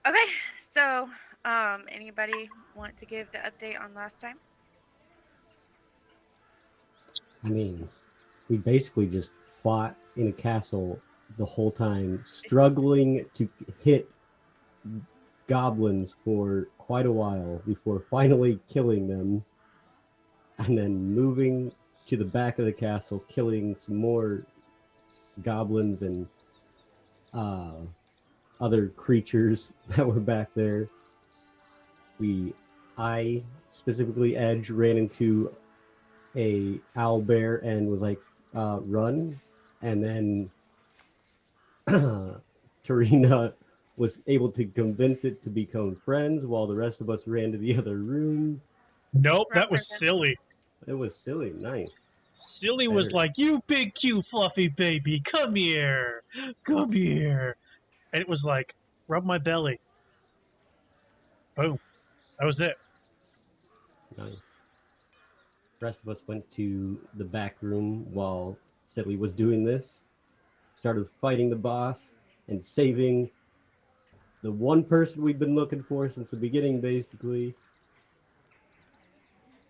Okay, so anybody want to give the update on last time? I mean, we basically just fought in a castle the whole time, struggling to hit goblins for quite a while before finally killing them, and then moving to the back of the castle, killing some more goblins and uh, other creatures that were back there. We, I specifically, Edge ran into a owl bear and was like, "Run!" And then Tarina was able to convince it to become friends, while the rest of us ran to the other room. Nope, that was Represent. silly. It was silly, nice. Silly was Better. like, "You big cute fluffy baby, come here, come here," and it was like, "Rub my belly." Boom. That was it. Nice. The rest of us went to the back room while Silly was doing this. Started fighting the boss and saving the one person we've been looking for since the beginning, basically.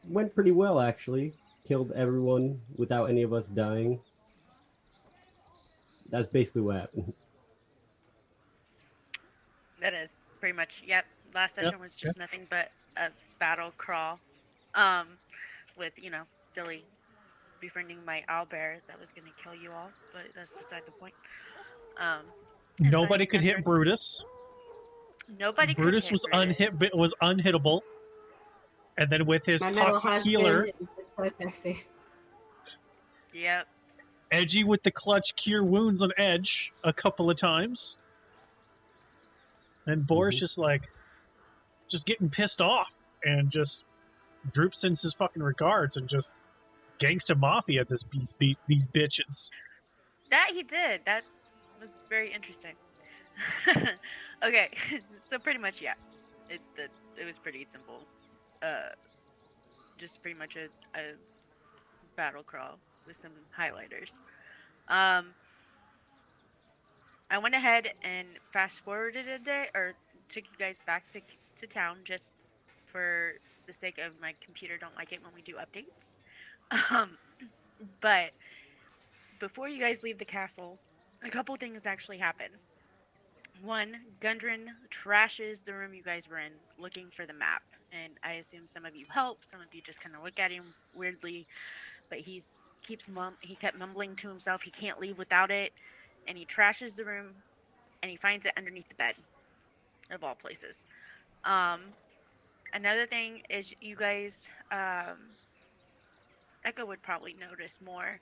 Went pretty well, actually. Killed everyone without any of us dying. That's basically what happened. That is pretty much. Yep. Last Yeah, session was yeah. just nothing but a battle crawl. Um, with silly befriending my owlbear that was gonna kill you all, but that's beside the point. Um, and Nobody finding could hit Gundren. Brutus. Nobody could Brutus hit was Brutus. unhittable, and then with his My puck metal husband healer, is just so sexy. Yep. Edgy with the clutch cure wounds on Edge a couple of times, and Boris Mm-hmm. just getting pissed off and just Droop sends his fucking regards and just gangsta mafia these bitches. That he did. That was very interesting. Okay, so pretty much, yeah, it was pretty simple. Uh, just pretty much a battle crawl with some highlighters. Um, I went ahead and fast forwarded a day, or took you guys back to town just for the sake of my computer. Don't like it when we do updates. Um, but before you guys leave the castle, a couple things actually happen. One, Gundren trashes the room you guys were in looking for the map. And I assume some of you help, some of you just kind of look at him weirdly, but he kept mumbling to himself he can't leave without it, and he trashes the room and he finds it underneath the bed of all places. Um Another thing is you guys Echo would probably notice more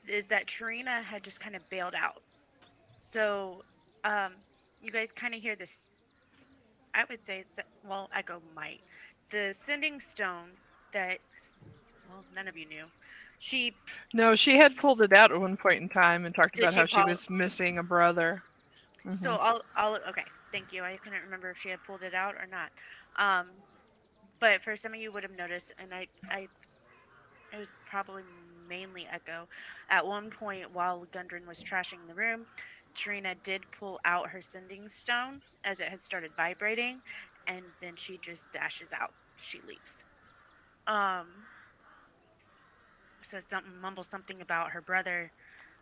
is that Trina had just kind of bailed out. So um you guys kind of hear this. I would say it's, well, Echo might. The sending stone that, well, none of you knew. She No, she had pulled it out at one point in time and talked did about she how she pull? was missing a brother. So Hmm. I'll okay. Thank you. I couldn't remember if she had pulled it out or not. Um, but for some of you would have noticed, and I it was probably mainly Echo. At one point, while Gundren was trashing the room, Trina did pull out her sending stone as it had started vibrating, and then she just dashes out. She leaves. Um, Says something, mumbles something about her brother.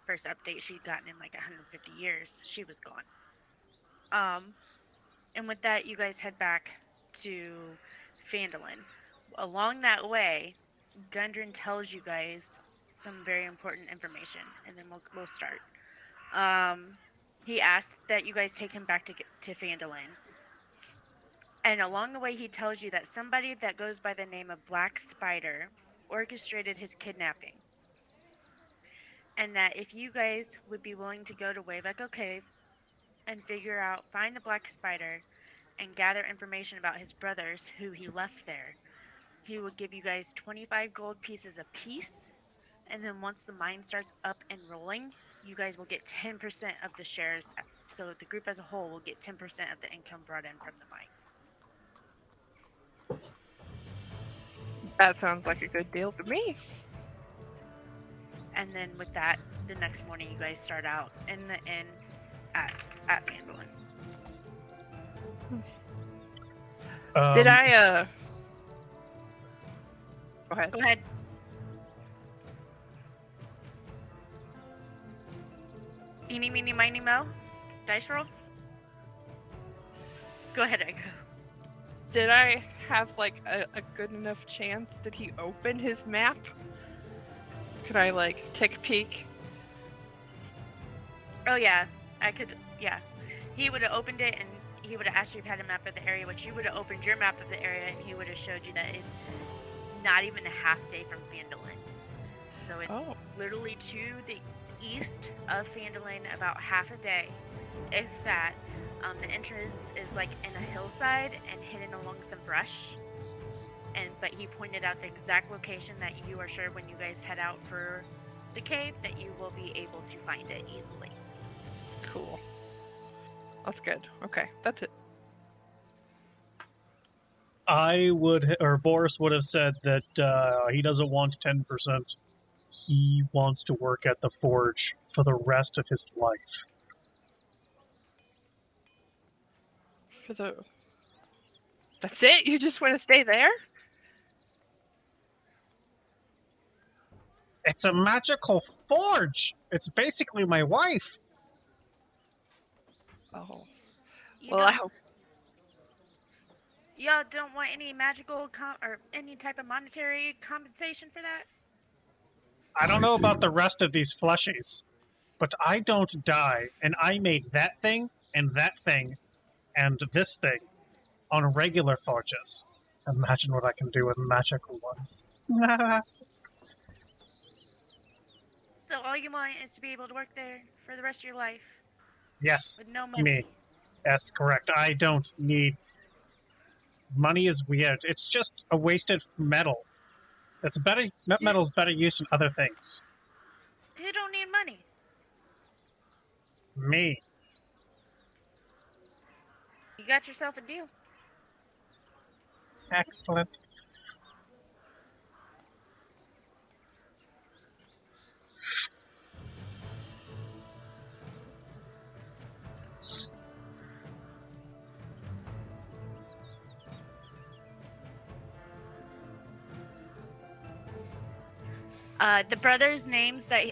First update she'd gotten in like 150 years. She was gone. Um, and with that, you guys head back to Phandalin. Along that way, Gundren tells you guys some very important information, and then we'll start. Um, he asks that you guys take him back to Phandalin, and along the way, he tells you that somebody that goes by the name of Black Spider orchestrated his kidnapping, and that if you guys would be willing to go to Wave Echo Cave and find the Black Spider and gather information about his brothers who he left there, he would give you guys 25 gold pieces apiece. And then once the mine starts up and rolling, you guys will get 10% of the shares. So the group as a whole will get 10% of the income brought in from the mine. That sounds like a good deal to me. And then with that, the next morning you guys start out in the inn at Phandalin. Did I Go ahead. Go ahead. Eeny, meeny, miny, mo. Dice roll. Go ahead, Echo. Did I have like a good enough chance? Did he open his map? Could I like take a peek? Oh yeah, I could. Yeah, he would have opened it and he would have asked you if you had a map of the area, which you would have opened your map of the area and he would have showed you that it's not even a half day from Phandalin. So it's literally to the east of Phandalin, about half a day, if that. The entrance is like in a hillside and hidden along some brush. But he pointed out the exact location that you are sure when you guys head out for the cave that you will be able to find it easily. Cool. That's good. Okay, that's it. Boris would have said that he doesn't want 10%. He wants to work at the forge for the rest of his life. That's it? You just want to stay there? It's a magical forge. It's basically my wife. Oh. You Well, I don't- hope. Y'all don't want any magical or any type of monetary compensation for that? I don't know about the rest of these fleshies, but I don't die, and I made that thing and this thing on regular forges. Imagine what I can do with magical ones. So all you want is to be able to work there for the rest of your life Yes, with no money. me. That's correct. I don't need... Money is weird. It's just a wasted metal. It's better. Metal's better used in other things. Who don't need money? Me. You got yourself a deal. Excellent. The brothers' names that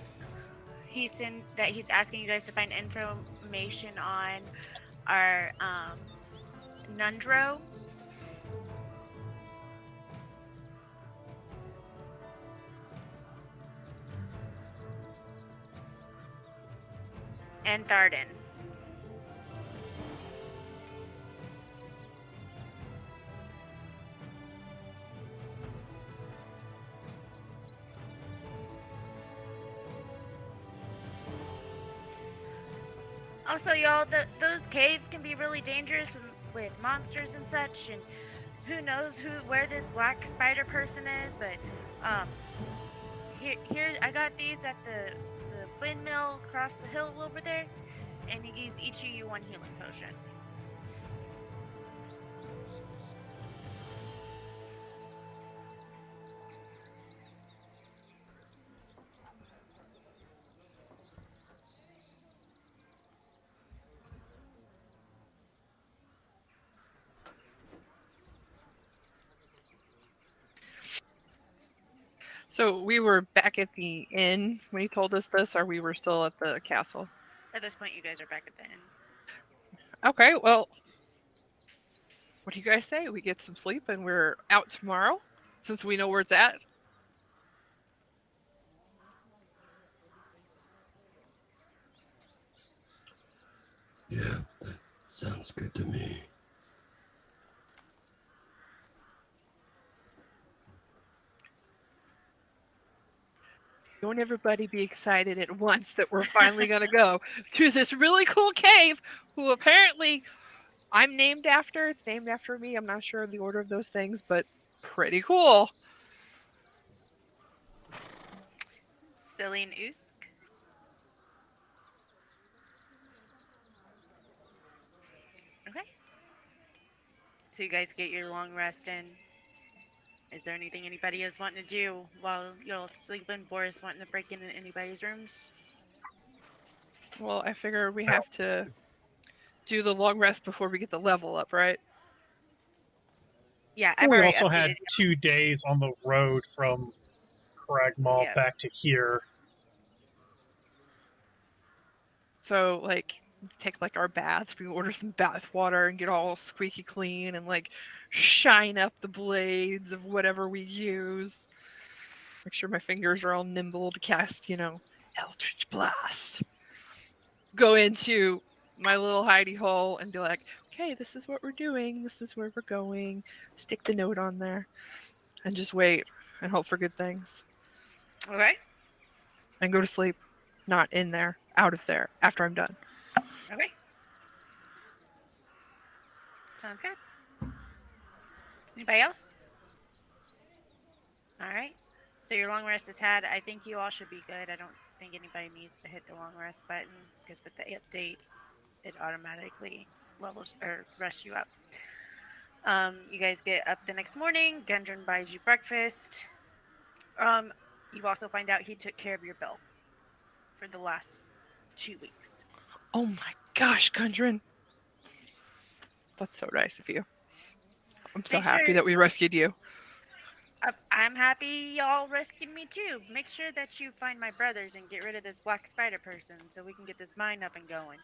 he's asking you guys to find information on are Nundro, and Tharden. Also, y'all, those caves can be really dangerous with monsters and such, and who knows where this black spider person is, but here I got these at the windmill across the hill over there, and he gives each of you one healing potion. So we were back at the inn when he told us this, or we were still at the castle? At this point, you guys are back at the inn. Okay, well, what do you guys say? We get some sleep and we're out tomorrow, since we know where it's at? Yeah, that sounds good to me. Don't everybody be excited at once that we're finally going to go to this really cool cave, who apparently I'm named after. It's named after me. I'm not sure of the order of those things, but pretty cool. Cillian Usk. Okay. So you guys get your long rest in. Is there anything anybody is wanting to do while you're sleeping? Boris wanting to break into anybody's rooms? Well, I figure we have to do the long rest before we get the level up, right? Yeah, I've We already also had updated. 2 days on the road from Cragmaw Yeah. back to here. So like take like our baths, we order some bath water and get all squeaky clean and like shine up the blades of whatever we use. Make sure my fingers are all nimble to cast, Eldritch Blast. Go into my little hidey hole and be like, okay, this is what we're doing. This is where we're going. Stick the note on there and just wait and hope for good things Okay. and go to sleep. Not in there, out of there after I'm done. Okay. Sounds good. Anybody else? All right. So your long rest is had. I think you all should be good. I don't think anybody needs to hit the long rest button because with the update, it automatically levels or rests you up. You guys get up the next morning. Gundren buys you breakfast. You also find out he took care of your bill for the last 2 weeks. Oh my gosh, Gundren. That's so nice of you. I'm so Make happy sure- that we rescued you. I'm happy y'all rescued me too. Make sure that you find my brothers and get rid of this black spider person so we can get this mine up and going.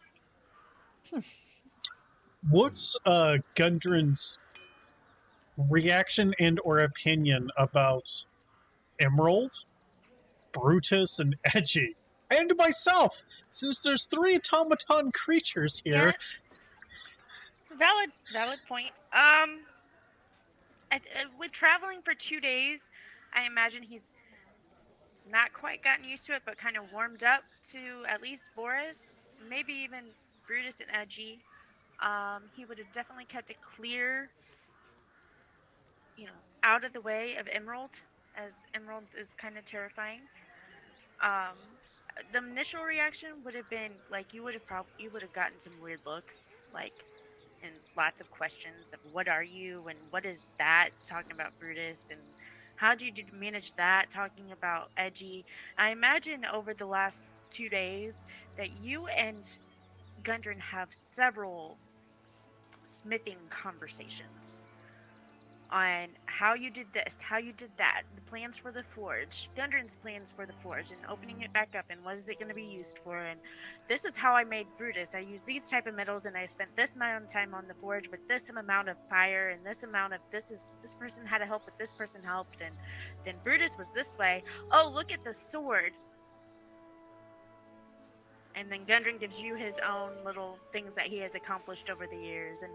What's Gundren's reaction and or opinion about Emerald, Brutus, and Edgy? And myself, since there's 3 automaton creatures here. Yeah. Valid point. With traveling for 2 days, I imagine he's not quite gotten used to it, but kind of warmed up to at least Boris, maybe even Brutus and Edgy. He would have definitely kept it clear, out of the way of Emerald, as Emerald is kind of terrifying. Um, the initial reaction would have been like you would have gotten some weird looks, like, and lots of questions of what are you and what is that, talking about Brutus, and how do you manage that, talking about Edgy. I imagine over the last 2 days that you and Gundren have several smithing conversations on how you did this, how you did that, the plans for the forge, Gundren's plans for the forge, and opening it back up, and what is it going to be used for, and this is how I made Brutus. I used these type of metals, and I spent this amount of time on the forge with this amount of fire, and this amount of this person had to help, but this person helped, and then Brutus was this way. Oh, look at the sword. And then Gundren gives you his own little things that he has accomplished over the years, and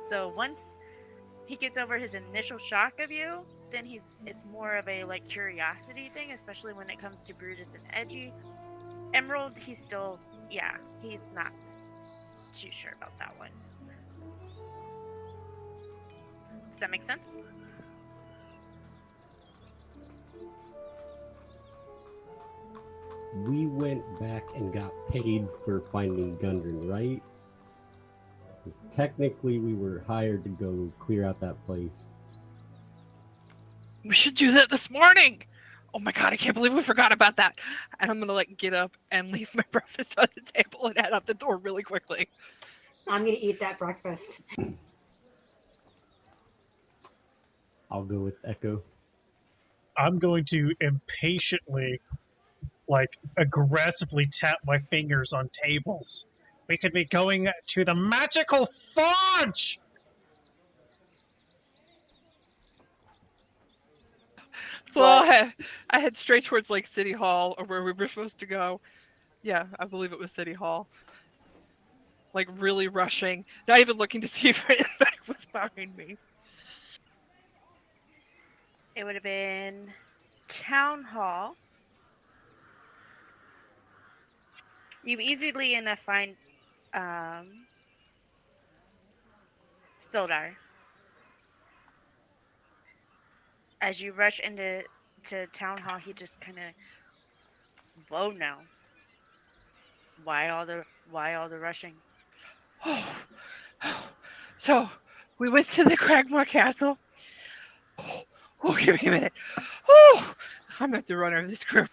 so once he gets over his initial shock of you, then it's more of a like curiosity thing, especially when it comes to Brutus and Edgy. Emerald, he's not too sure about that one. Does that make sense? We went back and got paid for finding Gundren, right? Because technically we were hired to go clear out that place. We should do that this morning. Oh my god, I can't believe we forgot about that. And I'm gonna like get up and leave my breakfast on the table and head out the door really quickly. I'm gonna eat that breakfast. I'll go with Echo. I'm going to impatiently, aggressively tap my fingers on tables. We could be going to the magical forge! So I head straight towards like City Hall or where we were supposed to go. Yeah, I believe it was City Hall. Like really rushing, not even looking to see if anybody was behind me. It would have been Town Hall. You easily enough find Sildar. As you rush into Town Hall, he just kind of, whoa, now. Why all the rushing? So we went to the Cragmore Castle. Oh, give me a minute. Oh, I'm at the runner of this group.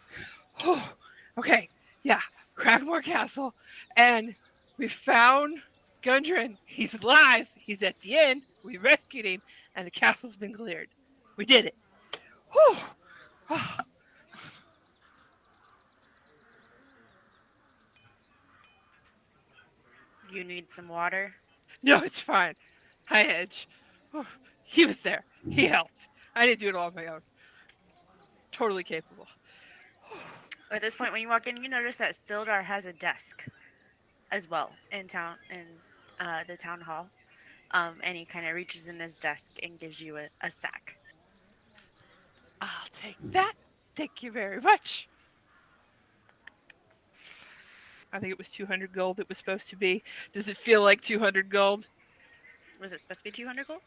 Oh, okay, yeah, Cragmore Castle, and we found Gundren, he's alive. He's at the end. We rescued him, and the castle's been cleared. We did it. Whew. You need some water? No, it's fine. Hi, Edge. Whew. He was there. He helped. I didn't do it all on my own. Totally capable. At this point, when you walk in, you notice that Sildar has a desk as well in the town hall. And he kind of reaches in his desk and gives you a sack. I'll take that. Thank you very much. I think it was 200 gold it was supposed to be. Does it feel like 200 gold? Was it supposed to be 200 gold?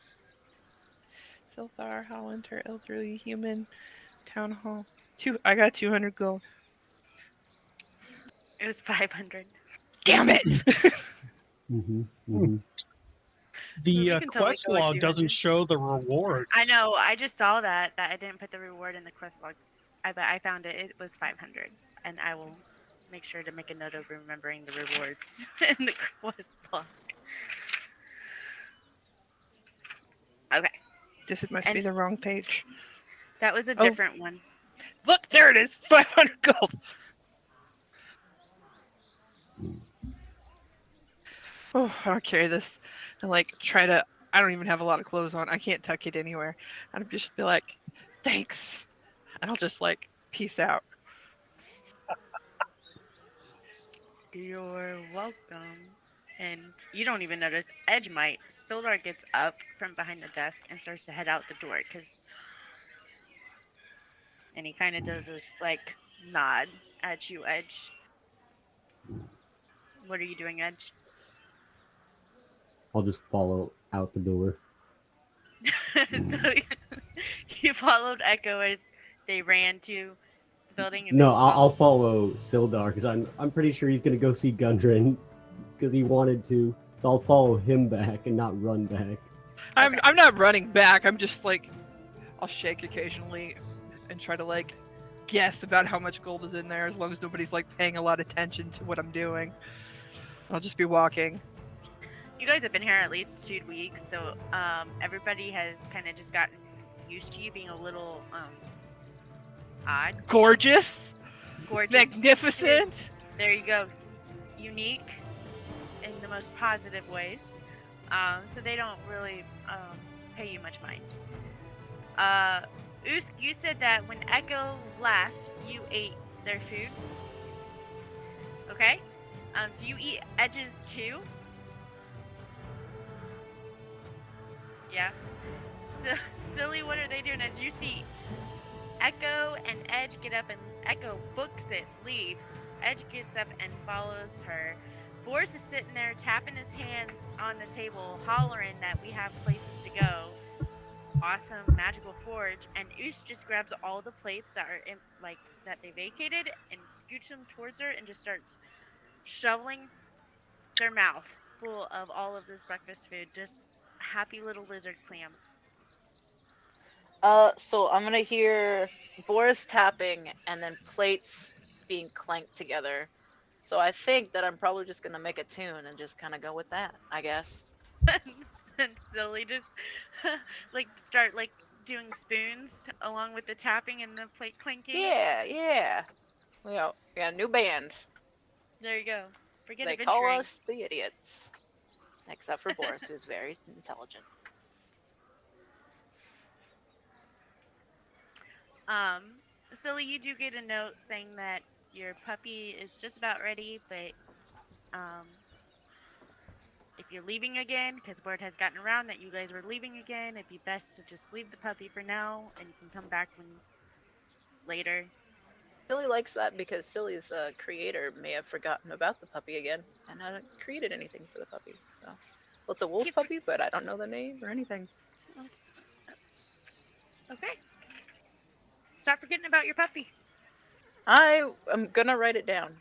Silthar, Hollander, elderly human, town hall. I got 200 gold. It was 500. Damn it! Mm-hmm. Mm-hmm. The quest log doesn't show the rewards. I know. I just saw that I didn't put the reward in the quest log. I found it. It was 500, and I will make sure to make a note of remembering the rewards in the quest log. Okay. This must be the wrong page. That was a different one. Look, there it is. 500 gold. Oh, I'll carry this and try to. I don't even have a lot of clothes on. I can't tuck it anywhere. And I'll just be like, thanks. And I'll just peace out. You're welcome. And you don't even notice Edge might. Sildar gets up from behind the desk and starts to head out the door and he kind of does this nod at you, Edge. What are you doing, Edge? I'll just follow out the door. So you followed Echo as they ran to the building. And No, I'll follow Sildar because I'm pretty sure he's gonna go see Gundren because he wanted to. So I'll follow him back and not run back. I'm not running back. I'm just I'll shake occasionally and try to guess about how much gold is in there as long as nobody's paying a lot of attention to what I'm doing. I'll just be walking. You guys have been here at least 2 weeks, so everybody has kind of just gotten used to you being a little odd. Gorgeous. Magnificent. There you go. Unique in the most positive ways. So they don't really pay you much mind. Usk, you said that when Echo left, you ate their food. Okay. Do you eat Edges too? Yeah. So, Silly, what are they doing? As you see Echo and Edge get up, and Echo books it, leaves. Edge gets up and follows her. Boris is sitting there tapping his hands on the table, hollering that we have places to go. Awesome magical forge. And Us just grabs all the plates that are in, that they vacated and scoots them towards her and just starts shoveling their mouth full of all of this breakfast food. Just happy little lizard clam. So I'm gonna hear Boris tapping and then plates being clanked together. So I think that I'm probably just gonna make a tune and just kind of go with that, I guess. And Silly just start doing spoons along with the tapping and the plate clinking. Yeah. We got a new band. There you go. Forget they adventuring. call us the idiots, except for Boris, who's very intelligent. Silly, you do get a note saying that your puppy is just about ready, but if you're leaving again, because word has gotten around that you guys were leaving again, it'd be best to just leave the puppy for now, and you can come back later. Silly likes that because Silly's creator may have forgotten about the puppy again and hadn't created anything for the puppy. So, well, it's a wolf puppy, but I don't know the name or anything. Okay. Stop forgetting about your puppy. I am gonna write it down.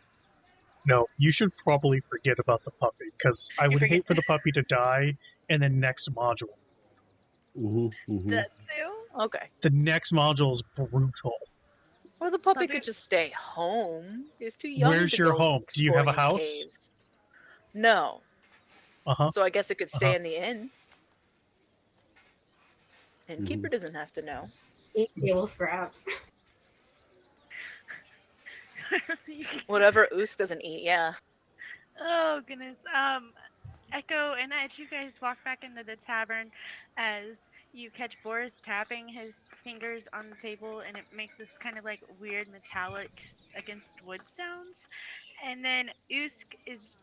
No, you should probably forget about the puppy, because I would hate for the puppy to die in the next module. That too? Okay. The next module is brutal. Well, the puppy could just stay home. He's too young. Where's to your go home? Do you have a exploring house? caves. No. Uh-huh. So I guess it could stay Uh-huh. in the inn. Innkeeper doesn't have to know. Eat table scraps. Whatever Oos doesn't eat, yeah. Oh goodness. Echo and Edge, you guys walk back into the tavern as you catch Boris tapping his fingers on the table, and it makes this kind of like weird metallic against wood sounds. And then Usk is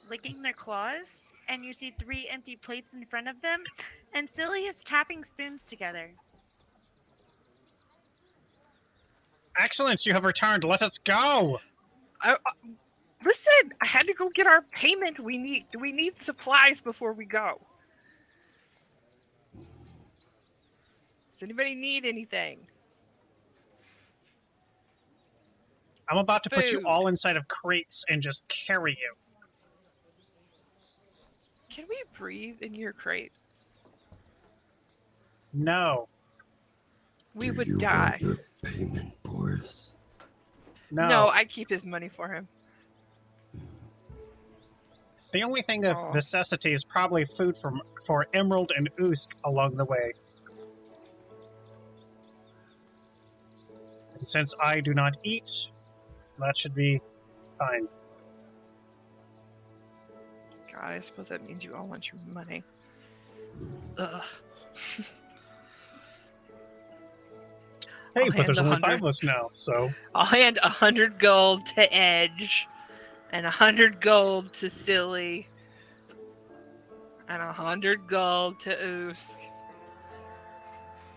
licking their claws, and you see 3 empty plates in front of them, and Silly is tapping spoons together. Excellent, you have returned. Let us go. Listen, I had to go get our payment. We need supplies before we go. Does anybody need anything? I'm about to put you Food. all inside of crates and just carry you. Can we breathe in your crate? No. We would die. Your payment, Boris? No. I keep his money for him. The only thing of Aw. necessity is probably food for Emerald and Usk along the way. And since I do not eat, that should be fine. God, I suppose that means you all want your money. Ugh. Hey, I'll but hand there's the only 100. 5 of us now, so... I'll hand 100 gold to Edge, and 100 gold to Silly, and 100 gold to Usk.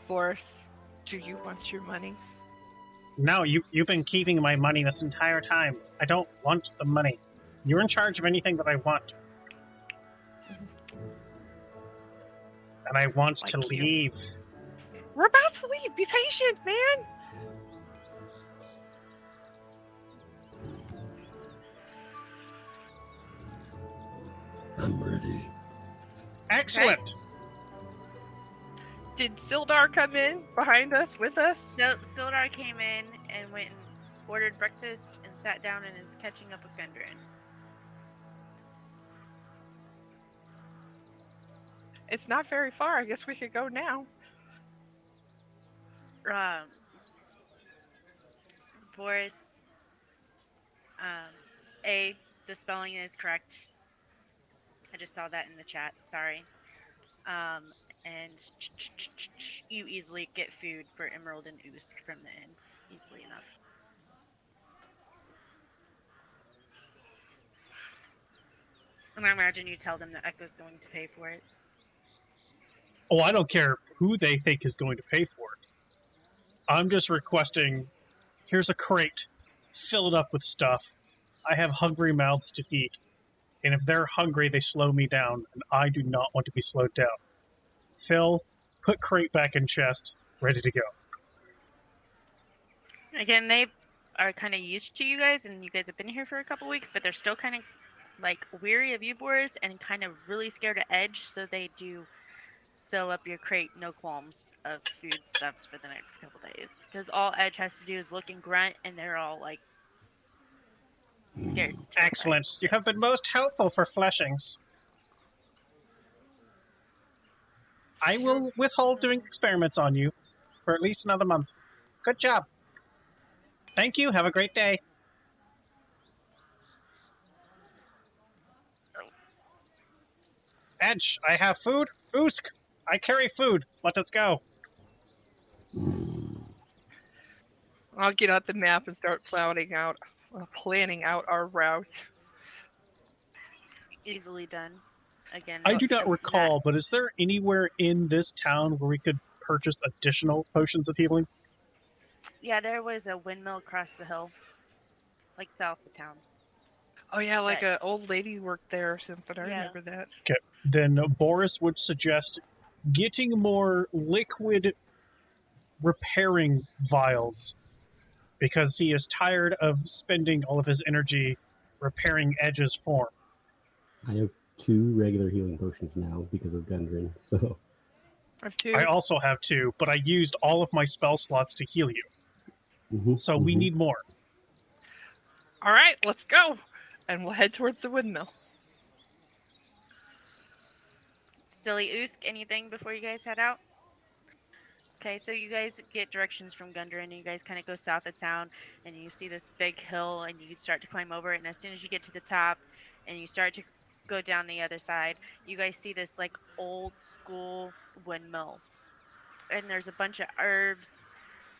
Boris, do you want your money? No, you've been keeping my money this entire time. I don't want the money. You're in charge of anything that I want. And I want to Like you. leave. We're about to leave. Be patient, man. I'm ready. Excellent! Did Sildar come in behind us with us? So Sildar came in and went and ordered breakfast and sat down and is catching up with Gundren. It's not very far. I guess we could go now. Boris, the spelling is correct. I just saw that in the chat. Sorry. And you easily get food for Emerald and Usk from the inn. Easily enough. And I imagine you tell them that Echo's going to pay for it. Oh, I don't care who they think is going to pay for it. I'm just requesting, here's a crate. Fill it up with stuff. I have hungry mouths to feed. And if they're hungry, they slow me down, and I do not want to be slowed down. Phil, put crate back in chest, ready to go. Again, they are kind of used to you guys, and you guys have been here for a couple weeks, but they're still kind of like weary of you, Boris, and kind of really scared of Edge, so they do fill up your crate, no qualms, of food stuffs for the next couple days. Because all Edge has to do is look and grunt, and they're all like scared. Excellent. You have been most helpful for fleshings. I will withhold doing experiments on you for at least another month. Good job. Thank you. Have a great day. Edge, I have food. Usk, I carry food. Let us go. I'll get out the map and start planning out our route. Easily done. Again, I do most not of recall, but is there anywhere in this town where we could purchase additional potions of healing? Yeah, there was a windmill across the hill, like south of town. Oh yeah, like Right. an old lady worked there or something. I Yeah. remember that. Okay, then Boris would suggest getting more liquid repairing vials because he is tired of spending all of his energy repairing Edge's form. I have 2 regular healing potions now because of Gundren, so... I have 2. I also have 2, but I used all of my spell slots to heal you. So we need more. All right, let's go, and we'll head towards the windmill. Silly Oosk, anything before you guys head out? Okay, so you guys get directions from Gundren, and you guys kind of go south of town, and you see this big hill, and you start to climb over it. And as soon as you get to the top, and you start to go down the other side, you guys see this like old school windmill, and there's a bunch of herbs,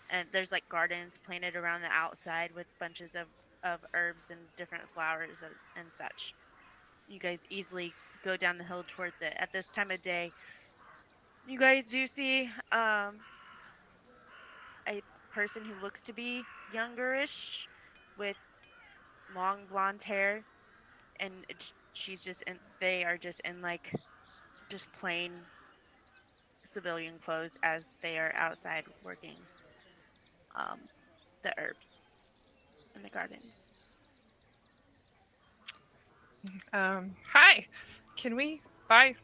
and there's like gardens planted around the outside with bunches of herbs and different flowers and such. You guys easily go down the hill towards it. At this time of day, you guys do see a person who looks to be youngerish with long blonde hair, and she's just in, they are just in like just plain civilian clothes as they are outside working um, the herbs in the gardens. Hi. Can we buy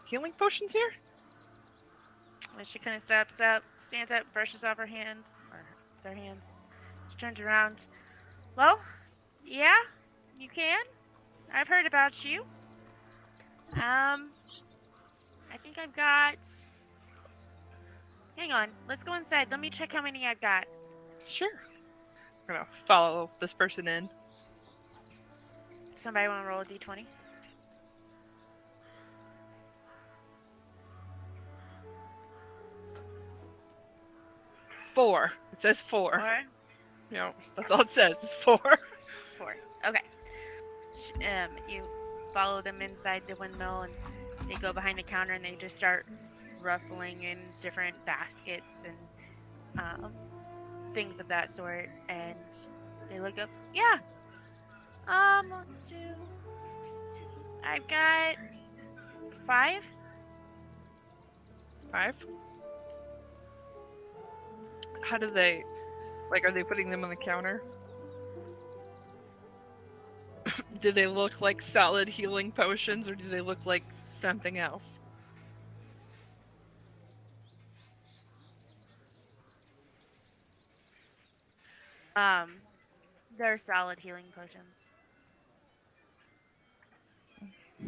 healing potions here? And she kind of steps up, stands up, brushes off her hands, or their hands. She turns around. Well, yeah, you can. I've heard about you. I think I've got. Hang on, let's go inside. Let me check how many I've got. Sure. I'm gonna follow this person in. Somebody want to roll a d20? Four. It says four. Four. That's all it says. It's four. Four. Okay. You follow them inside the windmill, and they go behind the counter, and they just start ruffling in different baskets and things of that sort. And they look up. Yeah. 1, 2. I've got 5. 5. How do they, are they putting them on the counter? Do they look like solid healing potions, or do they look like something else? They're solid healing potions.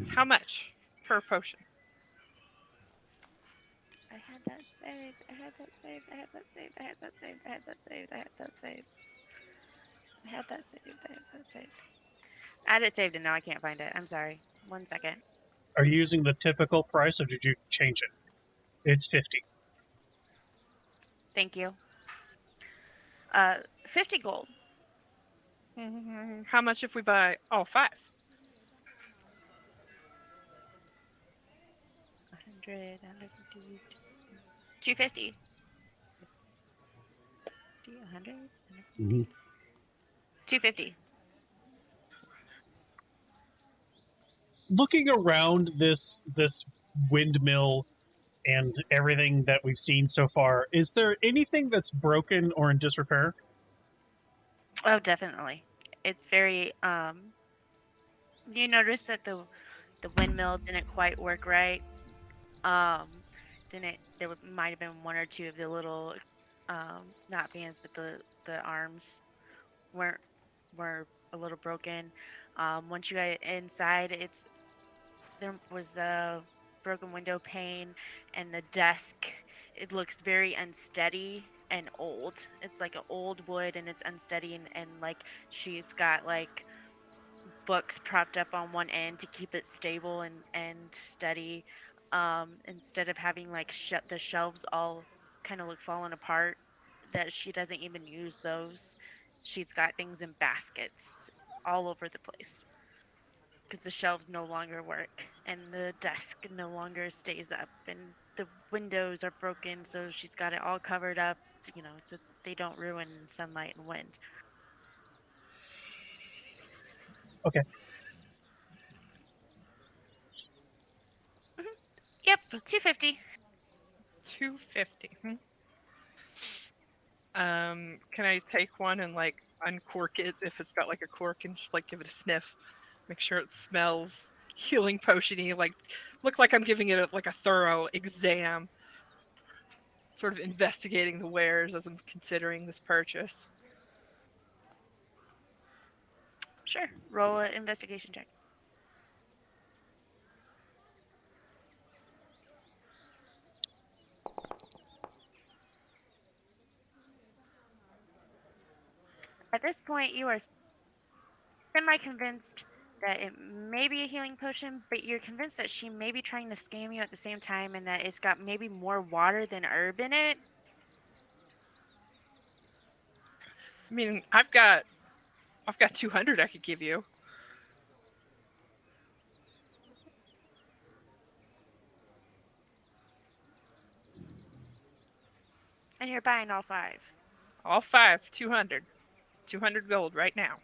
How much per potion? I had that saved. I had that saved. I had that saved. I had that saved. I had that saved. I had that saved. I had that saved. I had that saved. I had it saved and now I can't find it. I'm sorry. 1 second. Are you using the typical price or did you change it? It's 50. Thank you. 50 gold. How much if we buy all 5? 100, 150, 250. 100, Mm-hmm. 250. Looking around this windmill and everything that we've seen so far, is there anything that's broken or in disrepair? Oh, definitely. It's very you notice that the windmill didn't quite work right. Didn't there might have been 1 or 2 of the little not fans but the arms weren't were a little broken. Once you got inside, there was a broken window pane, and the desk, it looks very unsteady and old. It's like an old wood, and it's unsteady, and like she's got like books propped up on one end to keep it stable and steady. Instead of having like the shelves all kind of look falling apart, that she doesn't even use those. She's got things in baskets all over the place because the shelves no longer work and the desk no longer stays up and the windows are broken, so she's got it all covered up, so they don't ruin sunlight and wind. Okay. Yep, 250. 250. Can I take one and uncork it if it's got a cork and just give it a sniff, make sure it smells healing potion-y, look like I'm giving it a thorough exam, sort of investigating the wares as I'm considering this purchase. Sure, roll an investigation check. At this point, you are semi-convinced that it may be a healing potion, but you're convinced that she may be trying to scam you at the same time and that it's got maybe more water than herb in it. I mean, I've got 200 I could give you. And you're buying all 5. All 5, 200. 200 gold right now.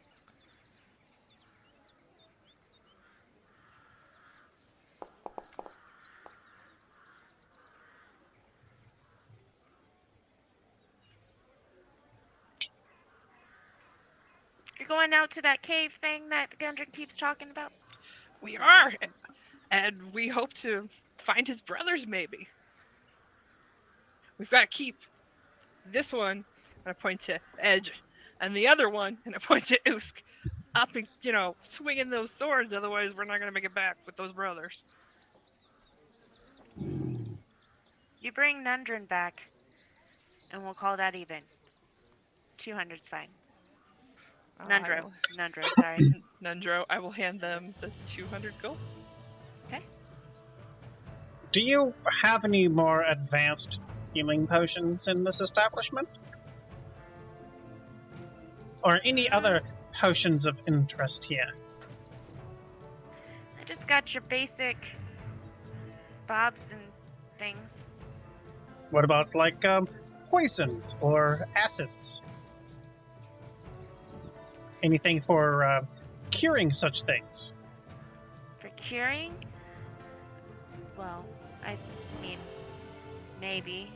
You're going out to that cave thing that Gundren keeps talking about? We are, and we hope to find his brothers, maybe. We've got to keep this one, and I point to Edge, and the other one, and I point to Usk, up and, swinging those swords, otherwise we're not going to make it back with those brothers. You bring Gundren back, and we'll call that even. 200's fine. Nundro, sorry. Nundro, I will hand them the 200 gold. Okay. Do you have any more advanced healing potions in this establishment? Or any other potions of interest here? I just got your basic bobs and things. What about, like, poisons or acids? Anything for curing such things? For curing? Well, I mean, maybe.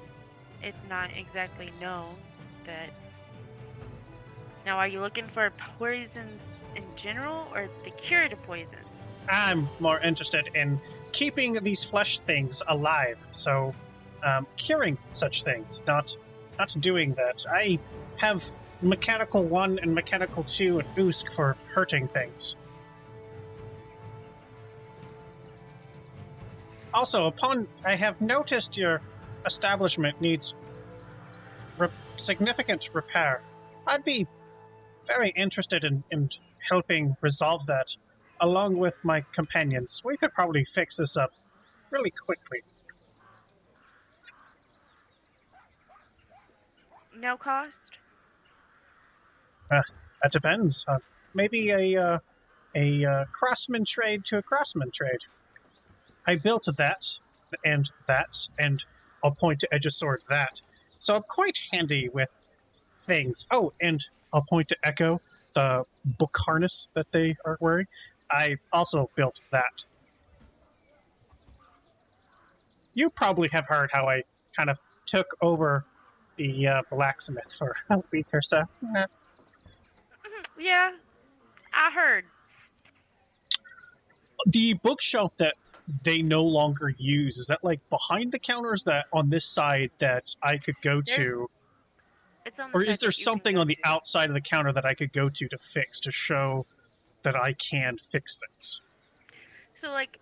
It's not exactly known that... Now, are you looking for poisons in general or the cure to poisons? I'm more interested in keeping these flesh things alive, so curing such things, not doing that. I have Mechanical 1 and Mechanical 2 and Usk for hurting things. Also, I have noticed your establishment needs significant repair. I'd be very interested in helping resolve that, along with my companions. We could probably fix this up really quickly. No cost? That depends. Maybe a craftsman trade to a craftsman trade. I built that, and I'll point to Edge's sword that. So I'm quite handy with things. Oh, and I'll point to Echo, the book harness that they are wearing. I also built that. You probably have heard how I kind of took over the blacksmith for a week or so. Yeah, I heard. The bookshelf that they no longer use, is that like behind the counters that on this side that I could go to? It's on the Or side is there that you can something go on the to. outside of the counter that I could go to fix, to show that I can fix things? So, like,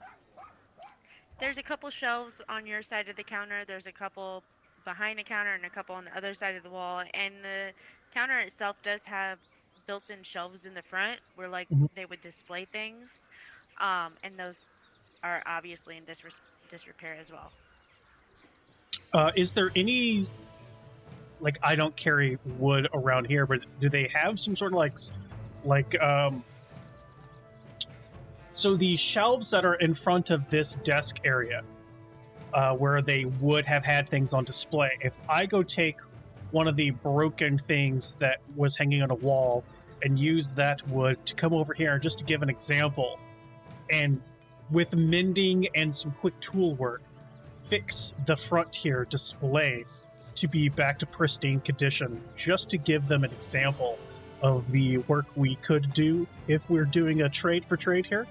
there's a couple shelves on your side of the counter. There's a couple behind the counter and a couple on the other side of the wall. And the counter itself does have built-in shelves in the front where, like, they would display things. And those are obviously in disrepair as well. Is there any... Like, I don't carry wood around here, but do they have some sort of so the shelves that are in front of this desk area, where they would have had things on display, if I go take one of the broken things that was hanging on a wall and use that wood to come over here, just to give an example, and with mending and some quick tool work, fix the frontier display to be back to pristine condition, just to give them an example of the work we could do if we're doing a trade for trade here.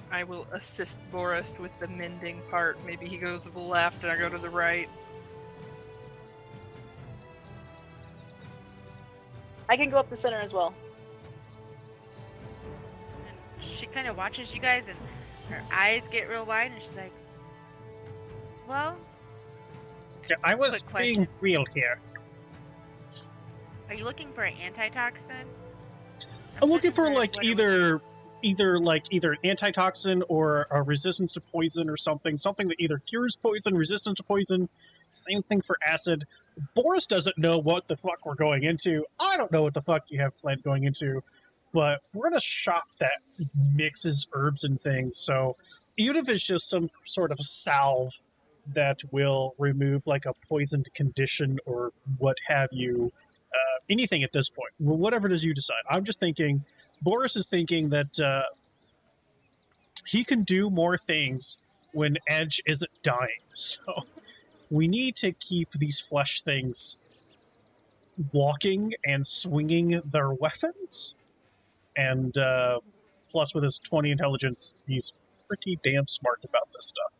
I will assist Boris with the mending part. Maybe he goes to the left and I go to the right. I can go up the center as well. And she kind of watches you guys, and her eyes get real wide, and she's like, well... Yeah, I was Quick question. being real here. Are you looking for an antitoxin? I'm looking for searching like what it would be. either an antitoxin or a resistance to poison or something that either cures poison, resistance to poison. Same thing for acid. Boris doesn't know what the fuck we're going into. I don't know what the fuck you have planned going into, but we're in a shop that mixes herbs and things. So even if it's just some sort of salve that will remove like a poisoned condition or what have you, anything at this point, whatever it is you decide. I'm just thinking, Boris is thinking that he can do more things when Edge isn't dying. So we need to keep these flesh things walking and swinging their weapons. And plus, with his 20 intelligence, he's pretty damn smart about this stuff.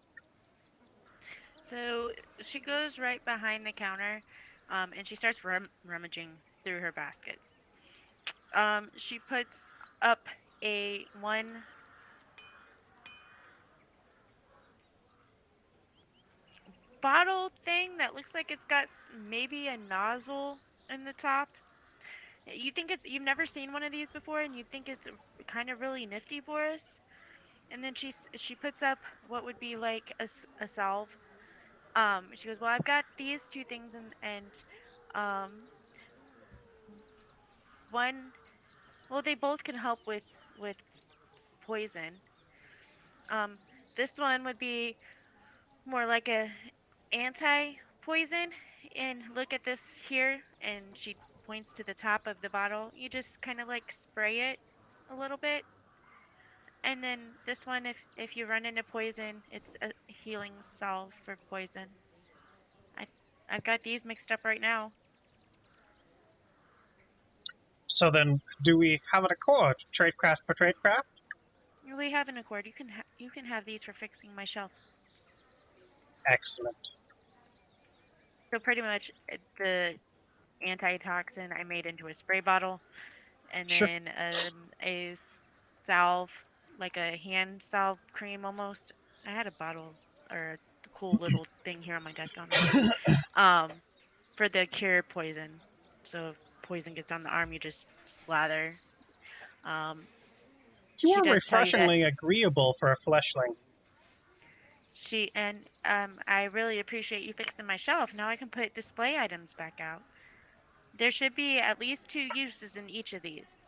So she goes right behind the counter, and she starts rummaging through her baskets. She puts up a one bottle thing that looks like it's got maybe a nozzle in the top. You've never seen one of these before, and you think it's kind of really nifty, Boris. And then she puts up what would be like a salve. She goes, well, I've got these two things, and one, well, they both can help with poison. Um, this one would be more like a anti-poison. And look at this here, and she points to the top of the bottle. You just kind of like spray it a little bit. And then this one, if you run into poison, it's a healing salve for poison. I've got these mixed up right now. So then, do we have an accord? Tradecraft for tradecraft? We have an accord. You can have these for fixing my shelf. Excellent. So pretty much the antitoxin I made into a spray bottle, and Sure. then a salve, like a hand salve cream almost. I had a bottle or a cool little thing here on my desk on me. For the cure poison. So if poison gets on the arm, you just slather. You She are does tell you that refreshingly agreeable for a fleshling. I really appreciate you fixing my shelf. Now I can put display items back out. There should be at least 2 uses in each of these.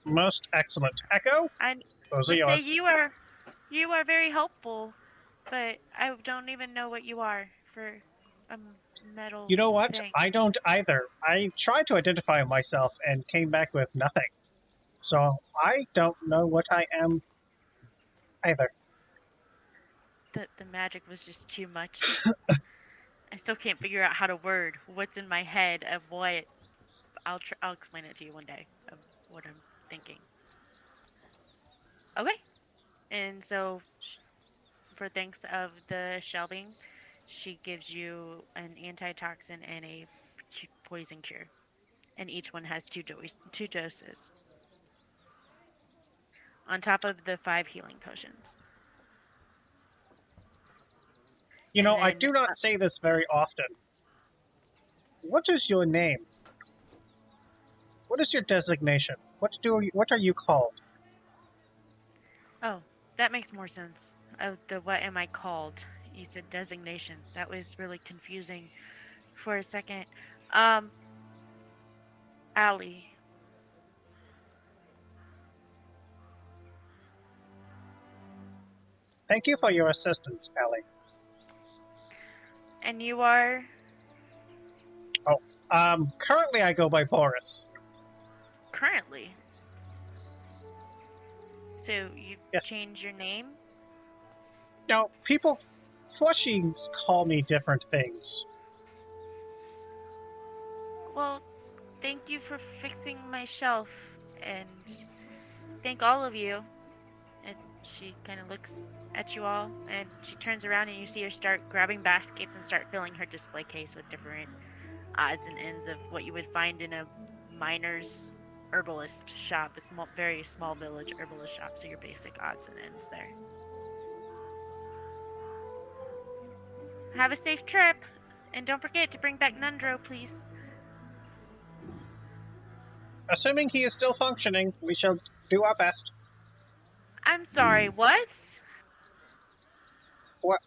Most excellent. Echo? I Those are would say yours. you are very helpful, but I don't even know what you are for a metal You know what? thing. I don't either. I tried to identify myself and came back with nothing. So I don't know what I am either. The magic was just too much. I still can't figure out how to word what's in my head of what. I'll explain it to you one day of what I'm thinking. Okay. And so, for thanks of the shelving, she gives you an antitoxin and a poison cure, and each one has two doses. On top of the 5 healing potions. You And know, I then, do not say this very often. What is your name? What is your designation? What are you called? Oh, that makes more sense. Oh, the what am I called? You said designation. That was really confusing for a second. Allie. Thank you for your assistance, Ellie. And you are? Currently I go by Boris. Currently. So you Yes. changed your name? Now, fleshings call me different things. Well, thank you for fixing my shelf, and thank all of you. And she kind of looks at you all, and she turns around, and you see her start grabbing baskets and start filling her display case with different odds and ends of what you would find in a miner's herbalist shop, a very small village herbalist shop. So your basic odds and ends there. Have a safe trip. And don't forget to bring back Nundro, please. Assuming he is still functioning, we shall do our best. I'm sorry, what? What?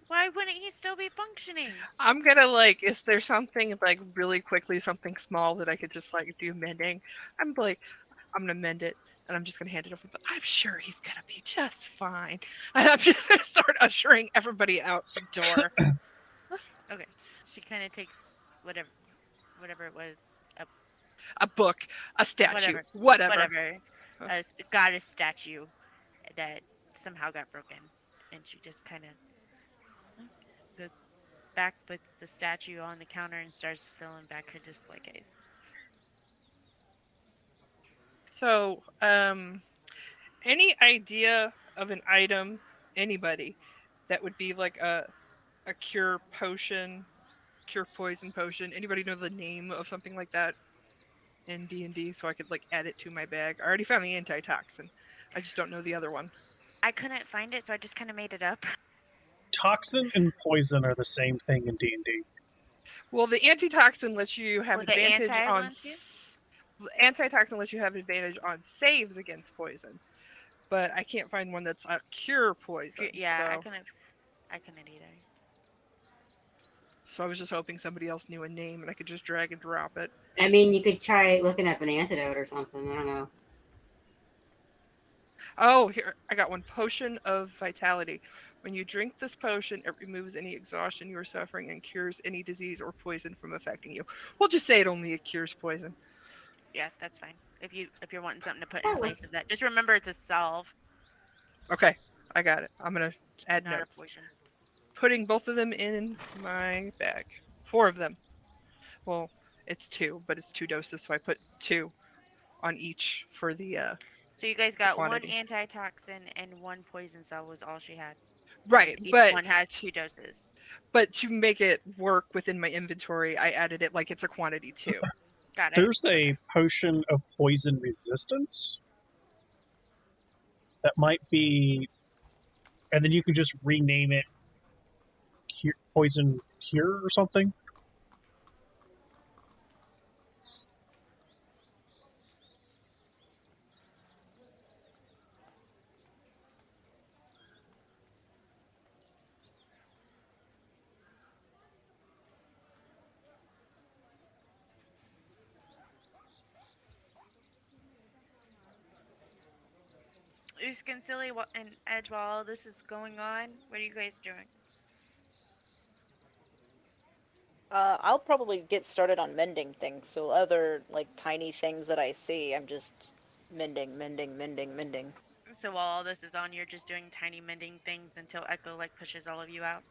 Why wouldn't he still be functioning? I'm gonna is there something really quickly, something small that I could just do mending? I'm gonna mend it and I'm just gonna hand it over, but I'm sure he's gonna be just fine. And I'm just gonna start ushering everybody out the door. Okay. She kind of takes whatever it was, A book, a statue, whatever, whatever. whatever, a goddess statue that somehow got broken, and she just kind of goes back, puts the statue on the counter, and starts filling back her display case. So, any idea of an item, anybody, that would be a cure potion, cure poison potion? Anybody know the name of something like that in D&D so I could add it to my bag? I already found the antitoxin. I just don't know the other one. I couldn't find it, so I just kind of made it up. Toxin and poison are the same thing in D&D. Well, the antitoxin lets you have Well, the advantage anti on one too? antitoxin lets you have advantage on saves against poison, but I can't find one that's a cure poison. Yeah, so. I couldn't either. So I was just hoping somebody else knew a name and I could just drag and drop it. I mean, you could try looking up an antidote or something. I don't know. Oh, here, I got one. Potion of Vitality. When you drink this potion, it removes any exhaustion you are suffering and cures any disease or poison from affecting you. We'll just say it only cures poison. Yeah, that's fine. If you're wanting something to put That in place works. of that, just remember it's a salve, Okay, I got it. I'm going to add not notes. a poison. Putting both of them in my bag. 4 of them. Well, it's 2, but it's 2 doses, so I put 2 on each for the So you guys got one quantity. antitoxin and one poison cell was all she had. Right, Each but one has 2 doses. But to make it work within my inventory, I added it like it's a quantity 2. Got it. There's a potion of poison resistance that might be, and then you can just rename it poison cure or something. Usk and Silly and Edge, while all this is going on, what are you guys doing? I'll probably get started on mending things. So other tiny things that I see, I'm just mending. So while all this is on, you're just doing tiny mending things until Echo pushes all of you out.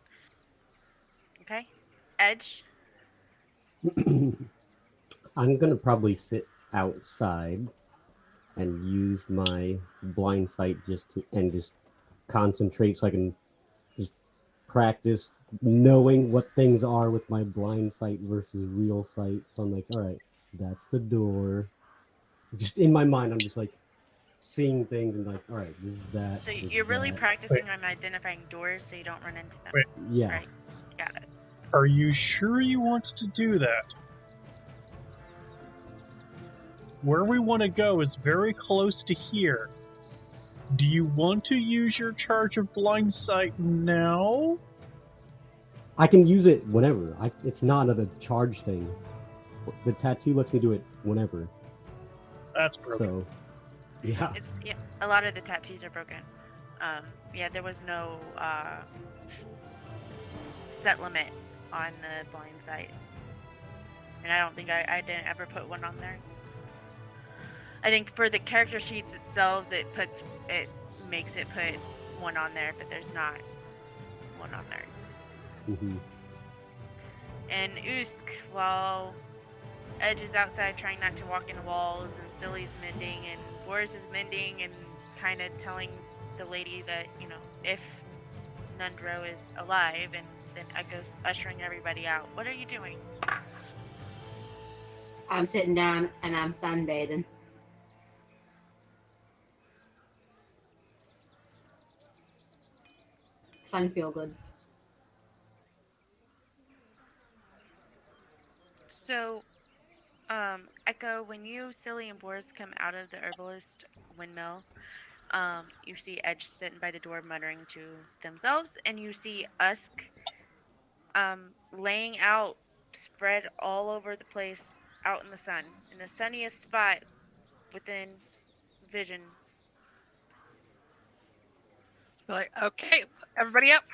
Okay, Edge. I'm gonna probably sit outside and use my blind sight just concentrate so I can just practice knowing what things are with my blind sight versus real sight. So I'm like, all right, that's the door. Just in my mind, I'm just seeing things and all right, this is that. So this you're is really that. practicing on identifying doors so you don't run into them. Wait. Yeah. Right. Got it. Are you sure you want to do that? Where we want to go is very close to here. Do you want to use your charge of blind sight now? I can use it whenever. It's not a charge thing. The tattoo lets me do it whenever. That's broken. So, yeah. A lot of the tattoos are broken. Yeah, there was no set limit on the blind sight, and I don't think I didn't ever put one on there. I think for the character sheets itself, it makes it put one on there, but there's not one on there. Mm-hmm. And Usk, while Edge is outside trying not to walk into walls, and Silly's mending, and Boris is mending, and kind of telling the lady that, if Nundro is alive, and then Echo ushering everybody out. What are you doing? I'm sitting down and I'm sunbathing. Sun feel good. So, Echo, when you, Silly, and Boris come out of the herbalist windmill, you see Edge sitting by the door muttering to themselves, and you see Usk laying out, spread all over the place out in the sun, in the sunniest spot within vision. We're like, okay, everybody up.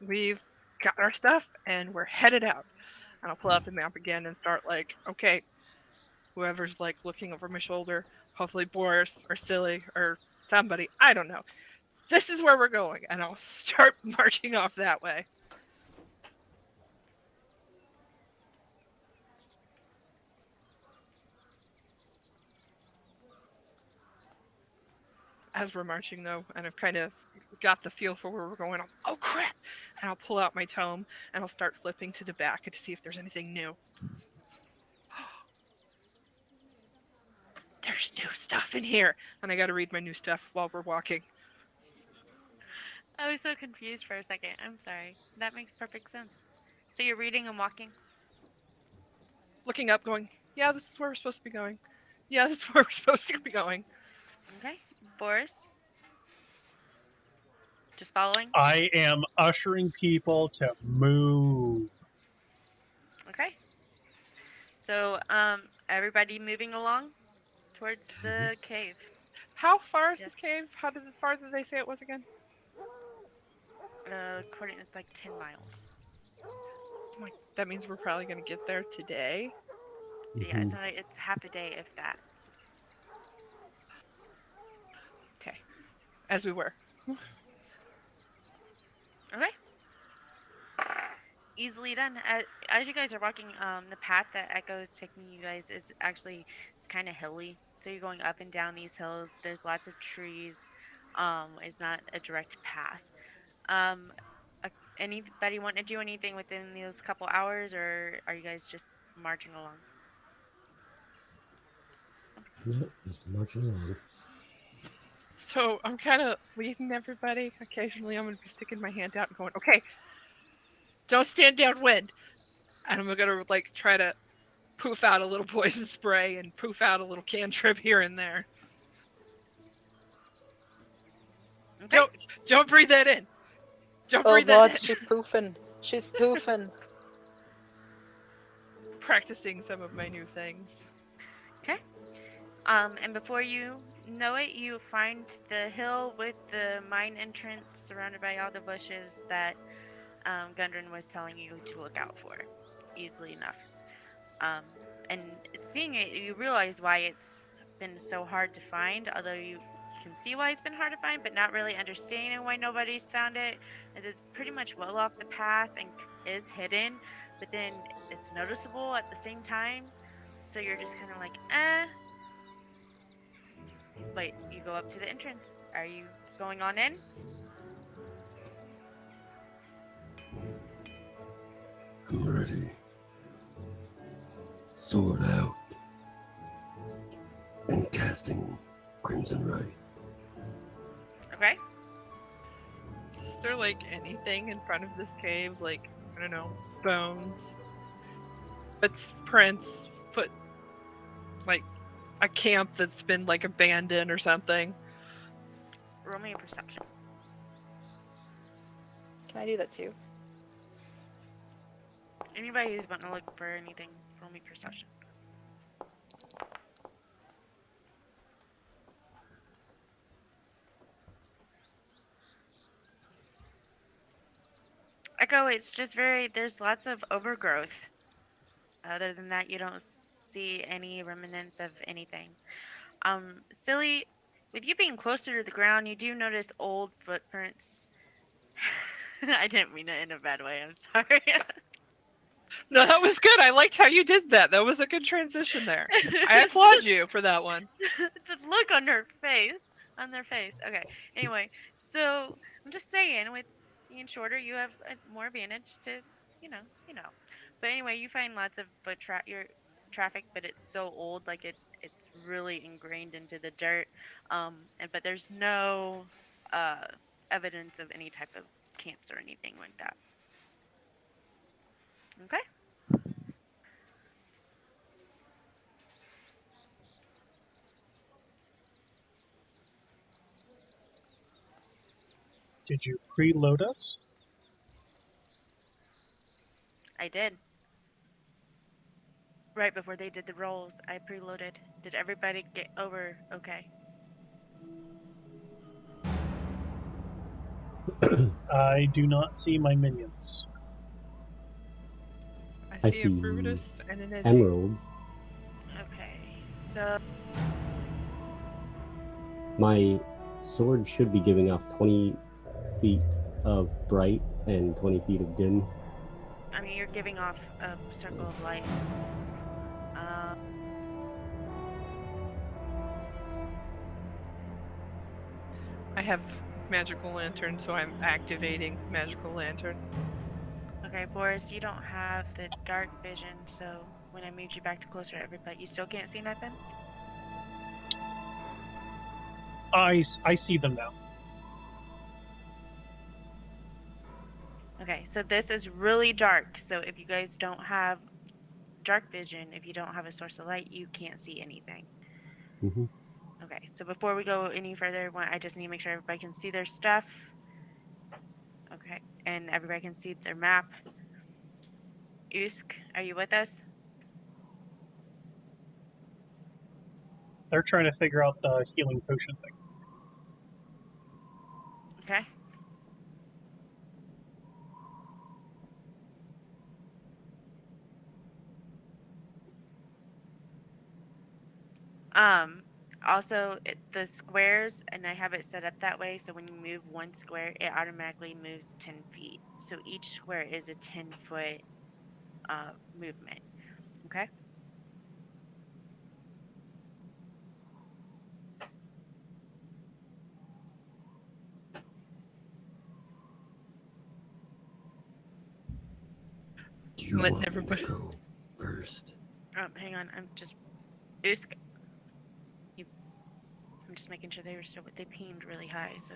We've got our stuff and we're headed out. And I'll pull out the map again and start like, okay, whoever's like looking over my shoulder, hopefully Boris or Silly or somebody, I don't know. This is where we're going. And I'll start marching off that way. As we're marching though, and I've kind of got the feel for where we're going, oh crap! And I'll pull out my tome and I'll start flipping to the back to see if there's anything new. There's new stuff in here, and I got to read my new stuff while we're walking. I was so confused for a second. I'm sorry. That makes perfect sense. So you're reading and walking? Looking up, going, yeah, this is where we're supposed to be going. Yeah, this is where we're supposed to be going. Okay. Boris? Just following? I am ushering people to move. Okay. So, everybody moving along towards the cave. How far is Yes. this cave? How far did they say it was again? According, it's like 10 miles. That means we're probably going to get there today. Yeah, it's half a day, if that. Okay. As we were. Okay. Easily done. As you guys are walking, the path that Echo is taking you guys is actually, it's kind of hilly. So you're going up and down these hills. There's lots of trees. It's not a direct path. Anybody want to do anything within those couple hours, or are you guys just marching along? No, just marching along. So I'm kind of leading everybody. Occasionally I'm going to be sticking my hand out and going, okay, don't stand downwind. And I'm going to like try to poof out a little poison spray and poof out a little cantrip here and there. Okay. Don't breathe that in. Don't Oh breathe Lord, that in. she's poofing. She's poofing. Practicing some of my new things. Okay. And before you know it, you find the hill with the mine entrance surrounded by all the bushes that Gundren was telling you to look out for, easily enough. And seeing it, you realize why it's been so hard to find, although you can see why it's been hard to find, but not really understanding why nobody's found it. And it's pretty much well off the path and is hidden, but then it's noticeable at the same time. So you're just kind of like, eh. But you go up to the entrance. Are you going on in? I'm ready. Sword out. And casting Crimson Ray. Okay. Is there like anything in front of this cave? Like, I don't know, bones, prints, foot, like a camp that's been like abandoned or something? Roll me a perception. Can I do that too? Anybody who's wanting to look for anything, roll me perception. Echo, it's just there's lots of overgrowth. Other than that, you don't see any remnants of anything. Silly, with you being closer to the ground, you do notice old footprints. I didn't mean it in a bad way, I'm sorry. No, that was good. I liked how you did that. That was a good transition there. I applaud you for that one. The look on their face. Okay. Anyway, so I'm just saying, with being shorter, you have more advantage to, you know. But anyway, you find lots of traffic, but it's so old, like it's really ingrained into the dirt. But there's no evidence of any type of camps or anything like that. Okay. Did you preload us? I did. Right before they did the rolls, I preloaded. Did everybody get over okay? I do not see my minions. I I see a see Brutus and an Eddie. Emerald. Okay. So My sword should be giving off 20 feet of bright and 20 feet of dim. I mean, you're giving off a circle of light. I have magical lantern, so I'm activating magical lantern. Okay, Boris, you don't have the dark vision, so when I moved you back to closer to everybody, you still can't see nothing? I see them now. Okay, so this is really dark. So if you guys don't have dark vision, if you don't have a source of light, you can't see anything. Mhm. Okay, so before we go any further, I just need to make sure everybody can see their stuff. Okay, and everybody can see their map. Usk, are you with us? They're trying to figure out the healing potion thing. Okay. Also, the squares, and I have it set up that way, so when you move one square, it automatically moves 10 feet. So each square is a 10-foot movement. Okay? Do you Letting want me to everybody- go first? Hang on, I'm just... Usk, I'm just making sure they were still... They pinged really high, so...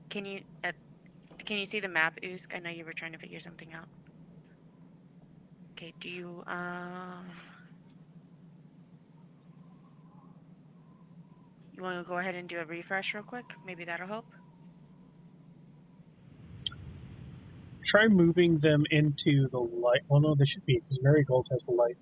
Can you see the map, Usk? I know you were trying to figure something out. Okay, do you, you want to go ahead and do a refresh real quick? Maybe that'll help? Try moving them into the light. Well, no, they should be, because Marigold has the light.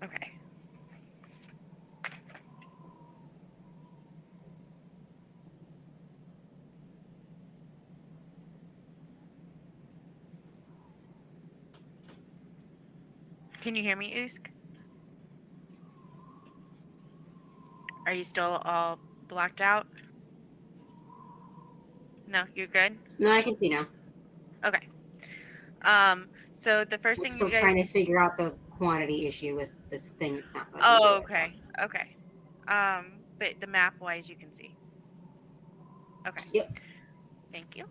Okay. Can you hear me, Usk? Are you still all blacked out? No, you're good? No, I can see now. Okay. So the first We're thing still you guys... trying to figure out the quantity issue with this thing. It's not letting me do Oh, it, so. okay. Okay. But the map wise you can see. Okay. Yep. Thank you.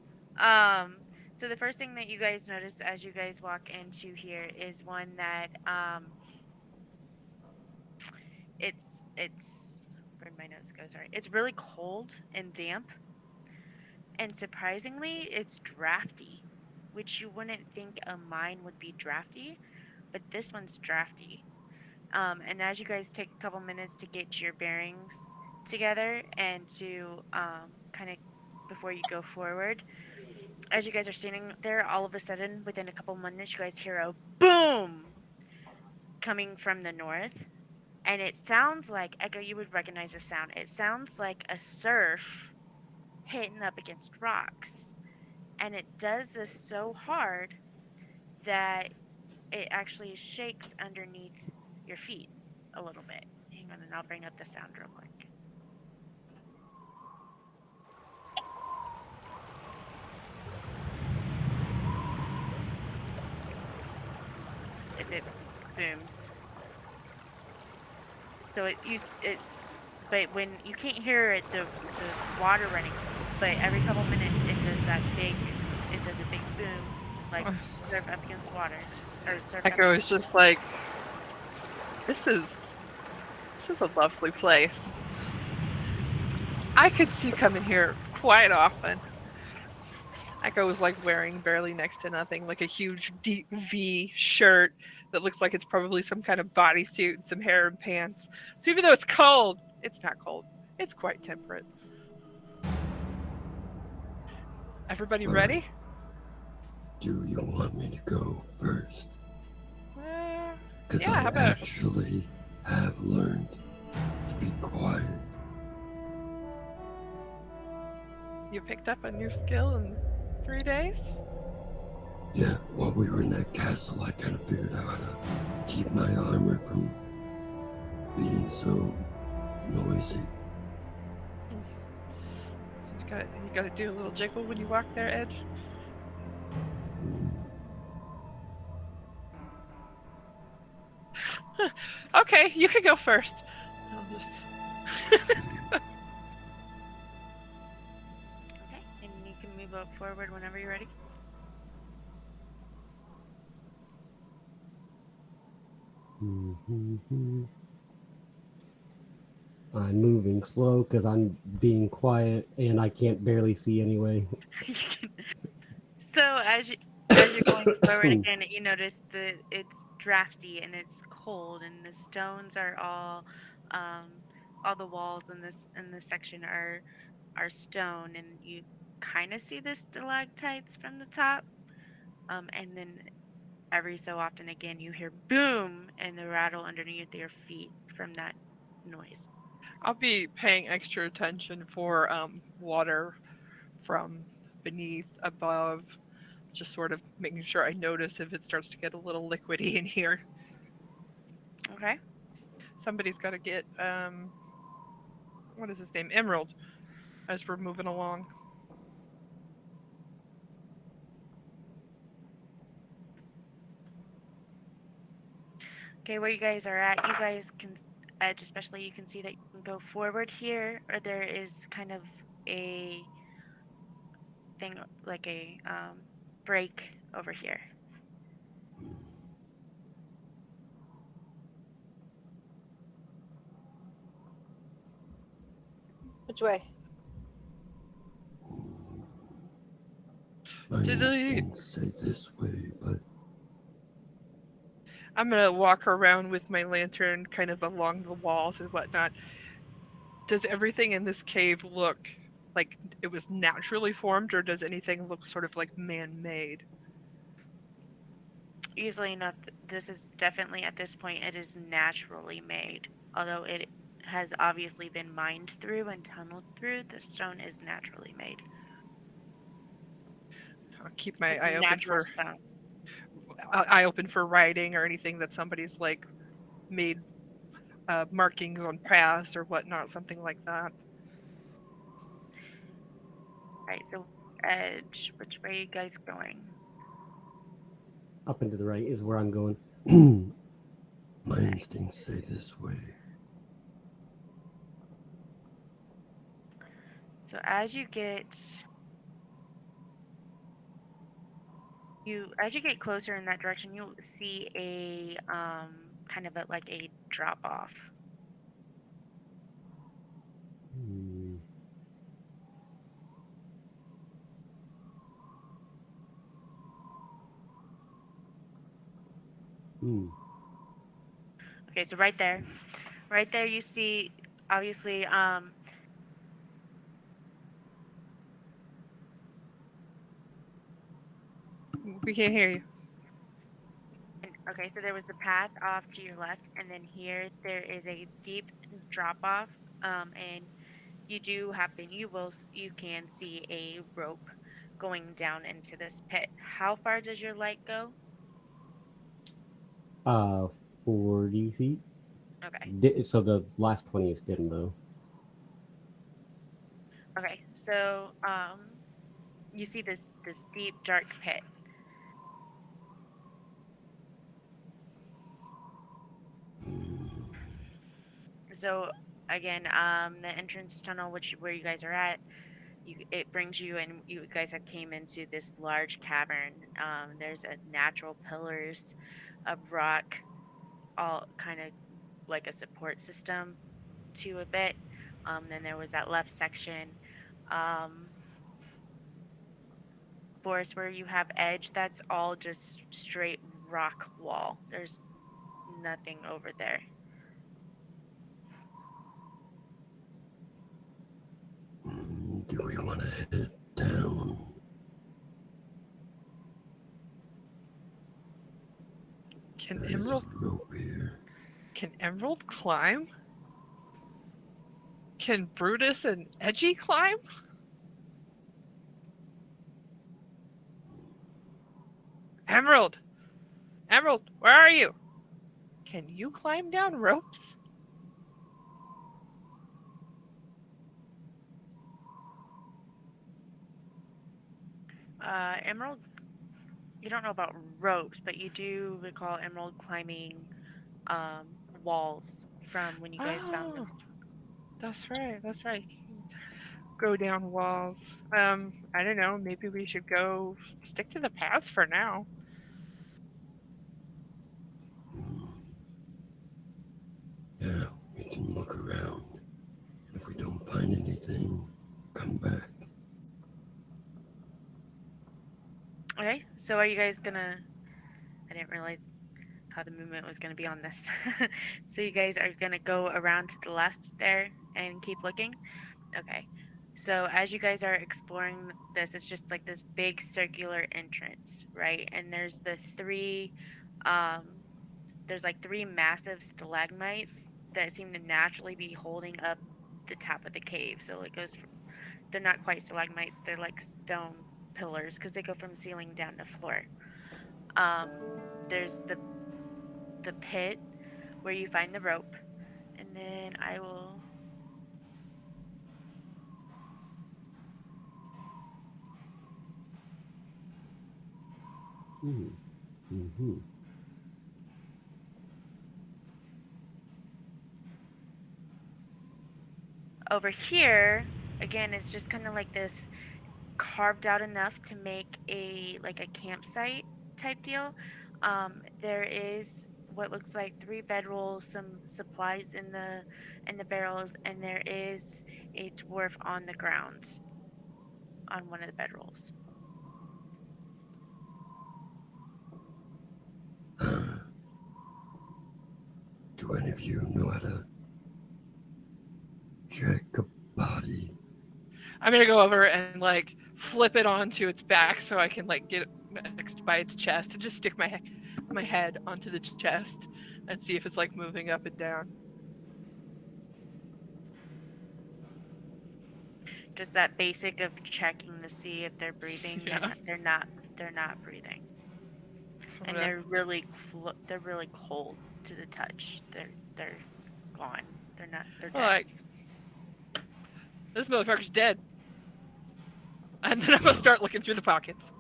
So the first thing that you guys notice as you guys walk into here is one that it's where'd my notes go? Sorry. It's really cold and damp. And surprisingly, it's drafty, which you wouldn't think a mine would be drafty, but this one's drafty. And as you guys take a couple minutes to get your bearings together and to kind of before you go forward, as you guys are standing there, all of a sudden, within a couple minutes, you guys hear a boom coming from the north. And it sounds like, Echo, you would recognize the sound. It sounds like a surf hitting up against rocks. And it does this so hard that it actually shakes underneath your feet a little bit. Hang on, and I'll bring up the sound real quick. If it booms. So it's but when you can't hear it, the water running, but every couple minutes it does a big boom, like surf up against water or surf up. Echo is just like, this is a lovely place. I could see coming here quite often. Echo was like wearing barely next to nothing, like a huge deep V shirt that looks like it's probably some kind of bodysuit and some hair and pants. So even though it's cold, it's not cold. It's quite temperate. Everybody Alright. ready? Do you want me to go first? Because Yeah, I how about actually have learned to be quiet. you picked up a new skill in 3 days? Yeah, while we were in that castle, I kind of figured out how to keep my armor from being so noisy. So you gotta do a little jiggle when you walk there, Edge. Mm. Okay, you can go first. I'll just Okay, and you can move up forward whenever you're ready. I'm moving slow because I'm being quiet and I can't barely see anyway. So as you're going forward again, you notice that it's drafty and it's cold, and the stones are all the walls in this section are stone, and you kind of see the stalactites from the top, and then every so often again you hear boom and the rattle underneath your feet from that noise. I'll be paying extra attention for water from beneath, above, just sort of making sure I notice if it starts to get a little liquidy in here. Okay. Somebody's got to get what is his name? Emerald. As we're moving along. Okay, where you guys are at, you guys can, Edge especially, you can see that you can go forward here, or there is kind of a thing like a break over here. Which way? My To the- instincts say this way, but I'm gonna walk around with my lantern kind of along the walls and whatnot. Does everything in this cave look like it was naturally formed, or does anything look sort of like man-made? Easily enough, this is definitely at this point it is naturally made. Although it has obviously been mined through and tunneled through, the stone is naturally made. I'll keep my It's eye open natural for stone. writing or anything that somebody's like made markings on paths or whatnot, something like that. Right, so Edge, which way are you guys going? Up and to the right is where I'm going. my instincts say this way. So as you get closer in that direction, you'll see a kind of like a drop off. Hmm. Okay, so right there you see obviously We can't hear you. okay, so there was the path off to your left, and then here there is a deep drop off, and you can see a rope going down into this pit. How far does your light go? 40 feet. Okay. So the last 20 is dim though. Okay, so you see this deep dark pit. So again, the entrance tunnel, where you guys are at, it brings you, and you guys have came into this large cavern. There's a natural pillars of rock, all kind of like a support system to a bit. Then there was that left section. Um, Boris, where you have edge, that's all just straight rock wall. There's nothing over there. Do we want to head down? Can There's Emerald a rope here. can Emerald climb? Can Brutus and Edgy climb? Emerald! Emerald, where are you? Can you climb down ropes? Emerald, you don't know about ropes, but you do recall Emerald climbing walls from when you guys found them. That's right. That's right. Go down walls. I don't know. Maybe we should go stick to the paths for now. Yeah, we can look around. If we don't find anything, come back. Okay, so are you guys gonna? I didn't realize how the movement was gonna be on this. So you guys are gonna go around to the left there and keep looking. Okay. So as you guys are exploring this, it's just like this big circular entrance, right? And there's the three, there's like three massive stalagmites that seem to naturally be holding up the top of the cave. So it goes from, they're not quite stalagmites, they're like stone pillars because they go from ceiling down to floor. Um, there's the pit where you find the rope, and then I will. Mm-hmm. Over here, again, it's just kind of like this carved out enough to make a like a campsite type deal. There is what looks like 3 bedrolls, some supplies in the barrels, and there is a dwarf on the ground on one of the bedrolls. Do any of you know how to check a body? I'm gonna go over and like flip it onto its back so I can like get it next by its chest and just stick my head onto the chest and see if it's like moving up and down. Just that basic of checking to see if they're breathing. Yeah. They're not breathing, and gonna- they're really cold to the touch. They're gone. They're not. They're dead. Like, this motherfucker's dead. And then I'm gonna start looking through the pockets.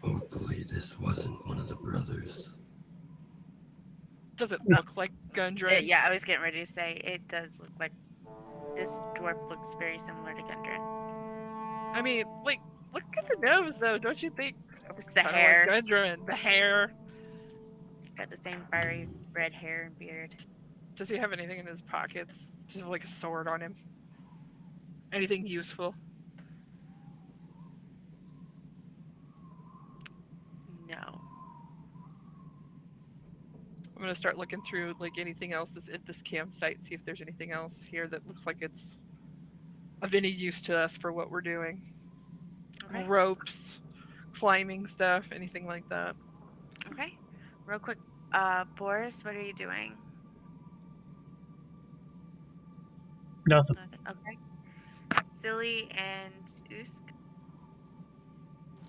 Hopefully this wasn't one of the brothers. Does it look like Gundren? Yeah, I was getting ready to say it does look like this dwarf looks very similar to Gundren. I mean, like, look at the nose though, don't you think? It's the Kinda hair. Like Gundren, the hair. Got the same fiery red hair and beard. Does he have anything in his pockets? Does he have like a sword on him? Anything useful? No. I'm gonna start looking through like anything else that's at this campsite, see if there's anything else here that looks like it's of any use to us for what we're doing. Okay. Ropes, climbing stuff, anything like that. Okay. Real quick, Boris, what are you doing? Nothing. Nothing. Okay. Silly and Usk.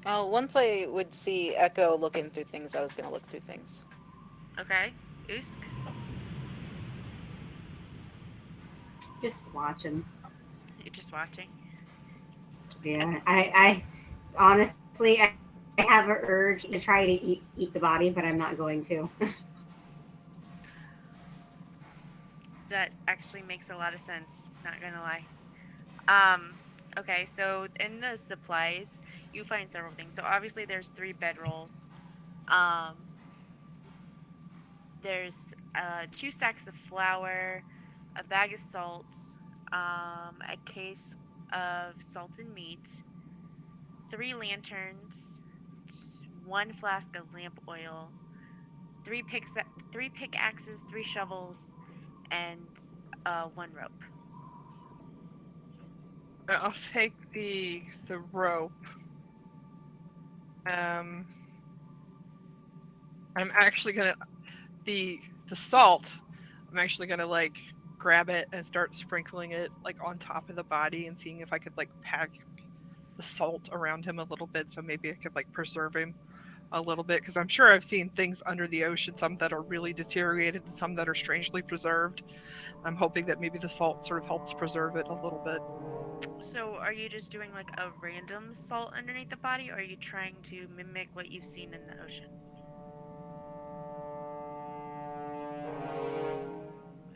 Oh, once I would see Echo looking through things, I was gonna look through things. Okay. Usk. Just watching. You're just watching. Yeah, I honestly, I have an urge to try to eat the body, but I'm not going to. that actually makes a lot of sense. Not gonna lie. Um, okay, so in the supplies, you find several things. So obviously, there's 3 bedrolls. Um, there's 2 sacks of flour, a bag of salt, a case of salted meat, 3 lanterns, 1 flask of lamp oil, 3 pickaxes, 3 shovels, and 1 rope. I'll take the rope. I'm actually gonna the salt. I'm actually gonna like grab it and start sprinkling it like on top of the body and seeing if I could like pack the salt around him a little bit, so maybe I could like preserve him a little bit, because I'm sure I've seen things under the ocean, some that are really deteriorated and some that are strangely preserved. I'm hoping that maybe the salt sort of helps preserve it a little bit. So, are you just doing like a random salt underneath the body, or are you trying to mimic what you've seen in the ocean?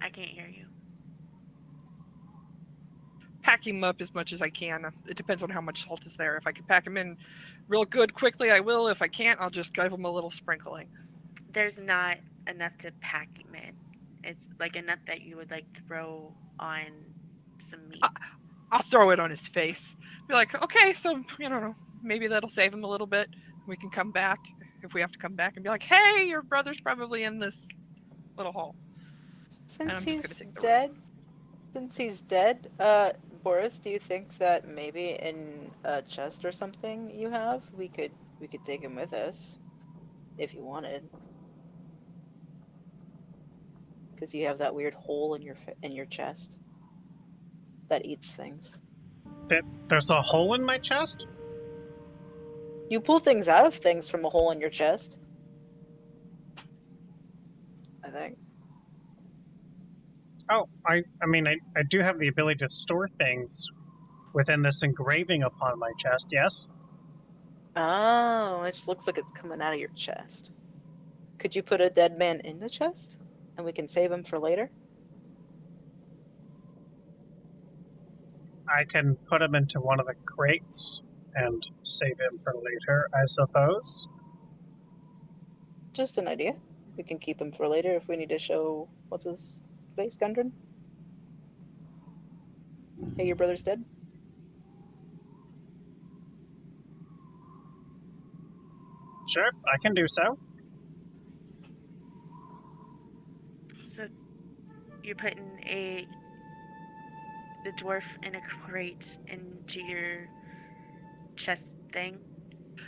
I can't hear you. Pack him up as much as I can. It depends on how much salt is there. If I can pack him in real good quickly, I will. If I can't, I'll just give him a little sprinkling. There's not enough to pack him in. It's like enough that you would like throw on some meat. I'll throw it on his face. Be like, okay, so, maybe that'll save him a little bit. We can come back if we have to come back and be like, hey, your brother's probably in this little hole. And Since I'm just going to he's take the dead, rope. Boris, do you think that maybe in a chest or something you have, we could take him with us if you wanted? Because you have that weird hole in your chest that eats things. There's a hole in my chest? You pull things out of things from a hole in your chest, I think. Oh, I mean, I do have the ability to store things within this engraving upon my chest, yes? Oh, it just looks like it's coming out of your chest. Could you put a dead man in the chest? And we can save him for later? I can put him into one of the crates and save him for later, I suppose. Just an idea. We can keep him for later if we need to show what's his face, Gundren. Hey, your brother's dead? Sure, I can do so. So, you're putting the dwarf in a crate into your chest thing,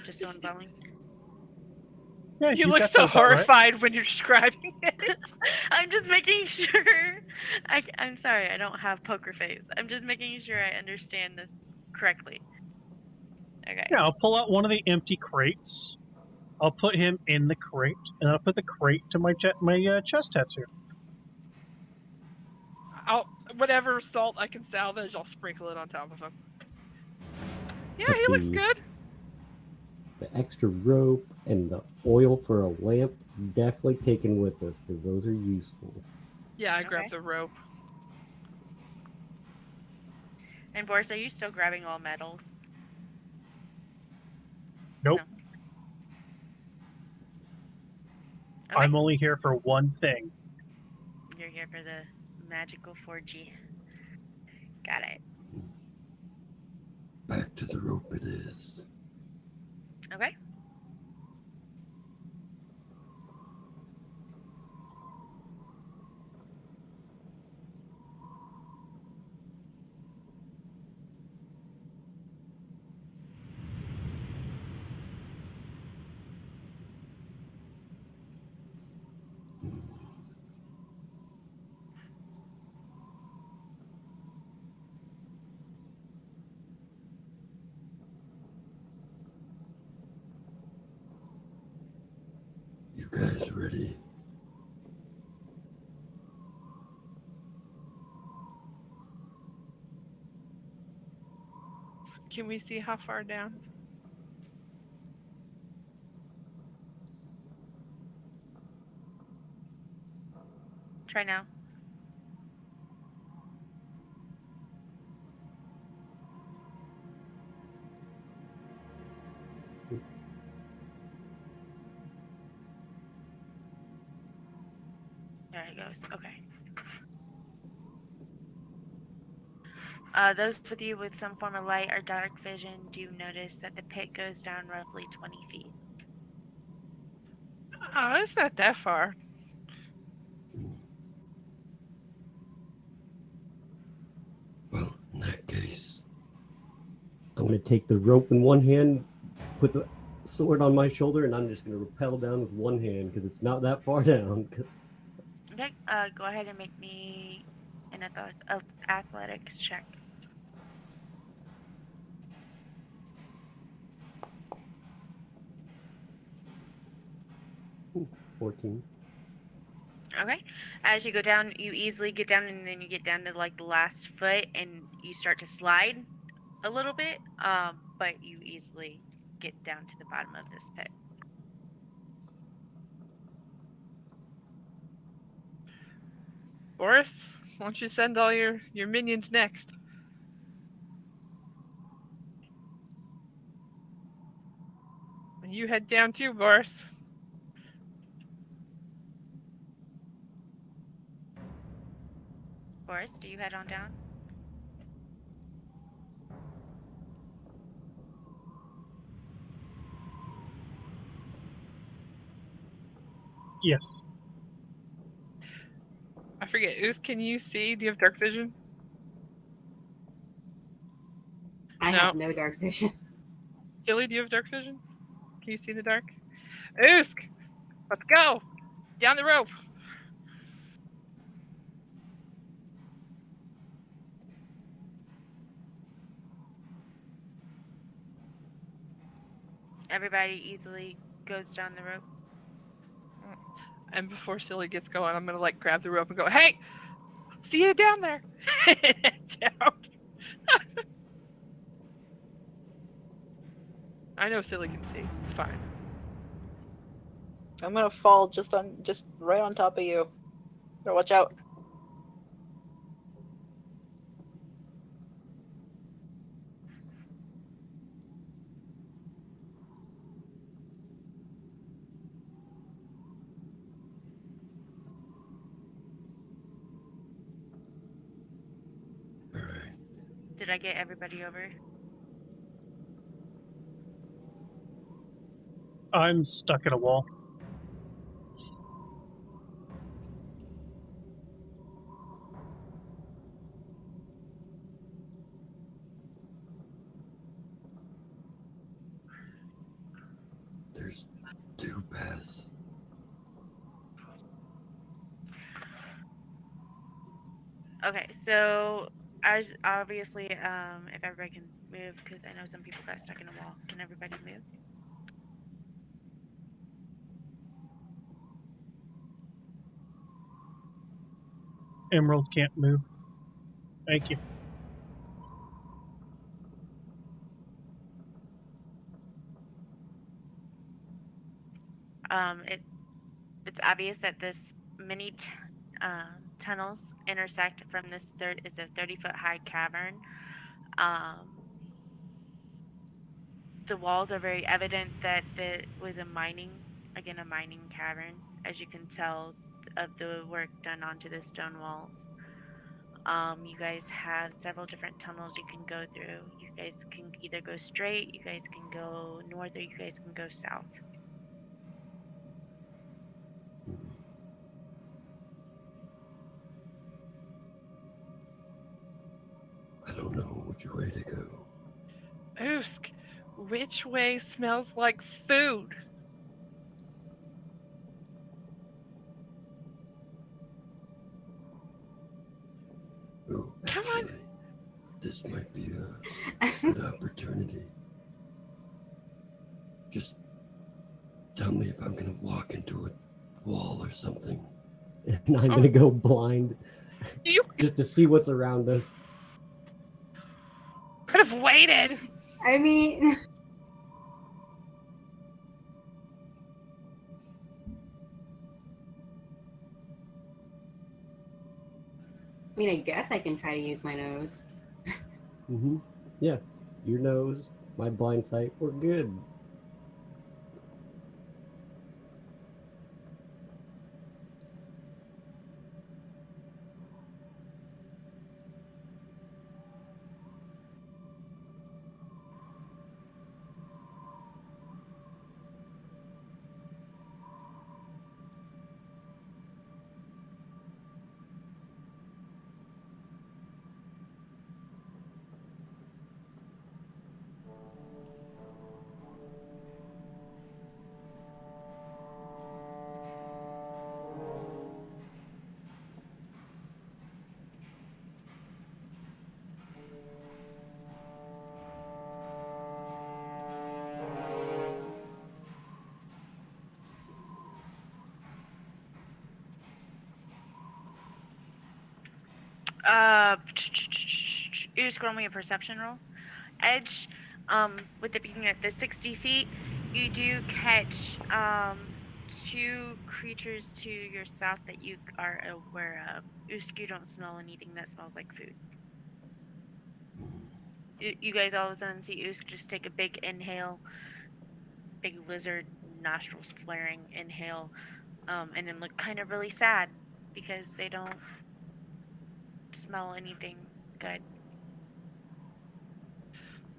just so I'm following. Yeah, You look got so that about right. horrified when you're describing it. I'm just making sure. I'm sorry, I don't have poker face. I'm just making sure I understand this correctly. Okay. Yeah, I'll pull out one of the empty crates. I'll put him in the crate, and I'll put the crate to my chest tattoo. Whatever salt I can salvage, I'll sprinkle it on top of him. Yeah, But he looks good. The extra rope and the oil for a lamp, definitely taken with us because those are useful. Yeah, I Okay. grabbed the rope. And Boris, are you still grabbing all medals? Nope. No. Okay. I'm only here for one thing. You're here for the magical 4G. Got it. Back to the rope it is. Okay. You guys ready? Can we see how far down? Try now. There it goes. Okay. Those with you with some form of light or dark vision do notice that the pit goes down roughly 20 feet. Oh, it's not that far. Well, in that case, I'm going to take the rope in one hand, put the sword on my shoulder, and I'm just going to rappel down with one hand because it's not that far down. Okay. Go ahead and make me an athletics check. 14. Okay. As you go down, you easily get down, and then you get down to like the last foot, and you start to slide a little bit. But you easily get down to the bottom of this pit. Boris, why don't you send all your minions next? And you head down too, Boris. Boris, do you head on down? Yes. I forget. Oos, can you see? Do you have dark vision? I No. have no dark vision. Dilly, do you have dark vision? Can you see in the dark? Oosk! Let's go! Down the rope! Everybody easily goes down the rope. And before Silly gets going, I'm gonna like grab the rope and go, "Hey, see you down there." Down. I know Silly can see. It's fine. I'm gonna fall just right on top of you. So watch out. all right. Did I get everybody over? I'm stuck in a wall. There's 2 paths. Okay, so as obviously, if everybody can move, because I know some people got stuck in a wall. Can everybody move? Emerald can't move. Thank you. It's obvious that this many tunnels intersect from this is a 30-foot high cavern. The walls are very evident that it was a mining cavern, as you can tell of the work done onto the stone walls. You guys have several different tunnels you can go through. You guys can either go straight, you guys can go north, or you guys can go south. I don't know which way to go. Oosk, which way smells like food? Oh, Come on. actually, this might be a good opportunity. Just tell me if I'm gonna walk into a wall or something. And I'm going to go blind You just to see what's around us. could have waited. I mean, I guess I can try to use my nose. Mm-hmm. Yeah, your nose, my blind sight, we're good. You scroll me a perception roll. Edge, with it being at the 60 feet, you do catch two creatures to your south that you are aware of. Usk, you don't smell anything that smells like food. You guys all of a sudden see Usk just take a big inhale, big lizard nostrils flaring inhale, and then look kind of really sad because they don't smell anything good.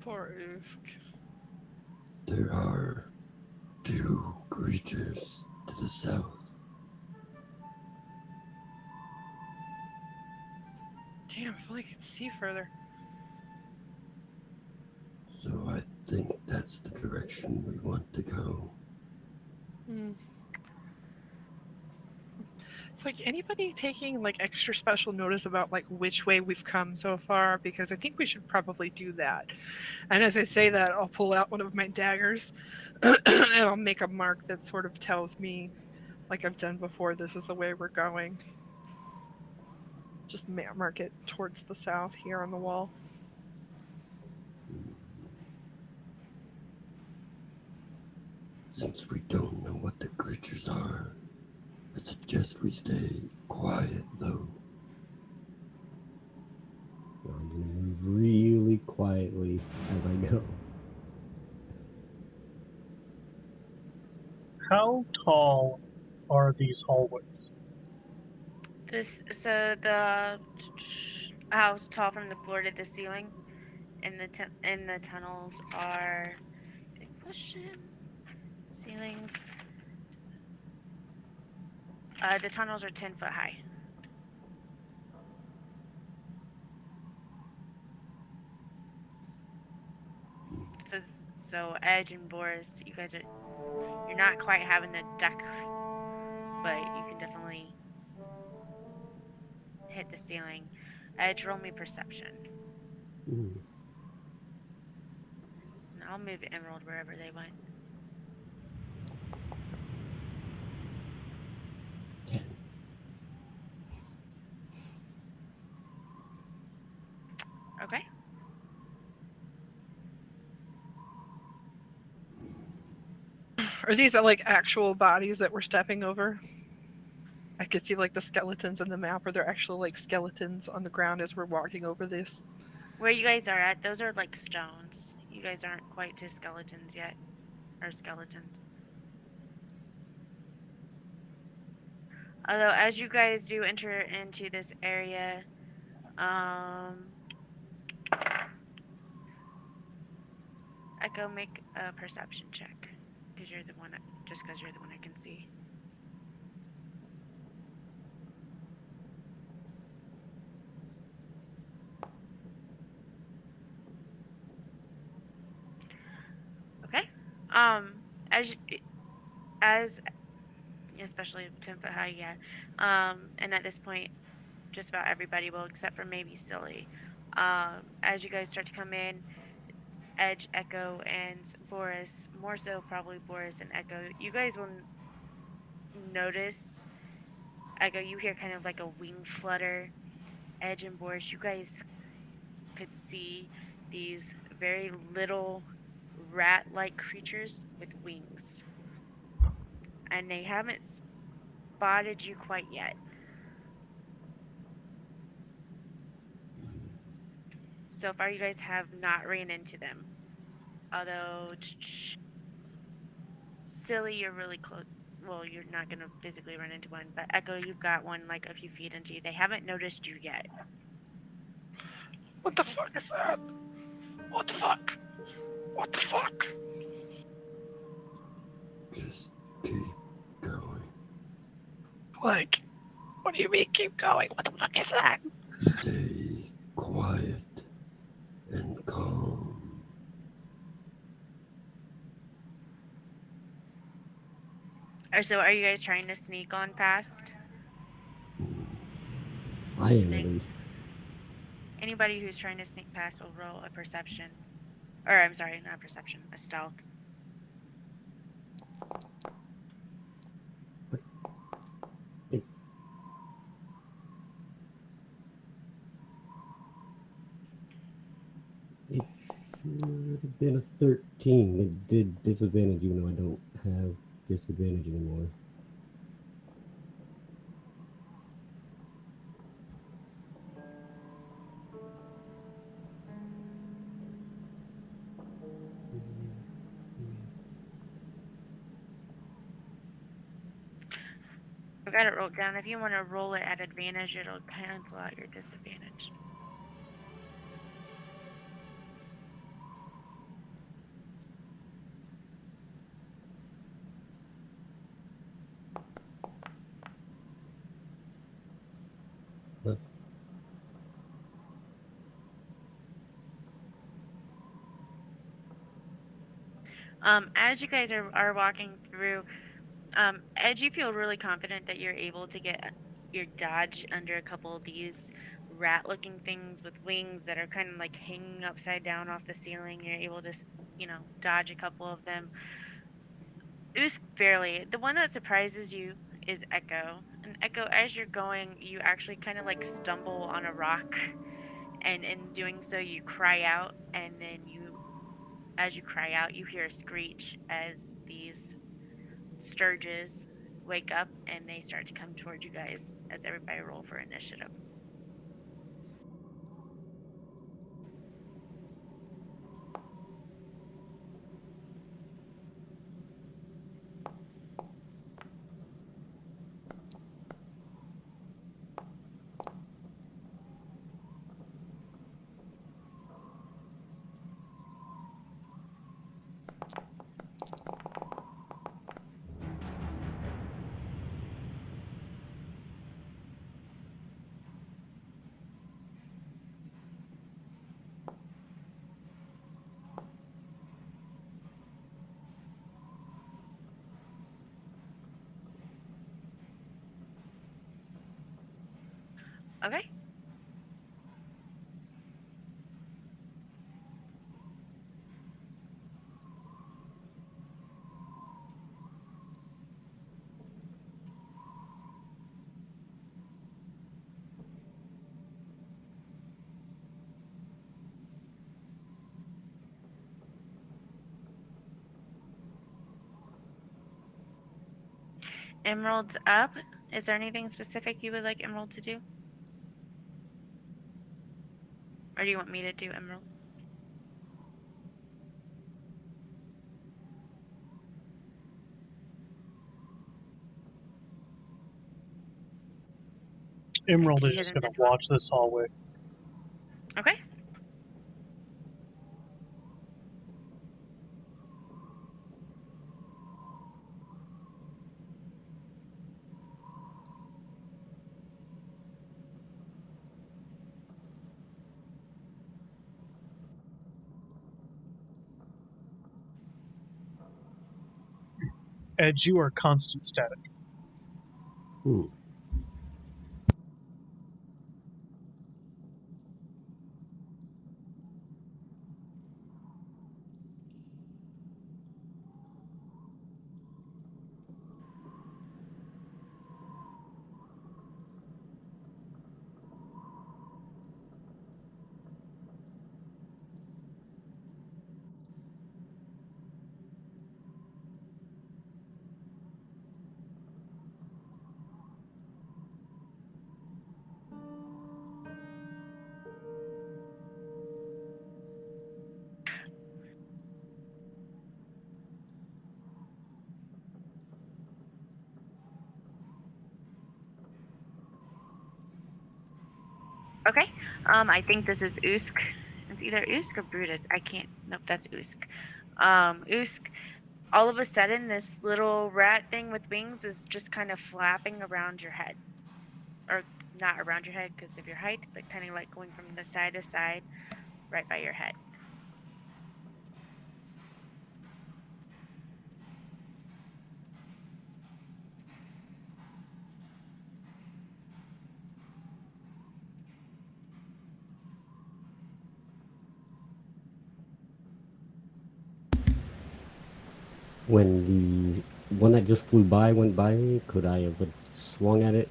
Poor Usk. There are two creatures to the south. Damn, if only I could see further. So I think that's the direction we want to go. Hmm. It's like anybody taking like extra special notice about like which way we've come so far, because I think we should probably do that. And as I say that, I'll pull out one of my daggers and I'll make a mark that sort of tells me, like I've done before, this is the way we're going. Just mark it towards the south here on the wall. Since we don't know what the creatures are, I suggest we stay quiet, though. I'm gonna move really quietly as I go. How tall are these hallways? The house tall from the floor to the ceiling, and the tunnels are good question. Ceilings. The tunnels are 10 foot high. So so Edge and Boris, you're not quite having a duck, but you can definitely hit the ceiling. Edge, roll me perception. Mm, And I'll move Emerald wherever they went. 10. Okay. Are these like actual bodies that we're stepping over? I could see like the skeletons in the map. Are there actual like skeletons on the ground as we're walking over this? Where you guys are at, those are like stones. You guys aren't quite to skeletons yet. Or skeletons. Although, as you guys do enter into this area, Echo, make a perception check. Because you're the one, just because you're the one I can see. Okay. As as especially 10 foot high, yeah. And at this point, just about everybody will, except for maybe Silly. As you guys start to come in, Edge, Echo, and Boris, more so probably Boris and Echo, you guys will notice. Echo, you hear kind of like a wing flutter. Edge and Boris, you guys could see these very little rat-like creatures with wings, and they haven't spotted you quite yet. So far, you guys have not ran into them. Although, Silly, you're really close. Well, you're not gonna physically run into one, but Echo, you've got one like a few feet into you. They haven't noticed you yet. What the fuck is that? What the fuck? What the fuck? Just keep going. Like, what do you mean keep going? What the fuck is that? Stay quiet and calm. Or so, are you guys trying to sneak on past? I am at least. Anybody who's trying to sneak past will roll a perception. Or, I'm sorry, not a perception, a stealth. 13. It did disadvantage, even though I don't have disadvantage anymore. I've got it rolled down. If you want to roll it at advantage, it'll cancel out your disadvantage. Huh. As you guys are walking through, Ed, you feel really confident that you're able to get your dodge under a couple of these rat-looking things with wings that are kind of like hanging upside down off the ceiling. You're able to, dodge a couple of them. Oosk barely. The one that surprises you is Echo. And Echo, as you're going, you actually kind of like stumble on a rock, and in doing so, you cry out, and then as you cry out, you hear a screech as these sturges wake up and they start to come towards you guys as everybody roll for initiative. Okay. Emerald's up. Is there anything specific you would like Emerald to do? Or do you want me to do Emerald? Emerald She is just hasn't going to been watch this hallway. Okay. Edge, you are constant static. Hmm. Okay. I think this is Usk. It's either Usk or Brutus. I can't. Nope, that's Usk. Usk. All of a sudden, this little rat thing with wings is just kind of flapping around your head, or not around your head because of your height, but kind of like going from the side to side, right by your head. When the one that just flew by went by me, could I have swung at it?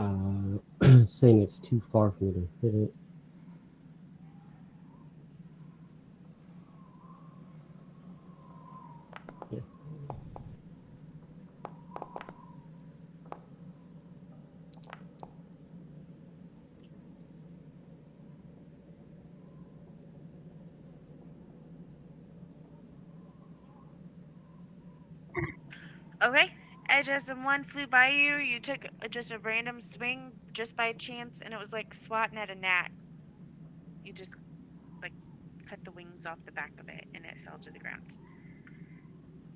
Saying it's too far for me to hit it. Yeah. Okay. As just one flew by you, you took just a random swing just by chance, and it was like swatting at a gnat. You just like cut the wings off the back of it, and it fell to the ground.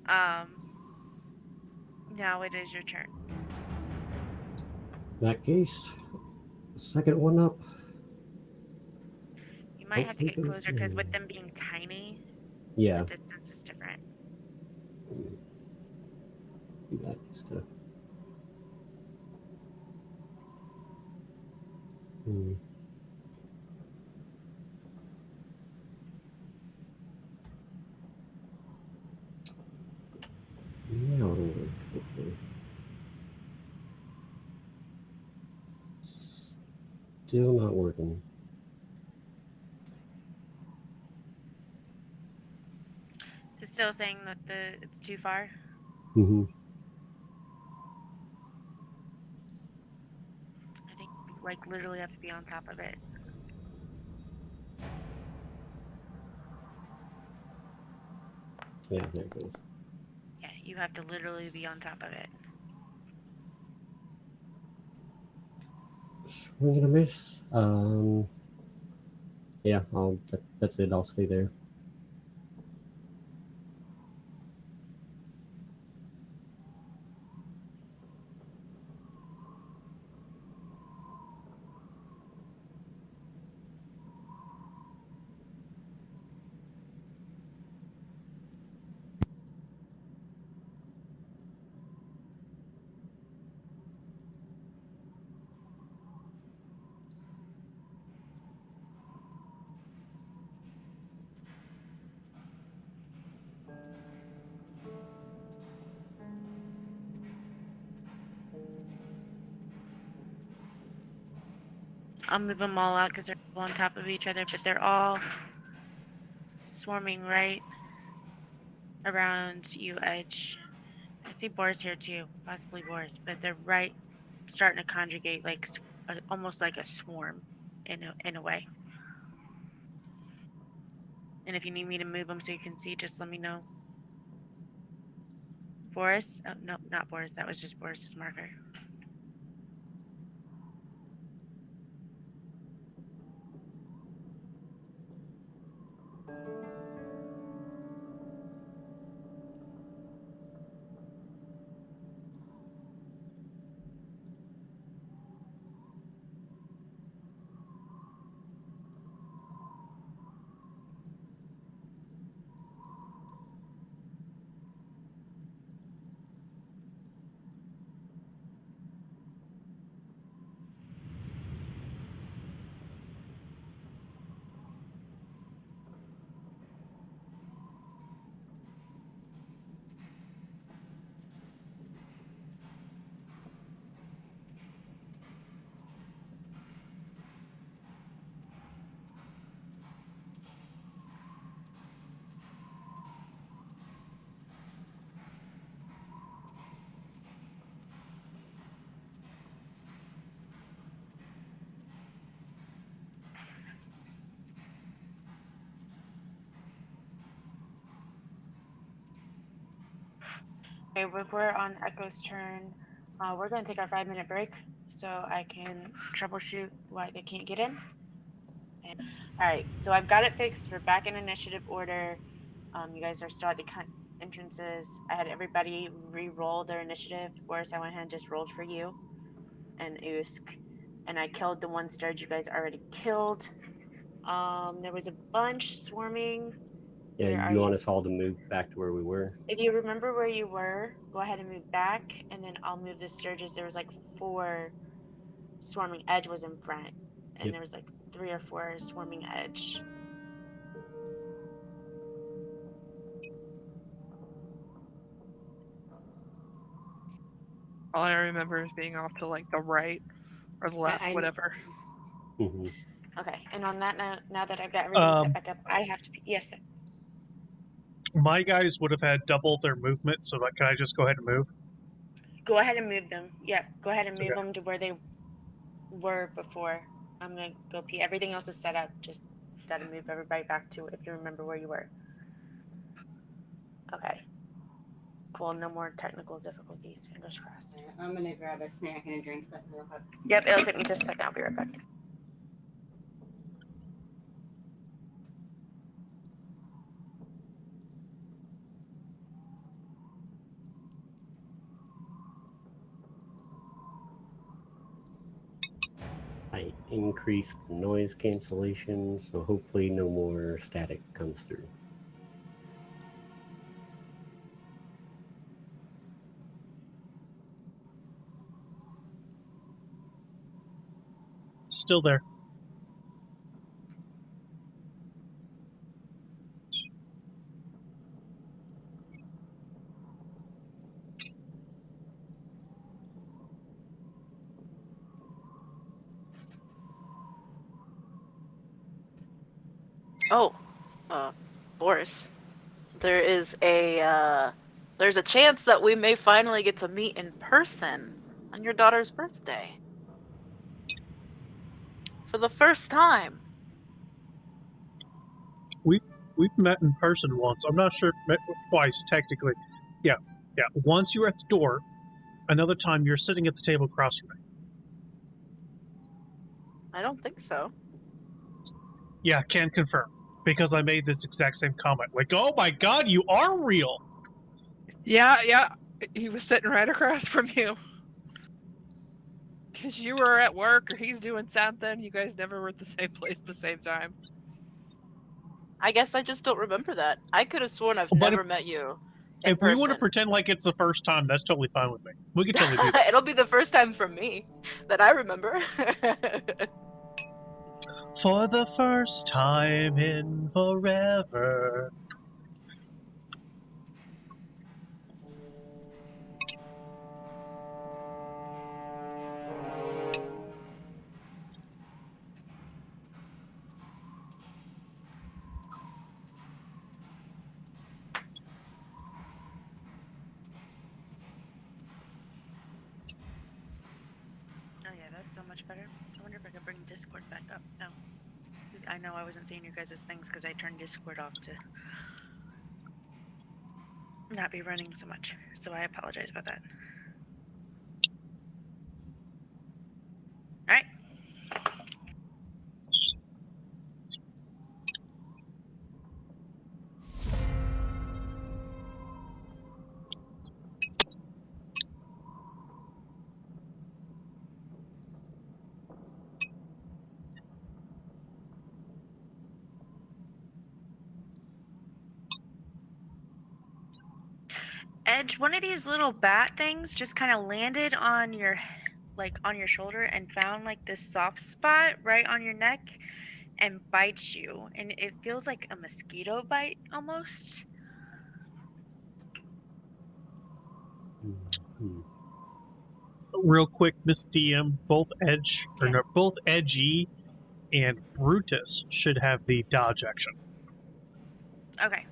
Um. Now it is your turn. In that case, second one up. You might have to Hopefully get goes closer because with through. them being tiny, the Yeah, distance is different. do that just to. Hmm. Now it'll work. Hopefully. Still not working. So still saying that it's too far. Mm-hmm. I think you like literally have to be on top of it. Yeah, there it goes. Yeah, you have to literally be on top of it. Swing and a miss. Yeah, that's it. I'll stay there. I'll move them all out because they're all on top of each other, but they're all swarming right around you, Edge. I see boars here too, possibly boars, but they're right starting to conjugate like almost like a swarm in a way. And if you need me to move them so you can see, just let me know. Boris? Oh, no, not Boris. That was just Boris's marker. Okay, we're on Echo's turn. We're going to take our 5-minute break so I can troubleshoot why they can't get in. And, all right, so I've got it fixed. We're back in initiative order. You guys are still at the entrances. I had everybody re-roll their initiative. Boris, I went ahead and just rolled for you and Usk. And I killed the one sturge you guys already killed. There was a bunch swarming. Yeah, Where are you you? want us all to move back to where we were? If you remember where you were, go ahead and move back, and then I'll move the sturges. There was like 4 swarming. Edge was in front, and Yep. there was like 3 or 4 swarming Edge. All I remember is being off to like the right. or the left, whatever. Mhm. Okay, and on that note, now that I've got everything set back up, I have to. Yes, sir. My guys would have had double their movement, so can I just go ahead and move? Go ahead and move them. Yep, go ahead and move Okay. them to where they were before. I'm gonna go pee. Everything else is set up. Just gotta move everybody back to if you remember where you were. Okay. Cool. No more technical difficulties. Fingers crossed. I'm gonna grab a snack and a drink stuff real quick. Yep, it'll take me just a second. I'll be right back. I increased noise cancellation, so hopefully no more static comes through. Still there. Oh, Boris, there's a chance that we may finally get to meet in person on your daughter's birthday. For the first time. We've met in person once. I'm not sure if met twice, technically. Yeah. Once you were at the door, another time you're sitting at the table across from me. I don't think so. Yeah, can confirm. Because I made this exact same comment. Like, oh my god, you are real! Yeah. He was sitting right across from you. Because you were at work or he's doing something. You guys never were at the same place at the same time. I guess I just don't remember that. I could have sworn I've But never met you in If person. we want to pretend like it's the first time, that's totally fine with me. We can totally do that. It'll be the first time for me that I remember. For the first time in forever. Oh yeah, that's so much better. I wonder if I could bring Discord back up. No. I know I wasn't seeing your guys' things because I turned Discord off to not be running so much. So I apologize about that. Alright. Edge, one of these little bat things just kind of landed on your shoulder and found like this soft spot right on your neck and bites you, and it feels like a mosquito bite almost. Hmm. Real quick, Miss DM, both Edge or no, Yes. both Edgy and Brutus should have the dodge action. Okay.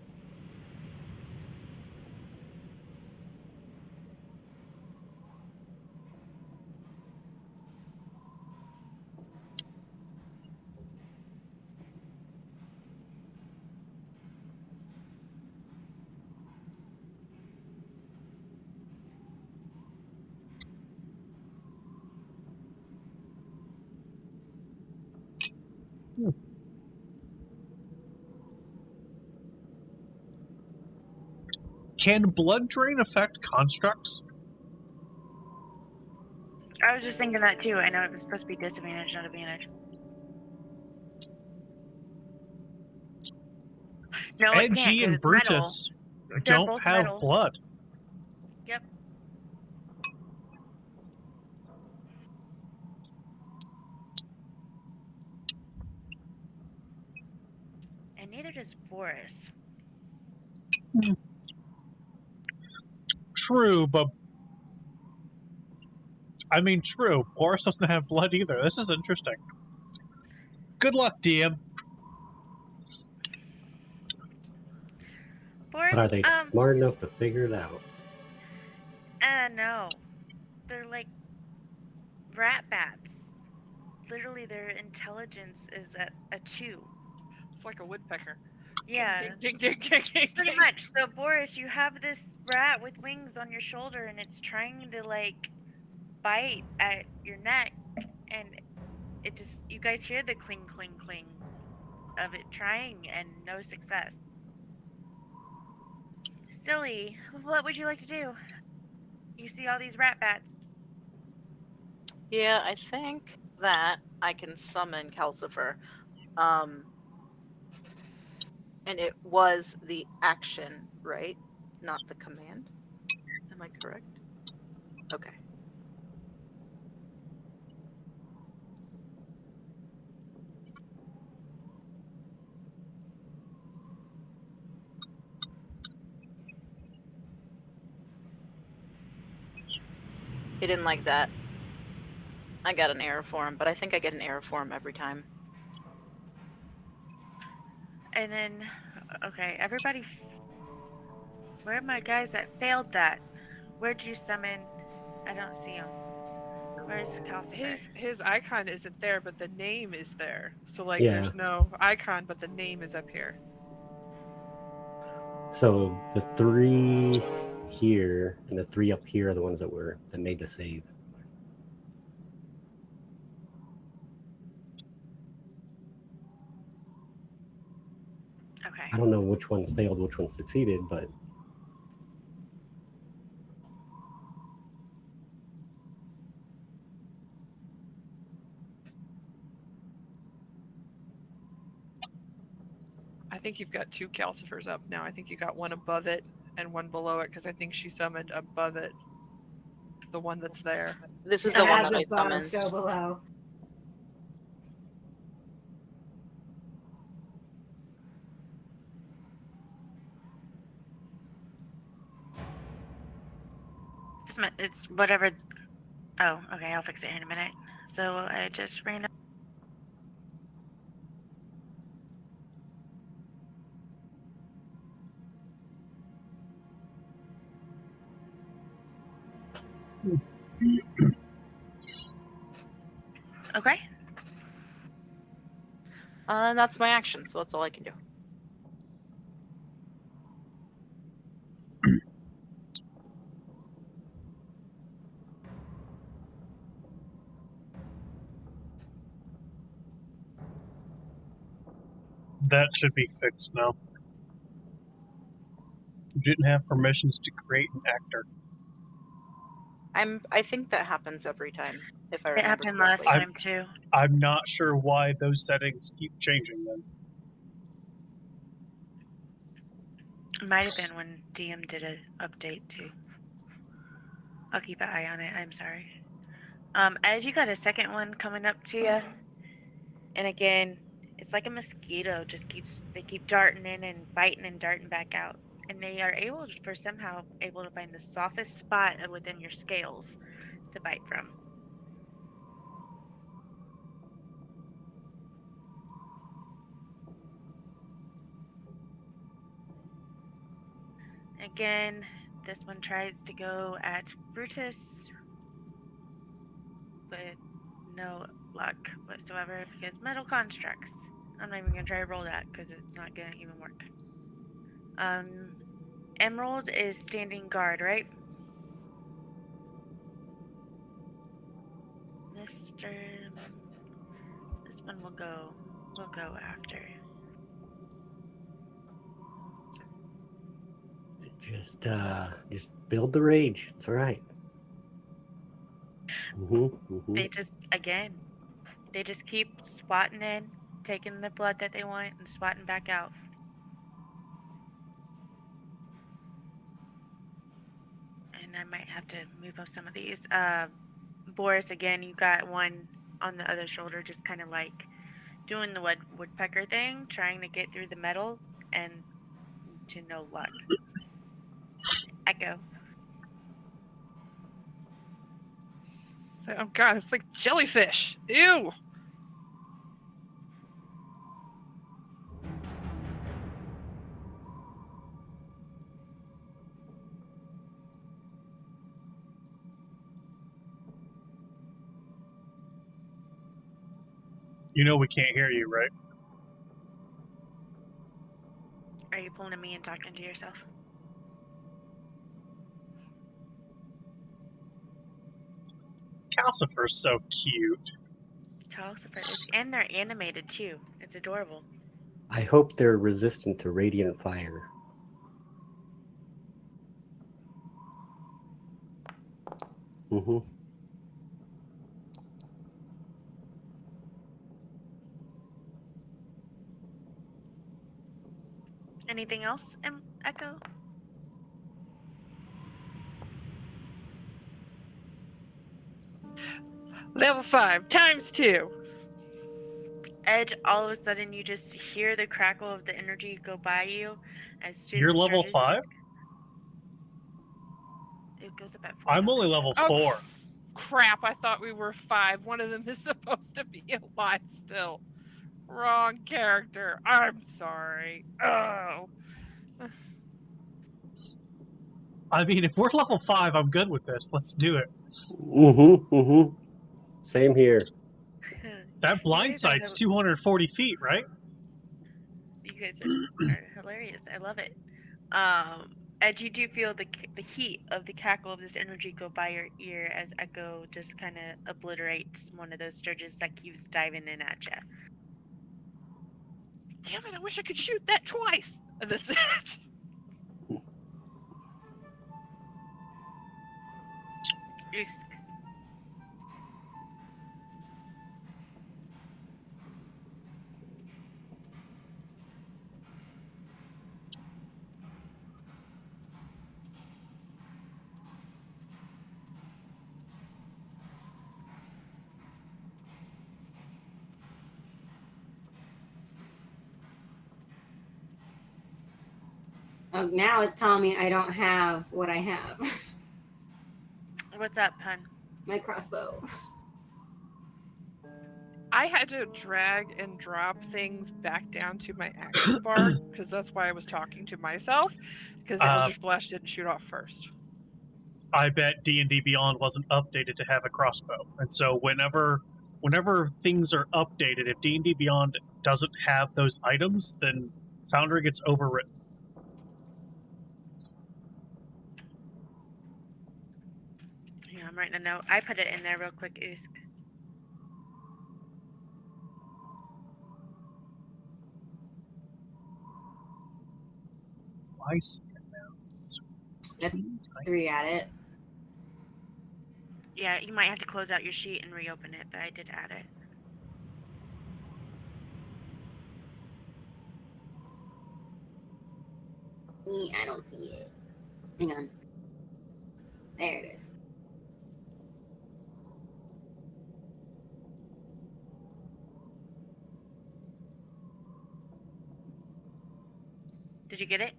Can blood drain affect constructs? I was just thinking that too. I know it was supposed to be disadvantage, not advantage. No, it can't Edgy 'cause and it's metal. Brutus They're don't both have metal. blood. Yep. And neither does Boris. True, but I mean, true. Boris doesn't have blood either. This is interesting. Good luck, DM. Boris, But are they smart enough to figure it out? No. They're like rat bats. Literally, their intelligence is at a 2. It's like a woodpecker. Yeah. Ding, ding, ding, ding, ding, Pretty ding. much. So, Boris, you have this rat with wings on your shoulder, and it's trying to, like, bite at your neck, and it just, you guys hear the cling, cling, cling of it trying, and no success. Silly, what would you like to do? You see all these rat bats. Yeah, I think that I can summon Calcifer. And it was the action, right? Not the command. Am I correct? Okay. He didn't like that. I got an error for him, but I think I get an error for him every time. And then, okay, everybody. Where are my guys that failed that? Where'd you summon? I don't see him. Where's Calcifer? His icon isn't there, but the name is there. So like, Yeah. there's no icon, but the name is up here. So the 3 here and the 3 up here are the ones that made the save. Okay. I don't know which ones failed, which ones succeeded, but I think you've got 2 Calcifers up now. I think you got one above it and one below it, because I think she summoned above it the one that's there. This is the one As that I above, summoned. so below. It's whatever. Oh, okay, I'll fix it here in a minute. So I just ran up. Okay. And that's my action, so that's all I can do. That should be fixed now. You didn't have permissions to create an actor. I think that happens every time, if I It remember happened last correctly. time too. I'm not sure why those settings keep changing then. It might have been when DM did an update too. I'll keep an eye on it. I'm sorry. As you got a second one coming up to you, and again, it's like a mosquito. They keep darting in and biting and darting back out, and they are somehow able to find the softest spot within your scales to bite from. Again, this one tries to go at Brutus with no luck whatsoever because metal constructs. I'm not even gonna try to roll that because it's not gonna even work. Emerald is standing guard, right? Mr. This one will go after. just build the rage. It's all right. They just keep swatting in, taking the blood that they want and swatting back out. And I might have to move up some of these. Boris, again, you got one on the other shoulder, just kind of like doing the woodpecker thing, trying to get through the metal, and to no luck. Echo. So, oh god, it's like jellyfish. Ew. You know we can't hear you, right? Are you pulling at me and talking to yourself? Calcifer's so cute. Calcifer is, and they're animated too. It's adorable. I hope they're resistant to radiant fire. Mm-hmm. Anything else, Echo? Level 5 times 2. Edge, all of a sudden you just hear the crackle of the energy go by you as student You're level starts 5? It goes up at 4. I'm only level Oh, 4. Crap, I thought we were 5. One of them is supposed to be alive still. Wrong character. I'm sorry. Oh. I mean, if we're level 5, I'm good with this. Let's do it. Mm-hmm. Mm-hmm. Same here. That blind guys are sight's 240 feet, right? You guys are hilarious. I love it. Edge, you do feel the heat of the cackle of this energy go by your ear as Echo just kind of obliterates one of those sturges that keeps diving in at you. Damn it, I wish I could shoot that twice. And that's it. Usk. Oh, now it's telling me I don't have what I have. What's up, hun? My crossbow. I had to drag and drop things back down to my action bar because that's why I was talking to myself, because the Eldritch Blast didn't shoot off first. I bet D&D Beyond wasn't updated to have a crossbow. And so whenever things are updated, if D&D Beyond doesn't have those items, then Foundry gets overwritten. Yeah, I'm writing a note. I put it in there real quick, Usk. Nice. Yep. 3 at it. Yeah, you might have to close out your sheet and reopen it, but I did add it. I don't see it. Hang on. There it is. Did you get it?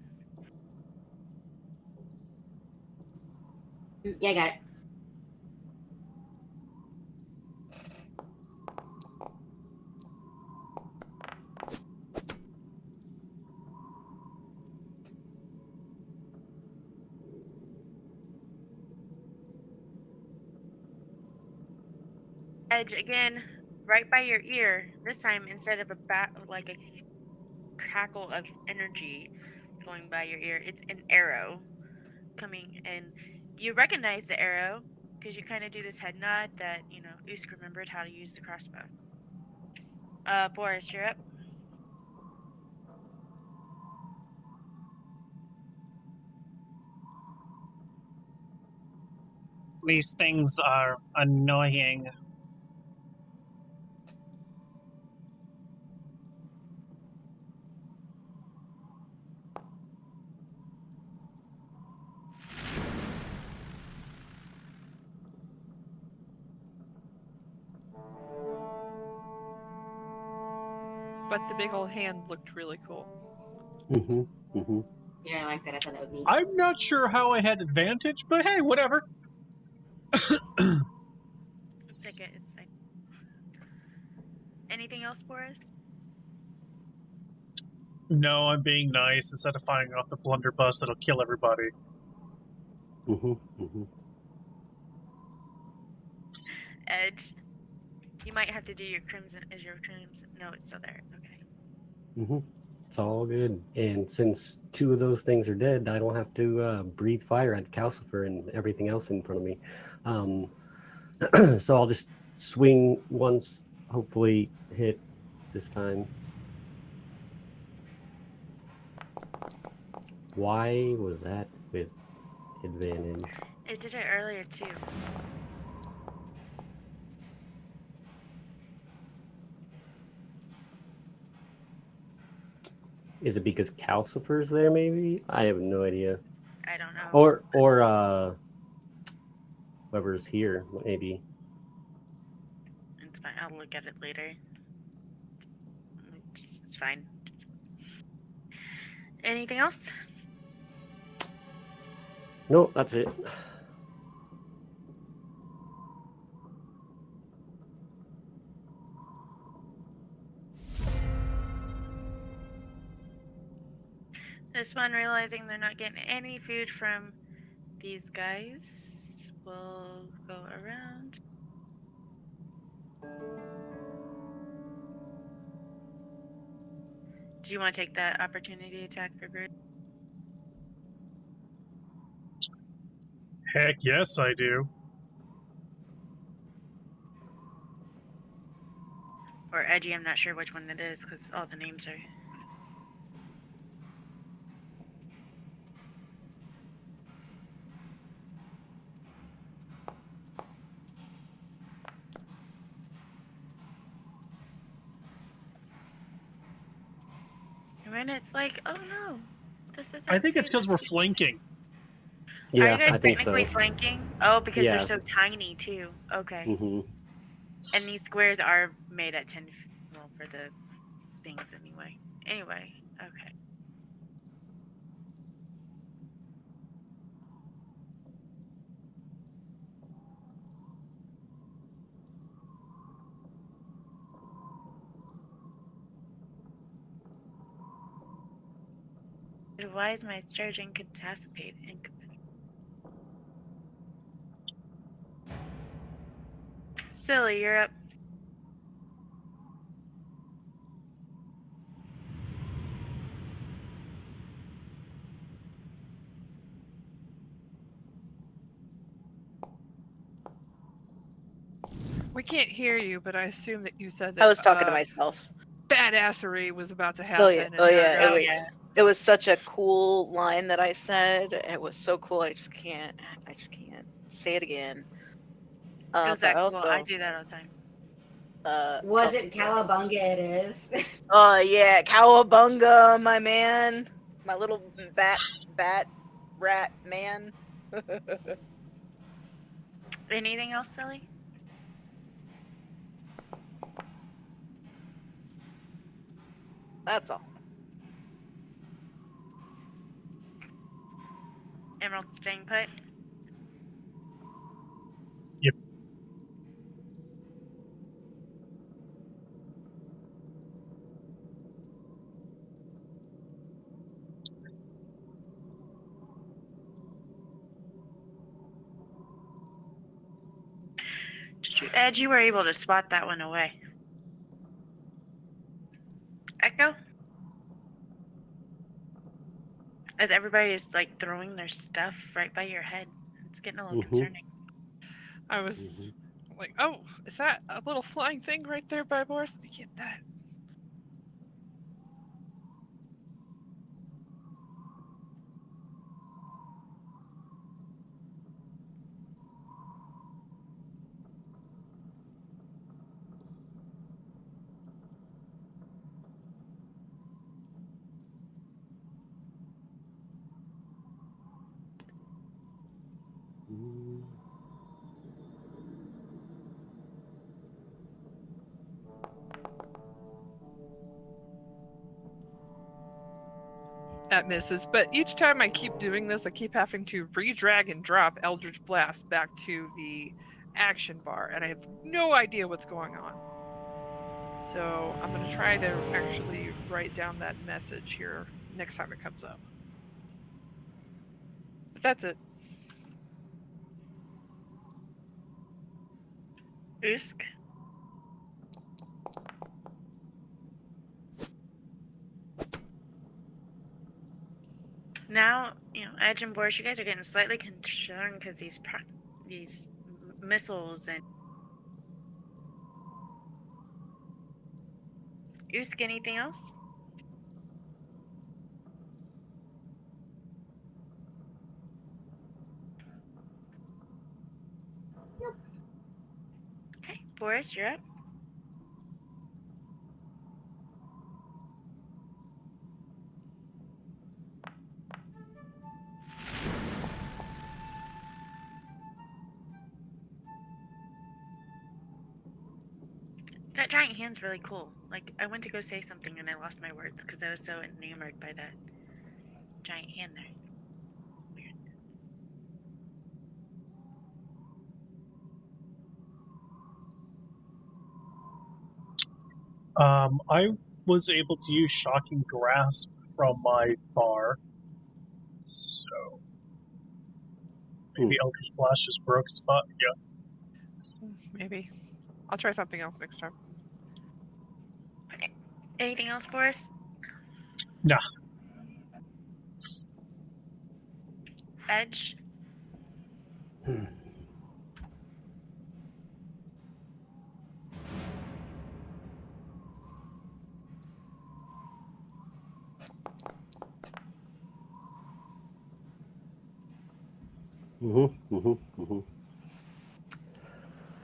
Yeah, I got it. Edge again, right by your ear. This time, instead of a crackle of energy going by your ear, it's an arrow coming, and you recognize the arrow because you kind of do this head nod that Usk remembered how to use the crossbow. Boris, you're up. These things are annoying. But the big old hand looked really cool. Mm-hmm. Mm-hmm. Yeah, I like that. I thought that was neat. I'm not sure how I had advantage, but hey, whatever. it. It's fine. Anything else for us? No, I'm being nice instead of firing off the blunderbuss that'll kill everybody. Edge. You might have to do your crimson. Is your crimson? No, it's still there. Okay. It's all good. And since 2 of those things are dead, I don't have to breathe fire at Calcifer and everything else in front of me. So I'll just swing once, hopefully hit this time. Why was that with advantage? It did it earlier too. Is it because Calcifer's there? Maybe I have no idea. I don't know. Or whoever's here, maybe. It's fine. I'll look at it later. It's fine. Anything else? No, that's it. This one, realizing they're not getting any food from these guys, will go around. Do you want to take that opportunity attack for Brood? Heck yes, I do. Or Edgy? I'm not sure which one it is because all the names are. And it's like, oh no, this isn't. I think it's because we're flanking. Are you guys I think technically so. flanking? Oh, because Yeah. they're so tiny too. Okay. And these squares are made at 10. Well, for the things anyway. Anyway, okay. Why is my storage incapacitated? Silly, you're up. We can't hear you, but I assume that you said that I was talking to myself. badassery was about to Oh happen. yeah, and oh there yeah. goes- It was such a cool line that I said. It was so cool. I just can't say it again. Was that but cool? also, I do that all the time. Was it Cowabunga? It is. Oh yeah, Cowabunga, my man, my little bat rat man. Anything else, Silly? That's all. Emerald staying put? Yep. Ed, you were able to spot that one away. Echo? As everybody is like throwing their stuff right by your head. It's getting a little concerning. I was like, oh, is that a little flying thing right there by Boris? Let me get that. That misses, but each time I keep doing this, I keep having to re-drag and drop Eldritch Blast back to the action bar, and I have no idea what's going on. So I'm going to try to actually write down that message here next time it comes up. But that's it. Usk. Now, Edge and Boris, you guys are getting slightly concerned because these missiles and Usk, anything else? Okay, Boris, you're up. That giant hand's really cool. Like, I went to go say something and I lost my words because I was so enamored by that giant hand there. Weird. I was able to use Shocking Grasp from my bar, so maybe Eldritch Blast just broke his fuck. Yeah. Maybe. I'll try something else next time. Anything else, Boris? Nah. Edge?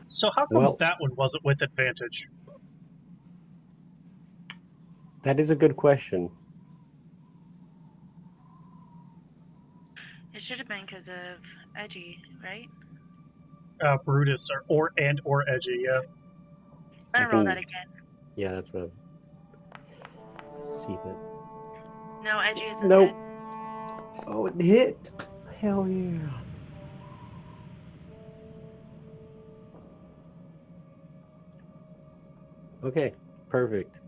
So how come Well- that one wasn't with advantage? That is a good question. It should have been because of Edgy, right? Brutus or Edgy, yeah. I'm I gonna roll can- that again. Yeah, that's what. See that? No, Edgy isn't Nope. dead. Oh, it hit! Hell yeah! Okay, perfect.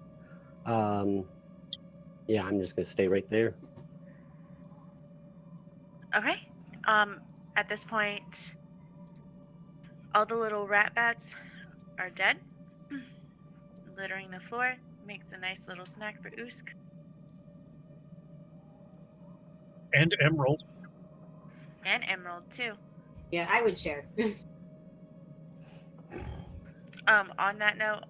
Yeah, I'm just gonna stay right there. Okay. At this point, all the little rat bats are dead. Littering the floor makes a nice little snack for Usk. And Emerald. And Emerald, too. Yeah, I would share. On that note,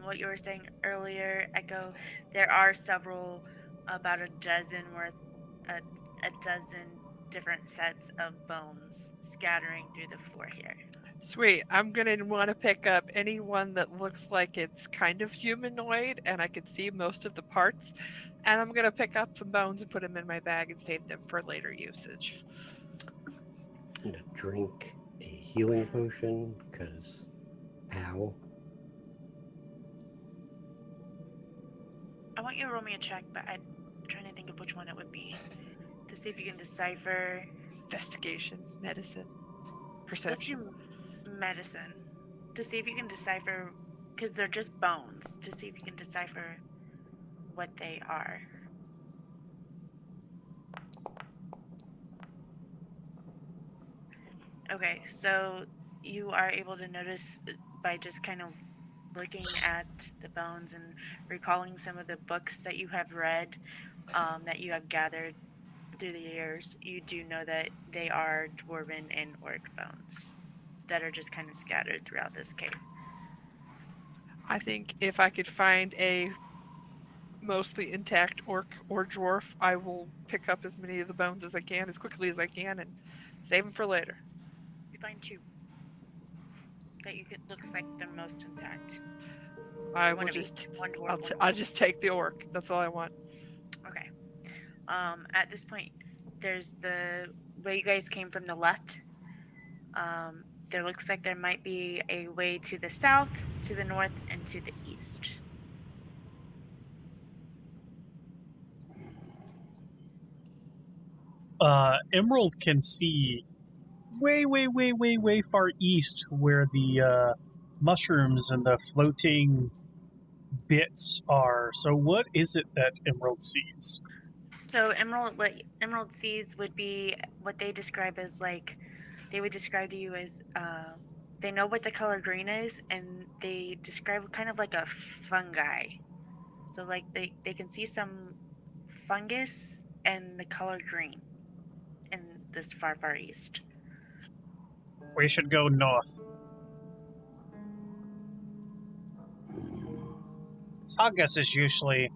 what you were saying earlier, Echo, there are several, about a dozen a dozen different sets of bones scattering through the floor here. Sweet. I'm going to want to pick up anyone that looks like it's kind of humanoid and I can see most of the parts. And I'm going to pick up some bones and put them in my bag and save them for later usage. I'm gonna drink a healing potion, because ow. I want you to roll me a check, but I'm trying to think of which one it would be to see if you can decipher. Investigation, medicine, Let's perception. do medicine to see if you can decipher, because they're just bones, to see if you can decipher what they are. Okay, so you are able to notice by just kind of looking at the bones and recalling some of the books that you have read, that you have gathered through the years, you do know that they are dwarven and orc bones that are just kind of scattered throughout this cave. I think if I could find a mostly intact orc or dwarf, I will pick up as many of the bones as I can, as quickly as I can, and save them for later. You find two that you could looks like they're most intact. I One will of just, each, one dwarf, one I'll just take the orc. That's all I want. Okay. At this point, there's the way you guys came from the left. There looks like there might be a way to the south, to the north, and to the east. Emerald can see way far east where the mushrooms and the floating bits are. So what is it that Emerald sees? So what Emerald sees would be what they describe as like, they would describe to you as they know what the color green is, and they describe kind of like a fungi. So like they can see some fungus and the color green in this far east. We should go north. Fungus is usually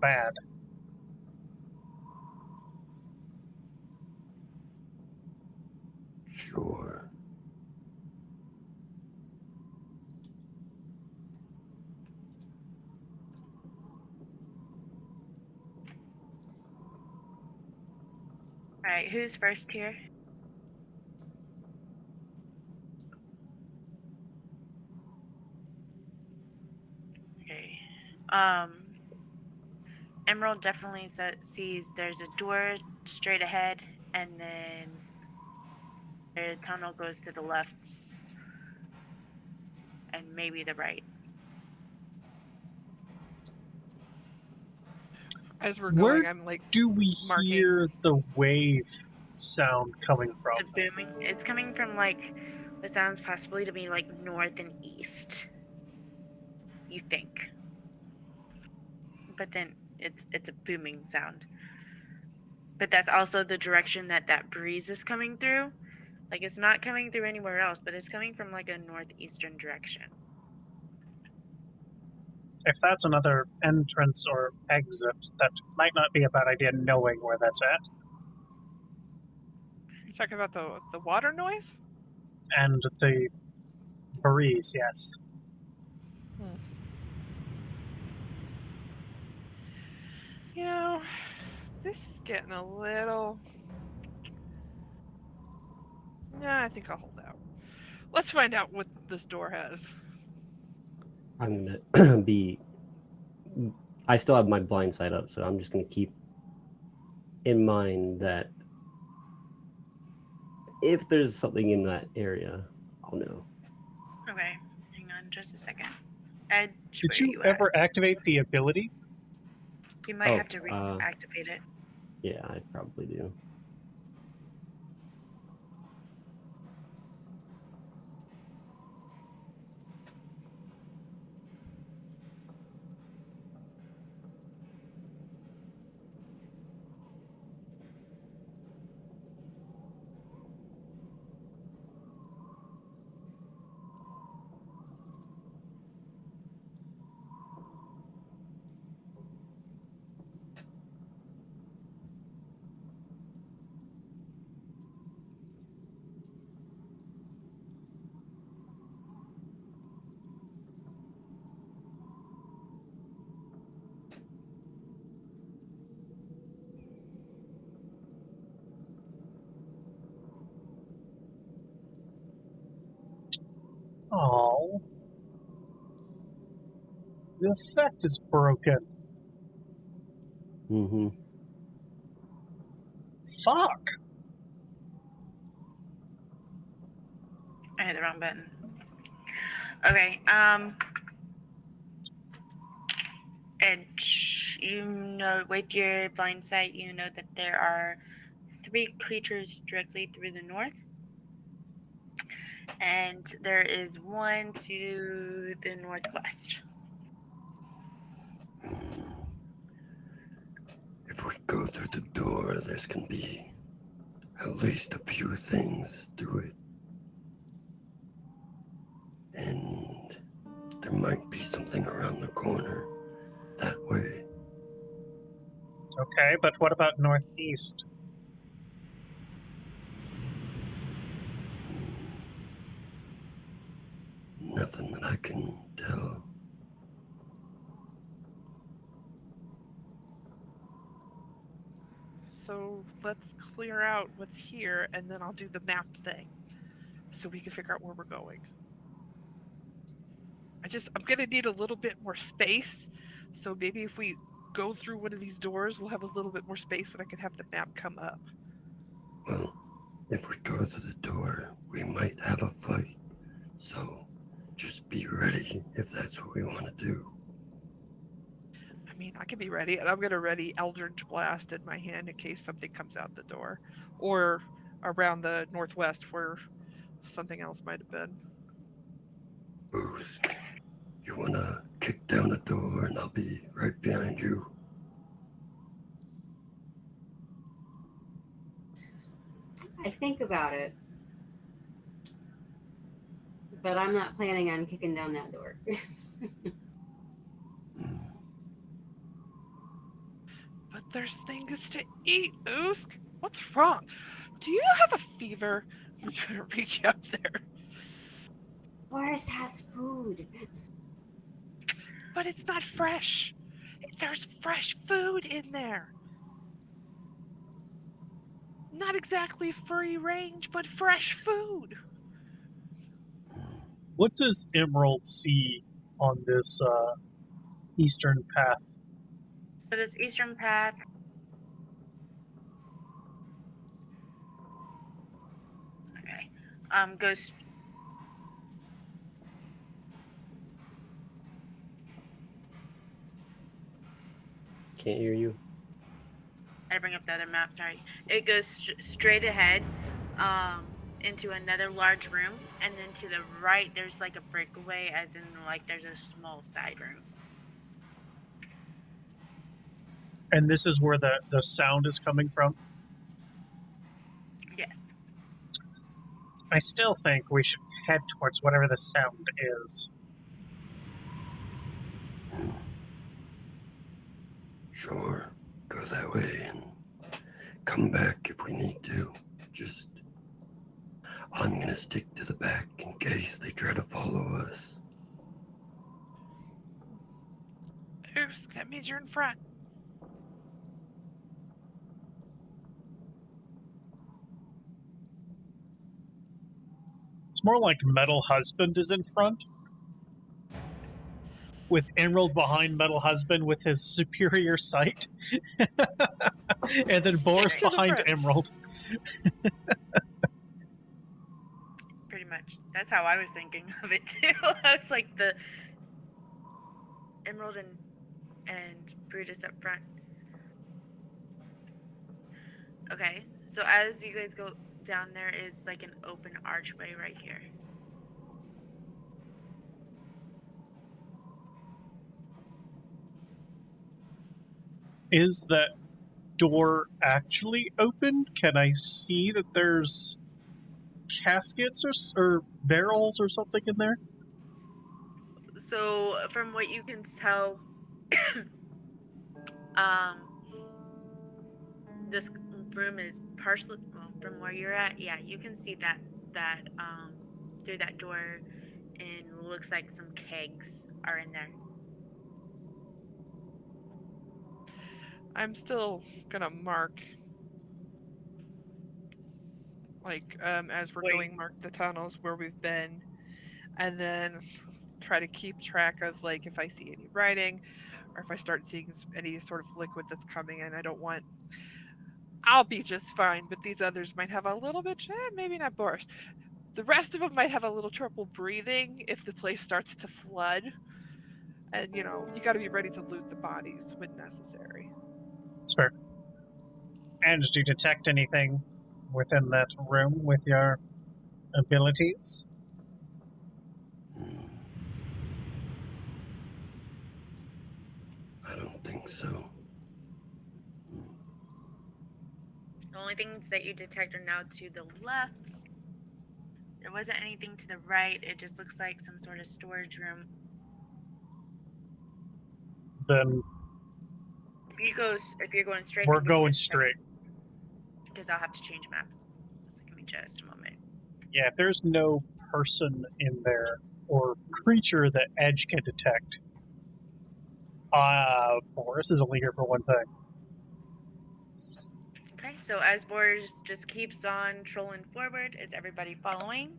bad. Sure. All right, who's first here? Okay. Emerald definitely sees there's a door straight ahead, and then the tunnel goes to the left and maybe the right. As we're Where going, I'm like, do we marking. hear the wave sound coming from? The booming. It's coming from like the sounds possibly to be like north and east. You think, but then it's a booming sound. But that's also the direction that breeze is coming through. Like it's not coming through anywhere else, but it's coming from like a northeastern direction. If that's another entrance or exit, that might not be a bad idea knowing where that's at. You're talking about the water noise? And the breeze, yes. You know, this is getting a little... Nah, I think I'll hold out. Let's find out what this door has. I'm gonna be. I still have my blind side up, so I'm just gonna keep in mind that if there's something in that area, I'll know. Okay, hang on just a second. Ed, Did where are you at? ever activate the ability? You might have to reactivate it. Yeah, I probably do. Oh. The effect is broken. Mm-hmm. Fuck. I hit the wrong button. Okay, Ed, you know, with your blind sight, you know that there are 3 creatures directly through the north, and there is 1 to the northwest. If we go through the door, there's gonna be at least a few things through it. And there might be something around the corner that way. Okay, but what about northeast? Nothing that I can tell. So let's clear out what's here, and then I'll do the map thing, so we can figure out where we're going. I'm gonna need a little bit more space, so maybe if we go through one of these doors, we'll have a little bit more space, and I can have the map come up. Well, If we go to the door, we might have a fight. So just be ready if that's what we want to do. I mean, I can be ready, and I'm gonna ready Eldritch Blast in my hand in case something comes out the door, or around the northwest where something else might have been. Boosk, you want to kick down the door and I'll be right behind you? I think about it, but I'm not planning on kicking down that door. But there's things to eat, Oosk. What's wrong? Do you have a fever? I'm trying to reach out there. Forest has food. But it's not fresh. There's fresh food in there. Not exactly free range, but fresh food. What does Emerald see on this eastern path? So this eastern path. Okay. Goes. Can't hear you. I bring up the other map. Sorry. It goes straight ahead, into another large room, and then to the right there's like a breakaway, as in like there's a small side room. And this is where the sound is coming from? Yes. I still think we should head towards whatever the sound is. Sure, go that way and come back if we need to. Just, I'm gonna stick to the back in case they try to follow us. Oosk, that means you're in front. It's more like Metal Husband is in front, with Emerald behind Metal Husband with his superior sight, and then Boris to the behind front. Emerald. Pretty much. That's how I was thinking of it too. I was like the Emerald and Brutus up front. Okay, so as you guys go down, there is like an open archway right here. Is that door actually open? Can I see that there's caskets or barrels or something in there? So from what you can tell, um, this room is partially, well, from where you're at, yeah, you can see that through that door, and looks like some kegs are in there. I'm still gonna mark, like, as we're going, mark the tunnels where we've been, and then try to keep track of, like, if I see any writing, or if I start seeing any sort of liquid that's coming in. I'll be just fine, but these others might have a little bit, maybe not Boris. The rest of them might have a little trouble breathing if the place starts to flood. And, you got to be ready to loot the bodies when necessary. It's fair. And do you detect anything within that room with your abilities? I don't think so. The only things that you detect are now to the left. There wasn't anything to the right. It just looks like some sort of storage room. Then If you're going straight, we're then give me going a second, straight. because I'll have to change maps. So give me just a moment. Yeah, if there's no person in there or creature that Edge can detect, Boris is only here for one thing. Okay, so as Boris just keeps on trolling forward, is everybody following?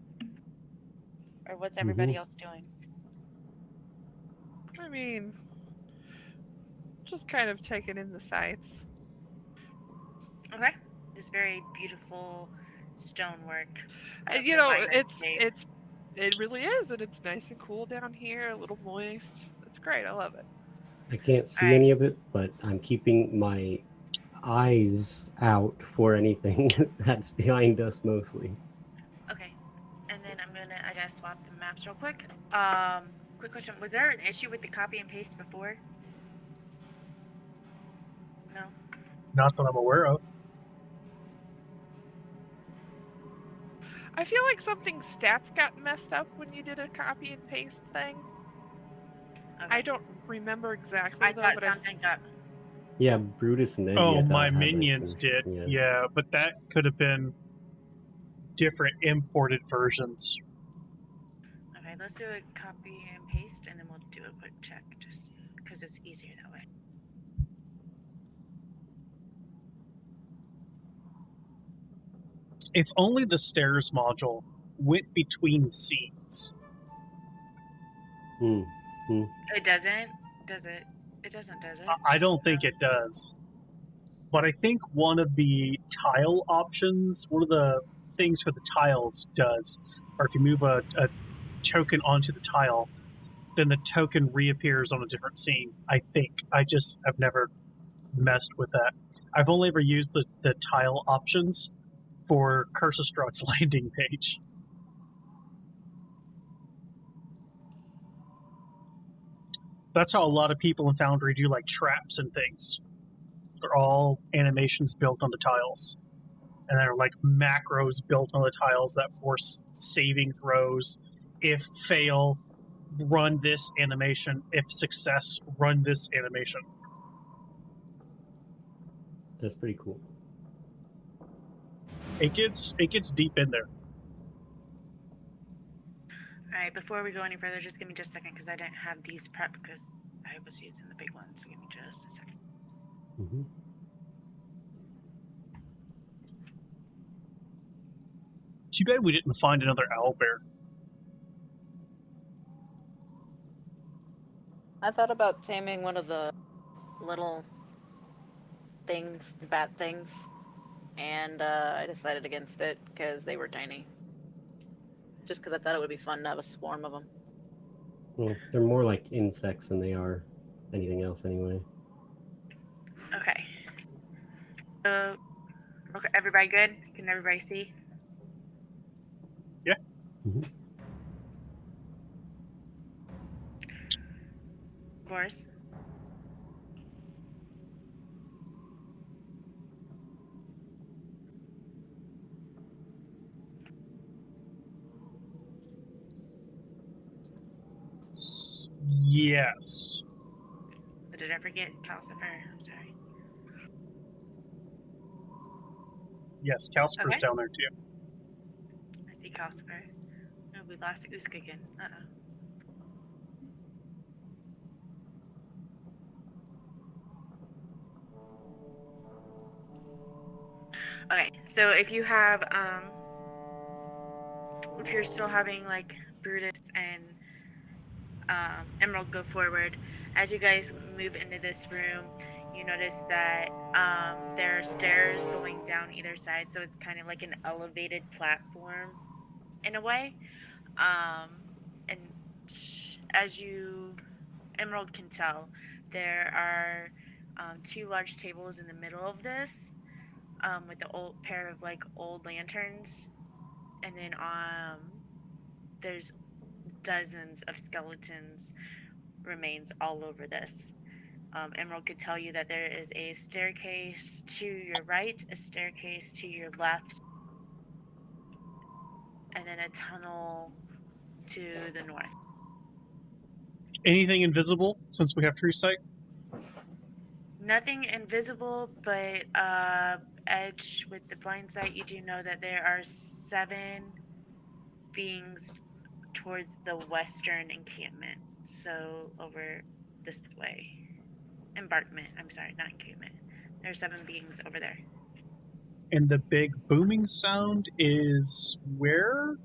Or what's everybody else doing? I mean, just kind of taking in the sights. Okay. This very beautiful stonework. of You the know, Myron cave. it really is, and it's nice and cool down here, a little moist. It's great. I love it. I can't see Alright. any of it, but I'm keeping my eyes out for anything that's behind us mostly. Okay. And then I gotta swap the maps real quick. Quick question. Was there an issue with the copy and paste before? No? Not that I'm aware of. I feel like something stats got messed up when you did a copy and paste thing. Okay. I don't remember exactly I though, thought but something got. Yeah, Brutus and Edgy. Oh, I thought my had, like, minions some- did. Yeah. Yeah, but that could have been different imported versions. Okay, let's do a copy and paste, and then we'll do a quick check, just because it's easier that way. If only the stairs module went between scenes. Hmm. It doesn't, does it? It doesn't, does it? I don't think it does. But I think one of the tile options, one of the things for the tiles does, or if you move a token onto the tile, then the token reappears on a different scene. I think. I've never messed with that. I've only ever used the tile options for Curse of Strutt's landing page. That's how a lot of people in Foundry do like traps and things. They're all animations built on the tiles. And they're like macros built on the tiles that force saving throws. If fail, run this animation. If success, run this animation. That's pretty cool. It gets deep in there. Alright, before we go any further, just give me just a second, because I didn't have these prepped, because I was using the big ones, so give me just a second. Hmm. Too bad we didn't find another owlbear. I thought about taming one of the little things, bat things, and I decided against it because they were tiny. Just because I thought it would be fun to have a swarm of them. Well, they're more like insects than they are anything else, anyway. Okay. Okay, everybody good? Can everybody see? Yeah. Mhm. Boris? Yes. Did I forget Calcifer? I'm sorry. Yes, Calcifer's Okay. down there too. I see Calcifer. Oh, we lost Usk again. Uh-oh. Okay, so if you have, if you're still having, like, Brutus and Emerald go forward, as you guys move into this room, you notice that there are stairs going down either side, so it's kind of like an elevated platform in a way. And as you, Emerald can tell, there are two large tables in the middle of this with the old pair of like old lanterns, and then there's dozens of skeletons remains all over this. Emerald could tell you that there is a staircase to your right, a staircase to your left, and then a tunnel to the north. Anything invisible since we have true sight? Nothing invisible, but Edge, with the blind sight, you do know that there are 7 beings towards the western encampment. So over this way. Embarkment. I'm sorry, not encampment. There are 7 beings over there. And the big booming sound is where?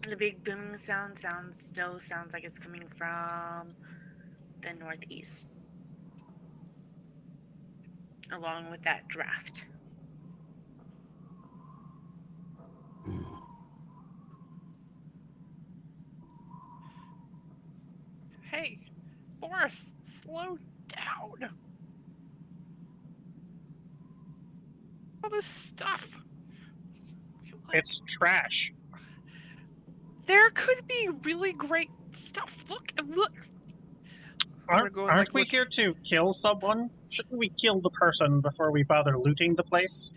The big booming sound still sounds like it's coming from the northeast, along with that draft. Hey, Boris, slow down. All this stuff. Like, It's trash. there could be really great stuff. Look. I'm gonna go and, Aren't we look. here to kill someone? Shouldn't we kill the person before we bother looting the place?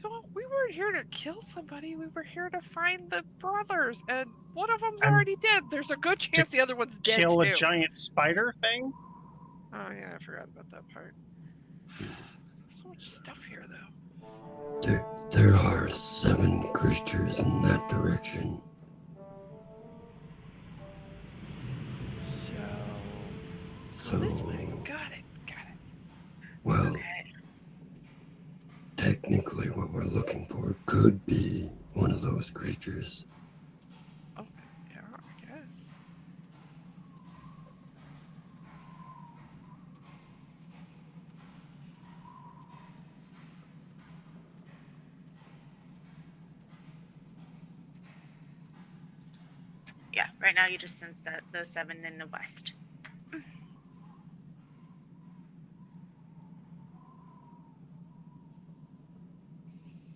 No, we weren't here to kill somebody. We were here to find the brothers, and one of them's And already dead. There's a good chance the other one's dead Kill too. a giant spider thing? Oh yeah, I forgot about that part. There's so much stuff here, though. There are 7 creatures in that direction. So this way. Got it. Well, Okay. technically what we're looking for could be one of those creatures. Oh, yeah, I guess. Yeah, right now you just sense that those 7 in the west.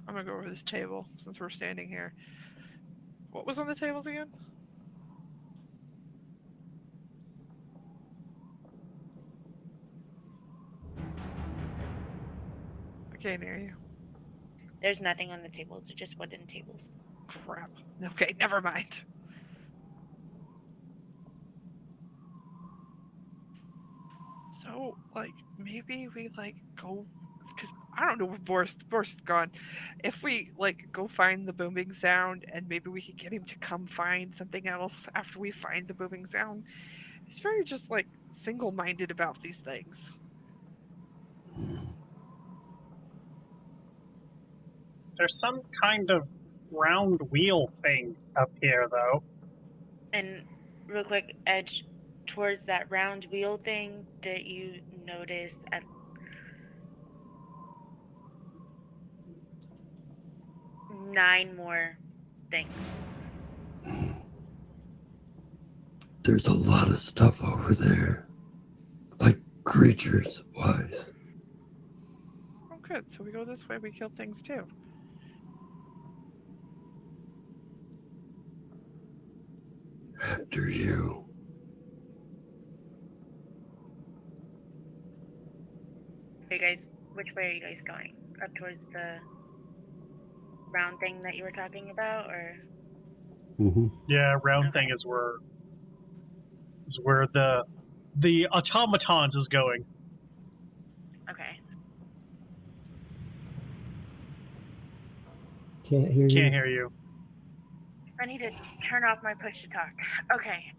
I'm gonna go over this table since we're standing here. What was on the tables again? I can't hear you. There's nothing on the tables. They're just wooden tables. Crap. Okay, never mind. So, maybe we, go... Because I don't know where Boris is gone. If we, go find the booming sound, and maybe we could get him to come find something else after we find the booming sound. He's very just, single-minded about these things. There's some kind of round wheel thing up here, though. And real quick, Edge, towards that round wheel thing that you notice at nine more things. There's a lot of stuff over there. Like creatures wise. Oh, good. So we go this way, we kill things too. After you. Are you guys, which way are you guys going? Up towards the round thing that you were talking about, or? Yeah, round thing is where the automatons is going. Okay. Can't hear you. Can't hear you. I need to turn off my push to talk. Okay.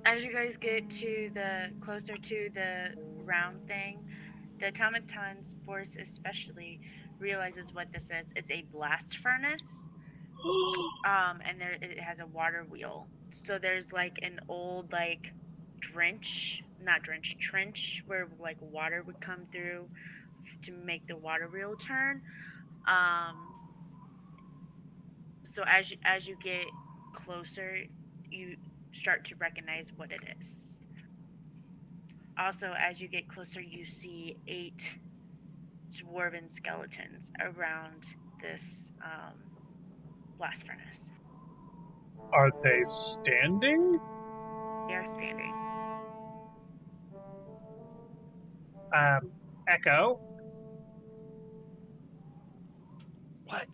As you guys get to the closer to the round thing, the automatons, Boris especially, realizes what this is. It's a blast furnace. And it has a water wheel. So there's an old trench where water would come through to make the water wheel turn. So as you get closer, you start to recognize what it is. Also, as you get closer, you see 8 dwarven skeletons around this blast furnace. Are they standing? They are standing. Echo? What?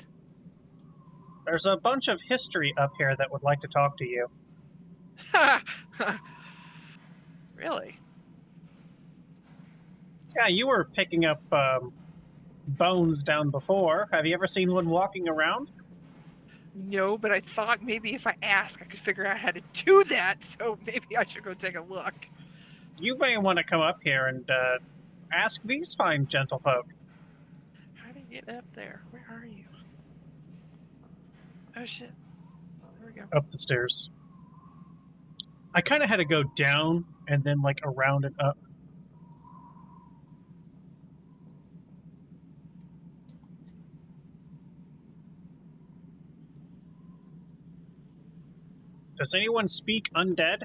There's a bunch of history up here that would like to talk to you. Really? Yeah, you were picking up bones down before. Have you ever seen one walking around? No, but I thought maybe if I ask, I could figure out how to do that, so maybe I should go take a look. You may want to come up here and ask these fine gentlefolk. How do you get up there? Where are you? Oh, shit. There we go. Up the stairs. I kind of had to go down and then around and up. Does anyone speak undead?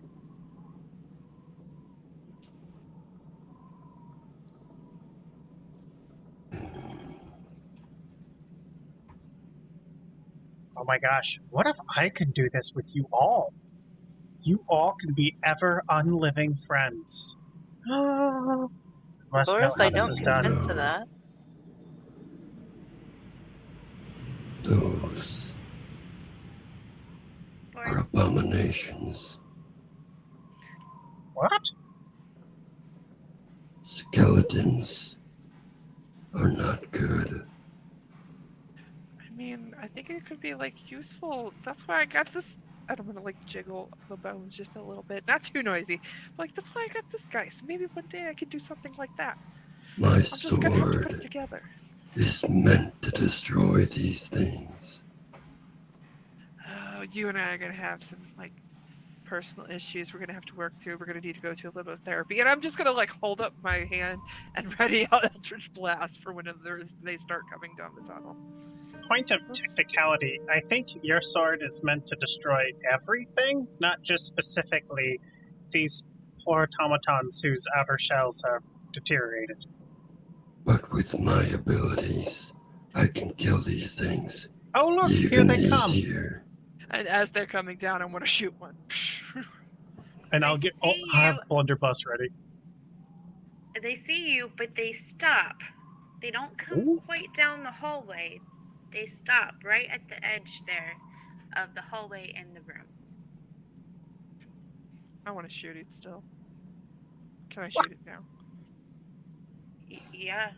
Oh my gosh, what if I can do this with you all? You all can be ever unliving friends. Must know Boris, how I this don't is done. consent to that. Those are Boris, abominations. What? Skeletons are not good. I mean, I think it could be like useful. That's why I got this. I don't want to like jiggle the bones just a little bit, not too noisy. But like that's why I got this guy. So maybe one day I could do something like that. My I'm just gonna have to put it sword together. is meant to destroy these things. Oh, you and I are gonna have some like personal issues we're gonna have to work through. We're gonna need to go to a little bit of therapy, and I'm just gonna like hold up my hand and ready out Eldritch Blast for when they start coming down the tunnel. Point of technicality, I think your sword is meant to destroy everything, not just specifically these poor automatons whose outer shells have deteriorated. But with my abilities, I can kill these things Oh look, here even they come. easier. And as they're coming down, I want to shoot one. And I'll they have blunderbuss ready. They see you, but they stop. They don't come Ooh. quite down the hallway. They stop right at the edge there of the hallway in the room. I want to shoot it still. Can I shoot it now? Yeah.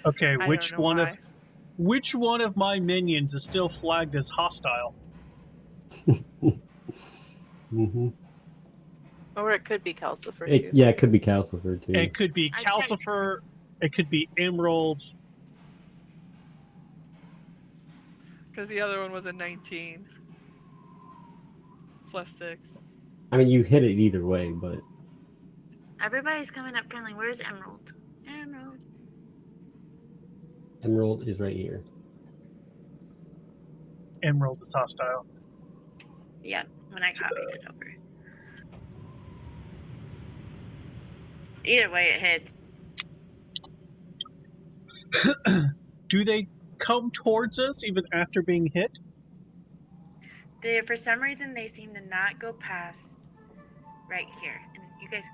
Okay, I which don't know one why. of which one of my minions is still flagged as hostile? Mm-hmm. Or it could be Calcifer too. Yeah, it could be Calcifer too. It could be I checked. Calcifer, it could be Emerald. Because the other one was a 19 plus 6. I mean, you hit it either way, but Everybody's coming up friendly. Where's Emerald? Emerald. Emerald is right here. Emerald is hostile. Yeah, when I copied it over. Either way, it hits. Do they come towards us even after being hit? For some reason, they seem to not go past right here. And you guys.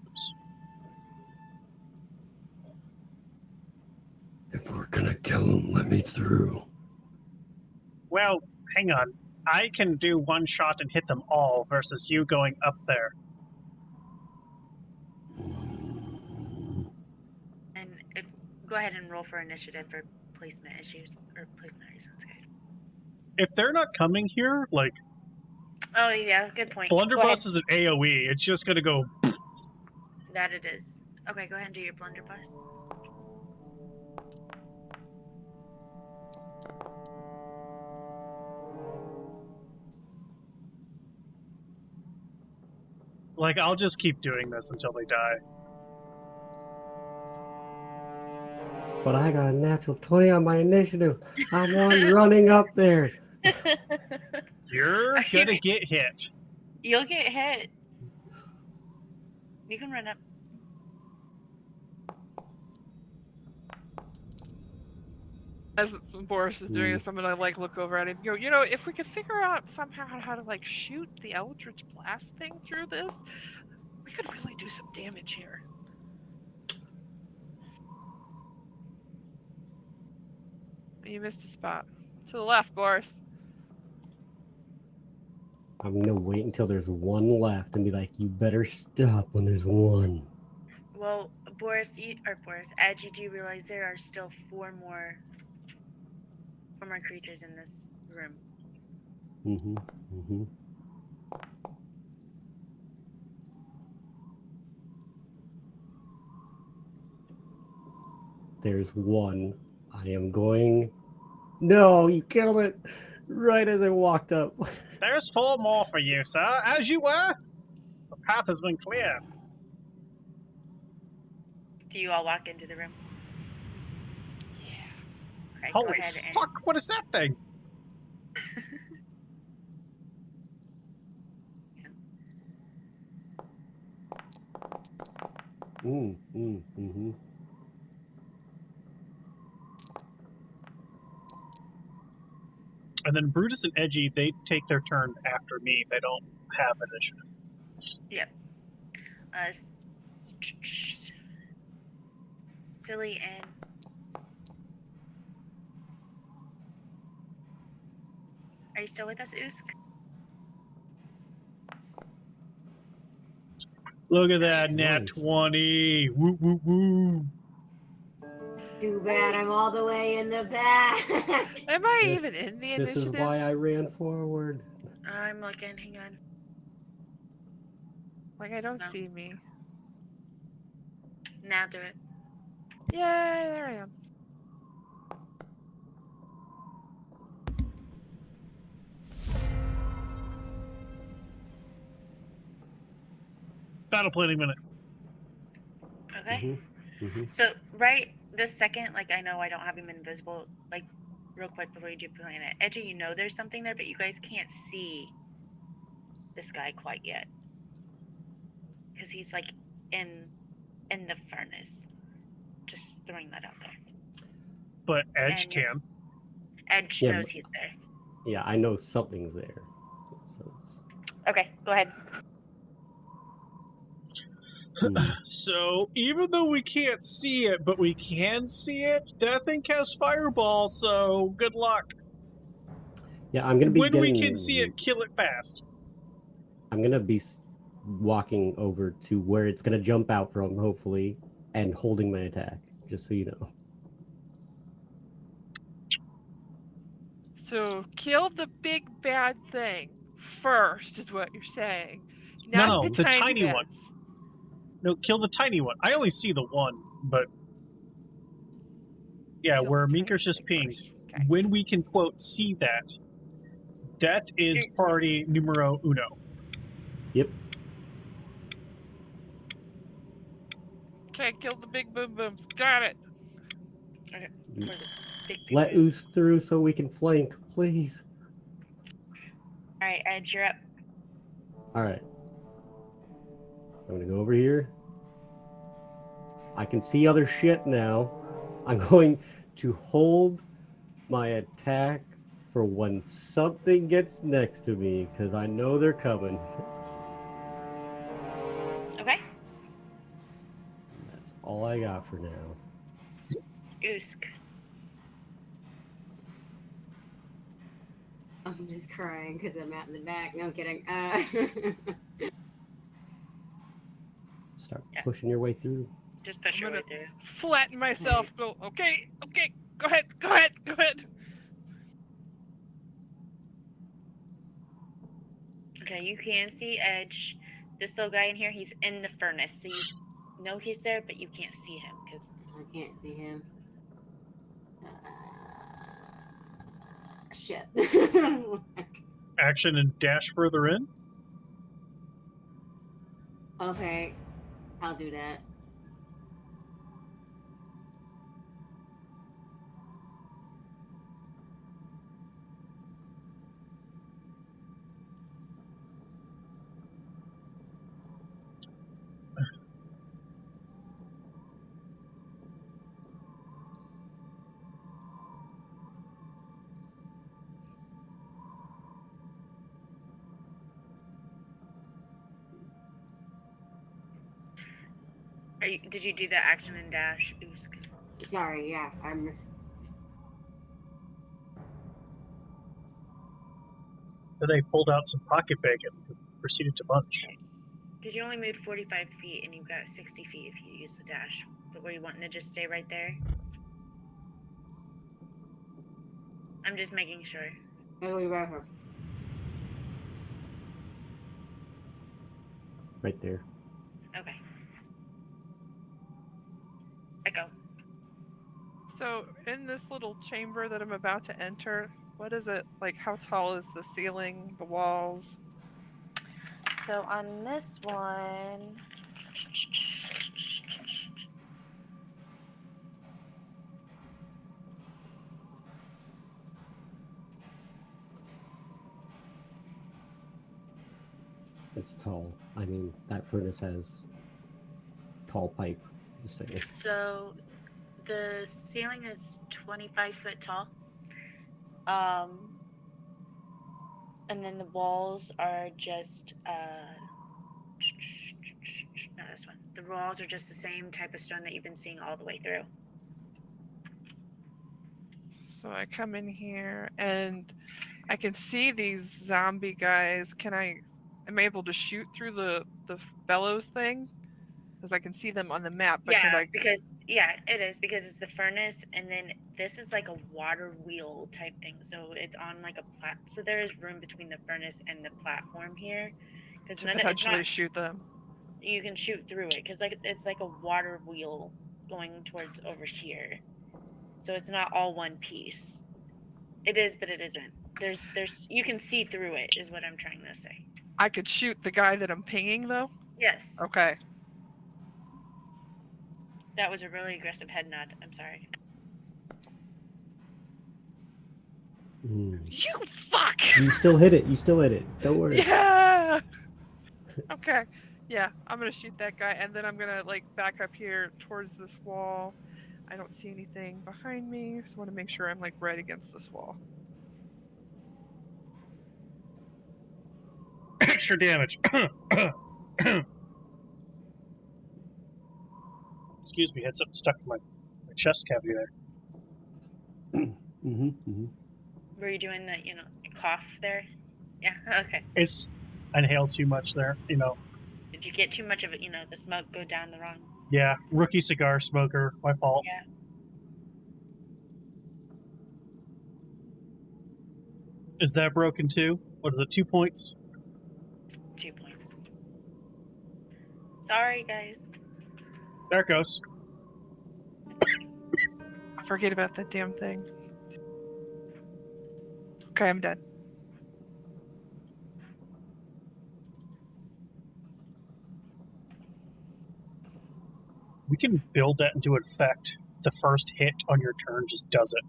Oops. If we're gonna kill them, let me through. Well, hang on. I can do one shot and hit them all versus you going up there. And go ahead and roll for initiative for placement issues or placement reasons, guys. If they're not coming here, like, Oh yeah, good point. Go ahead. Blunderbuss is an AoE. It's just gonna go. That it is. Okay, go ahead and do your blunderbuss. Like, I'll just keep doing this until they die. But I got a natural 20 on my initiative. I'm one running up there. You're gonna get hit. You'll get hit. You can run up. As Boris is doing this, I'm gonna like look over at him. Go, you know, if we could figure out somehow how to like shoot the Eldritch Blast thing through this, we could really do some damage here. You missed a spot. To the left, Boris. I'm gonna wait until there's one left and be like, you better stop when there's one. Well, Edge, you do realize there are still four more creatures in this room. Mm-hmm. Mm-hmm. There's one. I am going. No, you killed it right as I walked up. There's 4 more for you, sir, as you were. path has been cleared. Do you all walk into the room? Yeah. Okay, go Holy ahead and fuck, what is that thing? Mm-hmm. And then Brutus and Edgy, they take their turn after me. They don't have initiative. Yep. Silly and are you still with us, Usk? Look at that, Nice. nat Nice. 20. Woo, woo, woo. Too bad I'm all the way in the back. Am I This- even in the This initiative? is why I ran forward. I'm looking. Hang on. Like, I don't No. see me. Now do it. Yay, there I am. Battle planning minute. Okay. Mm-hmm. So right this second, like I know I don't have him invisible. Like real quick before you do plan it, Edgy, you know there's something there, but you guys can't see this guy quite yet because he's like in the furnace. Just throwing that out there. But Edge And- can. Edge Yeah, knows but- he's there. Yeah, I know something's there. So it's... Okay, go ahead. So, even though we can't see it, but we can see it, that thing casts Fireball, so good luck. Yeah, I'm gonna be When getting. we can see it, kill it fast. I'm gonna be walking over to where it's gonna jump out from, hopefully, and holding my attack. Just so you know. So, kill the big bad thing first, is what you're saying. No, Not no, the the tiny one. bats. No, kill the tiny one. I only see the one, but yeah, Kill where the tiny Minkers just thing pinged. first. Okay. When we can quote see that, that is party numero uno. Yep. Okay, kill the big boom booms. Got it. Okay. For the big Let boom. Oos through so we can flank, please. All right, Edge, you're up. All right. I'm gonna go over here. I can see other shit now. I'm going to hold my attack for when something gets next to me, because I know they're coming. Okay. That's all I got for now. Usk. I'm just crying because I'm out in the back. No, I'm kidding. Start Yeah. pushing your way through. Just push I'm your way gonna- through. Flatten myself. Go. Okay. Go ahead. Okay, you can see Edge. This little guy in here, he's in the furnace, so you know he's there, but you can't see him because I can't see him. Shit. Action and dash further in. Okay, I'll do that. did you do the action and dash? Usk? Sorry, yeah, I'm. Then they pulled out some pocket bacon and proceeded to munch. Because you only moved 45 feet and you've got 60 feet if you use the dash. But were you wanting to just stay right there? I'm just making sure. I'll be right here. Right there. Okay. Echo. So, in this little chamber that I'm about to enter, what is it like? How tall is the ceiling, the walls? So on this one, It's tall. I mean, that furnace has tall pipe. Just saying. so the ceiling is 25 foot tall. And then the walls are just no, this one. The walls are just the same type of stone that you've been seeing all the way through. So I come in here and I can see these zombie guys. Am I able to shoot through the bellows thing? Because I can see them on the map, but can Yeah, I? because it is because it's the furnace, and then this is like a water wheel type thing. So it's on like a so there is room between the furnace and the platform here, because To it's potentially not. shoot them. You can shoot through it because it's like a water wheel going towards over here. So it's not all one piece. It is, but it isn't. There's you can see through it is what I'm trying to say. I could shoot the guy that I'm pinging though? Yes. Okay. That was a really aggressive head nod. I'm sorry. You fuck! You still hit it. You still hit it. Don't worry. Yeah! Okay. Yeah, I'm gonna shoot that guy and then I'm gonna like back up here towards this wall. I don't see anything behind me, so I want to make sure I'm like right against this wall. Extra damage. Excuse me, had something stuck in my chest cavity there. Were you doing the cough there? Yeah. Okay. It's I inhaled too much there, Did you get too much of it? The smoke go down the wrong. Yeah, rookie cigar smoker. My fault. Yeah. Is that broken too? What is it, 2 points? 2 points. Sorry, guys. There it goes. Forget about that damn thing. Okay, I'm done. We can build that into effect. The first hit on your turn just does it.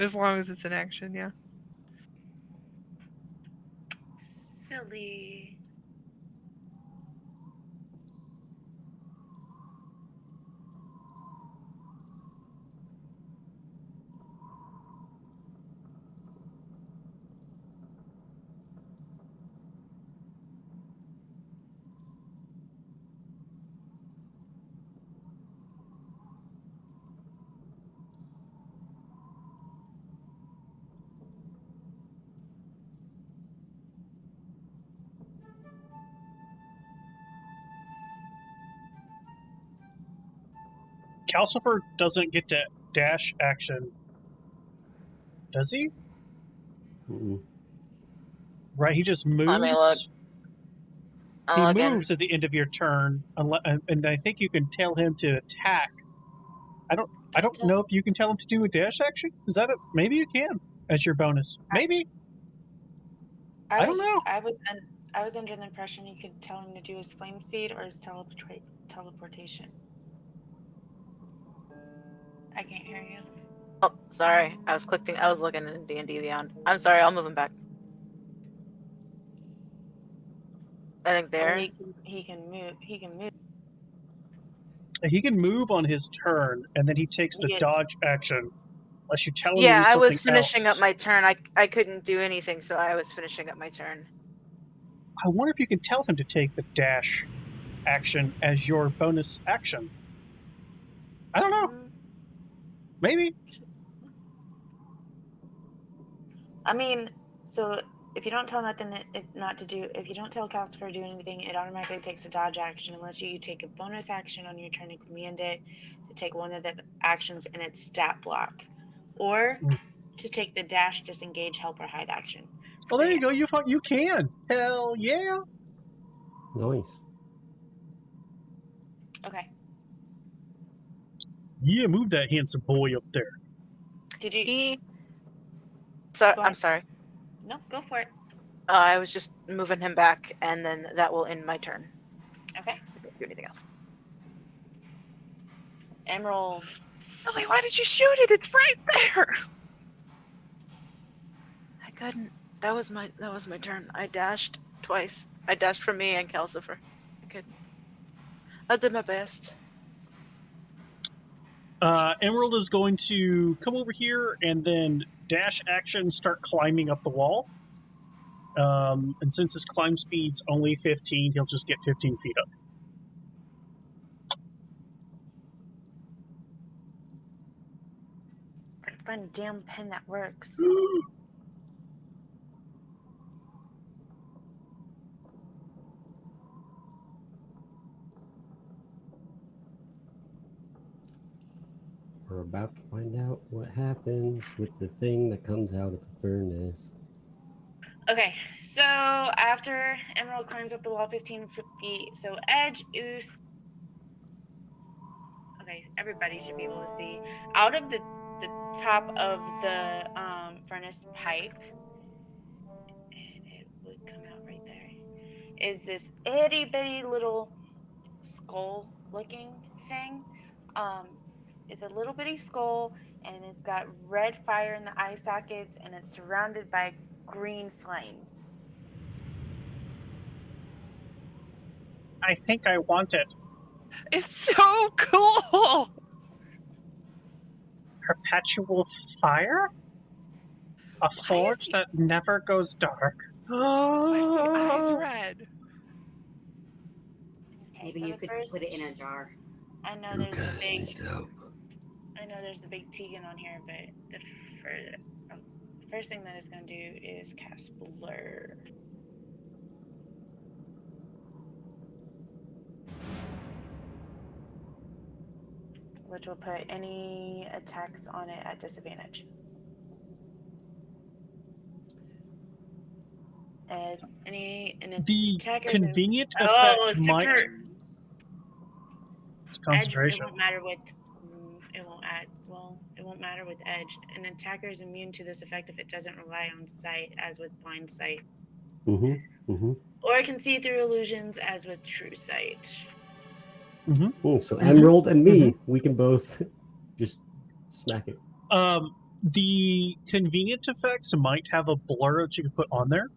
As long as it's an action, yeah. Silly. Calcifer doesn't get to dash action, does he? Right, he just moves. Let me look. He moves at the end of your turn, and I think you can tell him to attack. I don't know if you can tell him to do a dash action. Is that maybe you can as your bonus? Maybe. I don't know. I was under the impression you could tell him to do his flame seed or his teleportation. I can't hear you. Oh, sorry. I was looking at D&D Beyond. I'm sorry. I'll move him back. I think there. He can move. He can move. He can move on his turn, and then he takes the dodge action. Unless you tell him. Yeah, to do I was something finishing else. up my turn. I couldn't do anything, so I was finishing up my turn. I wonder if you can tell him to take the dash action as your bonus action. I don't know. Maybe. I mean, so if you don't tell nothing not to do, if you don't tell Calcifer to do anything, it automatically takes a dodge action unless you take a bonus action on your turn to command it to take one of the actions in its stat block, or to take the dash, disengage, help, or hide action. Well, there you go. You can. Hell yeah. Nice. Okay. Yeah, move that handsome boy up there. Did you? I'm sorry. No, go for it. I was just moving him back, and then that will end my turn. Okay. So I can't do anything else. Emerald. Silly, why did you shoot it? It's right there. I couldn't. That was my turn. I dashed twice. I dashed from me and Calcifer. I couldn't. I did my best. Emerald is going to come over here and then dash action start climbing up the wall. And since his climb speed's only 15, he'll just get 15 feet up. Find a damn pen that works. We're about to find out what happens with the thing that comes out of the furnace. Okay, so after Emerald climbs up the wall 15 feet, so Edge, Oos. Okay, everybody should be able to see. Out of the top of the furnace pipe, and it would come out right there, is this itty bitty little skull looking thing. It's a little bitty skull, and it's got red fire in the eye sockets, and it's surrounded by green flame. I think I want it. It's so cool. Perpetual fire? A forge that never goes dark. Why is the eyes red? Okay, Maybe so you the could first, put it in a jar. I know You there's a guys big. need help. I know there's a big Tegan on here, but the first thing that it's going to do is cast Blur. Which will put any attacks on it at disadvantage. As The attackers convenient oh, effect might. It's Edge, concentration. it won't matter with. It won't add. Well, it won't matter with Edge. An attacker is immune to this effect if it doesn't rely on sight, as with blind sight. Mm-hmm. Mm-hmm. Or it can see through illusions, as with true sight. Mm-hmm. So Emerald and me, we can both just smack it. The convenient effects might have a blur that you can put on there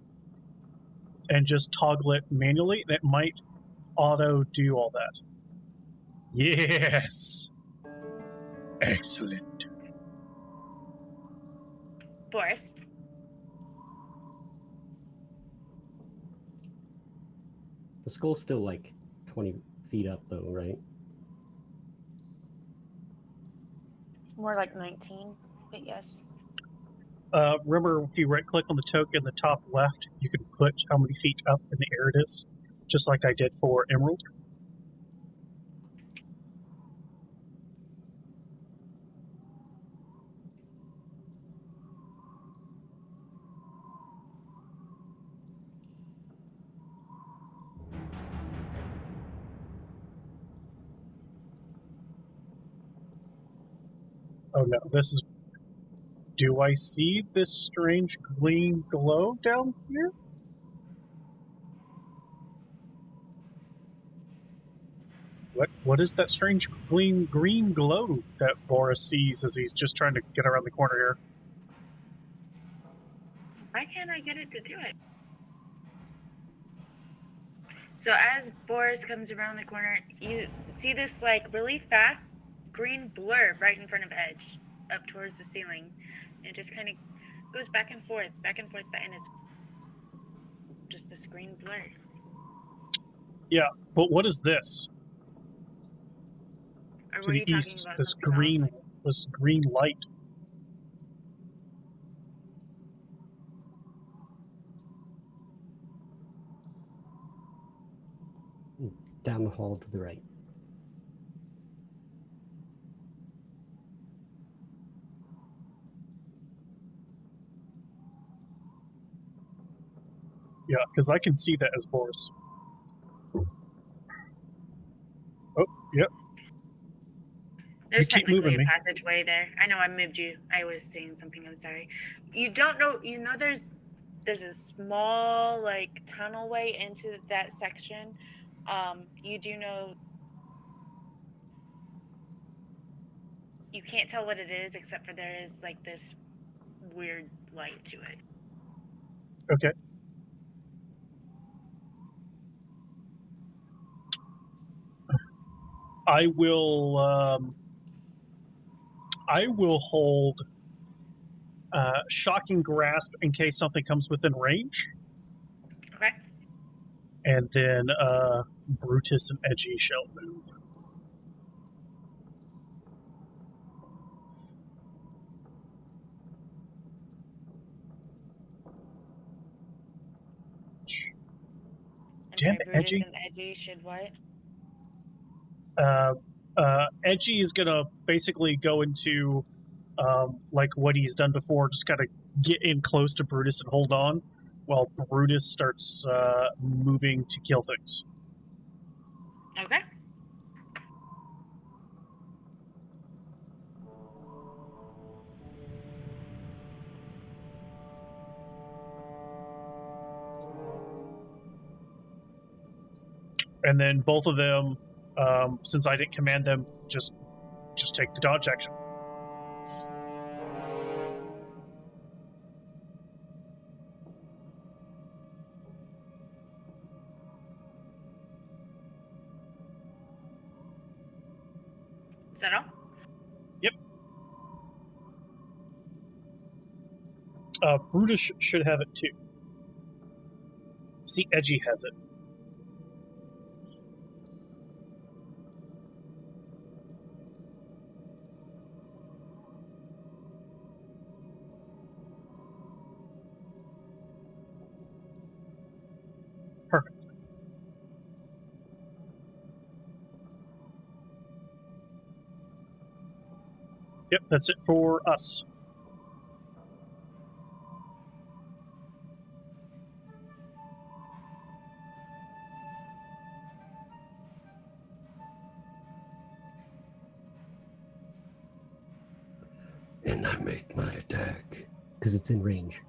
and just toggle it manually. That might auto do all that. Yes. Excellent. Boris. The skull's still like 20 feet up, though, right? It's more like 19, but yes. Remember, if you right-click on the token in the top left, you can put how many feet up in the air it is, just like I did for Emerald. Oh no, this is... Do I see this strange green glow down here? What is that strange green glow that Boris sees as he's just trying to get around the corner here? Why can't I get it to do it? So as Boris comes around the corner, you see this like really fast green blur right in front of Edge, up towards the ceiling. And it just kind of goes back and forth, and it's just this green blur. Yeah, but what is this? Or To were the you talking east, about this something green, else? this green light. Down the hall to the right. Yeah, because I can see that as Boris. Oh, yep. There's You keep technically moving a me. passageway there. I know I moved you. I was saying something. I'm sorry. You don't know. You know there's there's a small like tunnelway into that section. You do know you can't tell what it is except for there is like this weird light to it. Okay. I will hold shocking grasp in case something comes within range, Okay. and then Brutus and Edgy shall move. I'm Damn sorry, it, Brutus Edgy. and Edgy should what? Edgy is gonna basically go into like what he's done before, just kind of get in close to Brutus and hold on, while Brutus starts moving to kill things. Okay. And then both of them, since I didn't command them, just take the dodge action. Is that all? Yep. Brutus should have it too. See, Edgy has it. Perfect. Yep, that's it for us. And I make my attack. Because it's in range.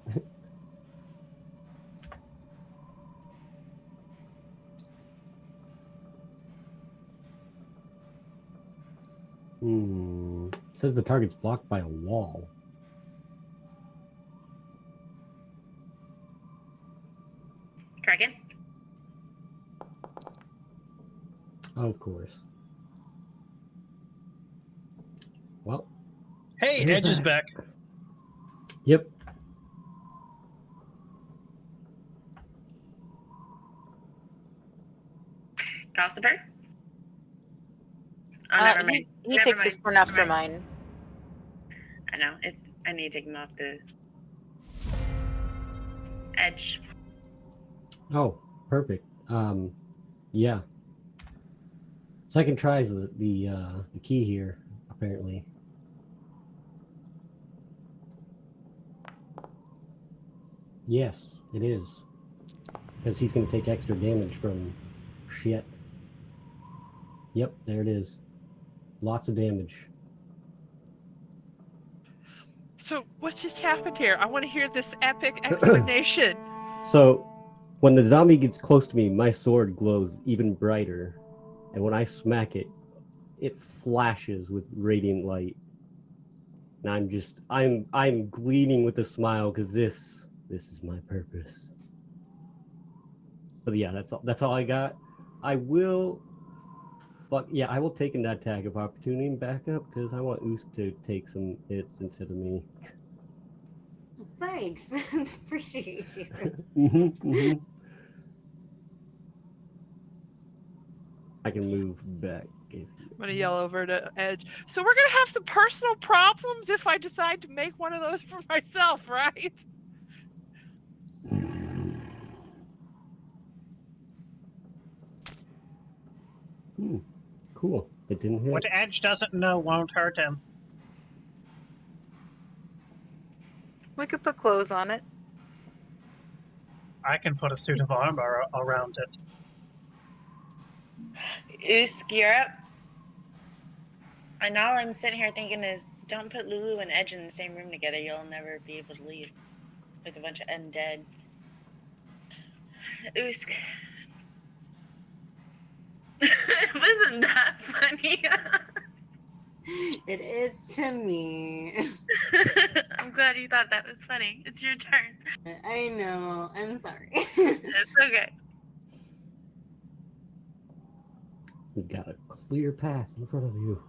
It says the target's blocked by a wall. Try again. Of course. Well. Hey, What is Edge is that? back. Yep. Gossiper? Oh, never mind. He Never takes mind. his turn after Never mind. mine. I know. I need to take him off the edge. Oh, perfect. Yeah. Second try is the key here, apparently. Yes, it is. Because he's going to take extra damage from shit. Yep, there it is. Lots of damage. So what just happened here? I want to hear this epic explanation. So, when the zombie gets close to me, my sword glows even brighter. And when I smack it, it flashes with radiant light. And I'm gleaming with a smile because this is my purpose. But yeah, that's all I got. I will take an attack of opportunity and back up because I want Usk to take some hits instead of me. Thanks. Appreciate you. I can move back if I'm gonna yell over to Edge. So we're gonna have some personal problems if I decide to make one of those for myself, right? Cool. It didn't hit. What Edge doesn't know won't hurt him. We could put clothes on it. I can put a suit of armor around it. Usk, you're up. And all I'm sitting here thinking is, don't put Lulu and Edge in the same room together. You'll never be able to leave. Like a bunch of undead. Usk. Wasn't that funny? It is to me. I'm glad you thought that was funny. It's your turn. I know. I'm sorry. It's okay. You've got a clear path in front of you.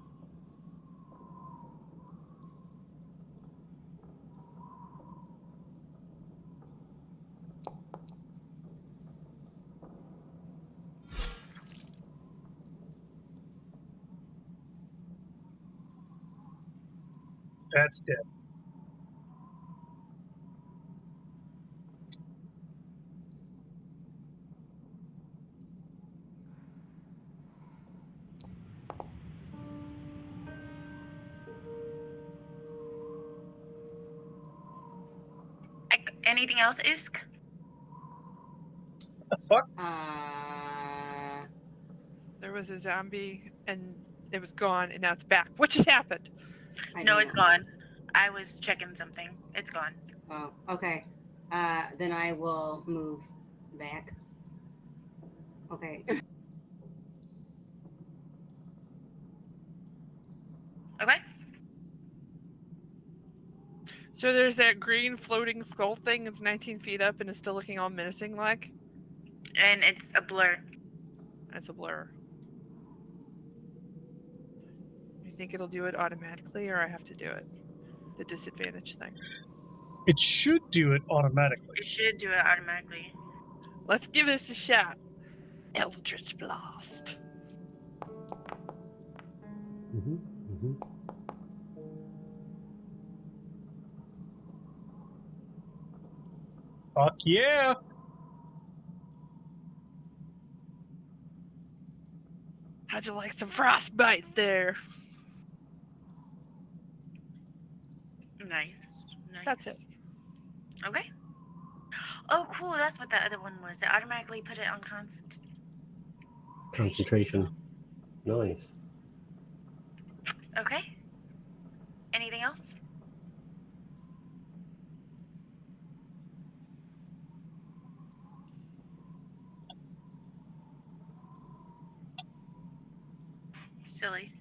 That's dead. Anything else, Usk? What the fuck? There was a zombie and it was gone and now it's back. What just happened? I No, don't it's know. gone. I was checking something. It's gone. Oh, okay. Then I will move back. Okay. Okay. So there's that green floating skull thing. It's 19 feet up and it's still looking all menacing like. And it's a blur. It's a blur. You think it'll do it automatically or I have to do it? The disadvantage thing. It should do it automatically. It should do it automatically. Let's give this a shot. Eldritch Blast. Mm-hmm. Mm-hmm. Fuck yeah! How'd you like some frostbite there? Nice. That's it. Okay. Oh, cool. That's what the other one was. It automatically put it on Concentration. Nice. Okay. Anything else? Silly.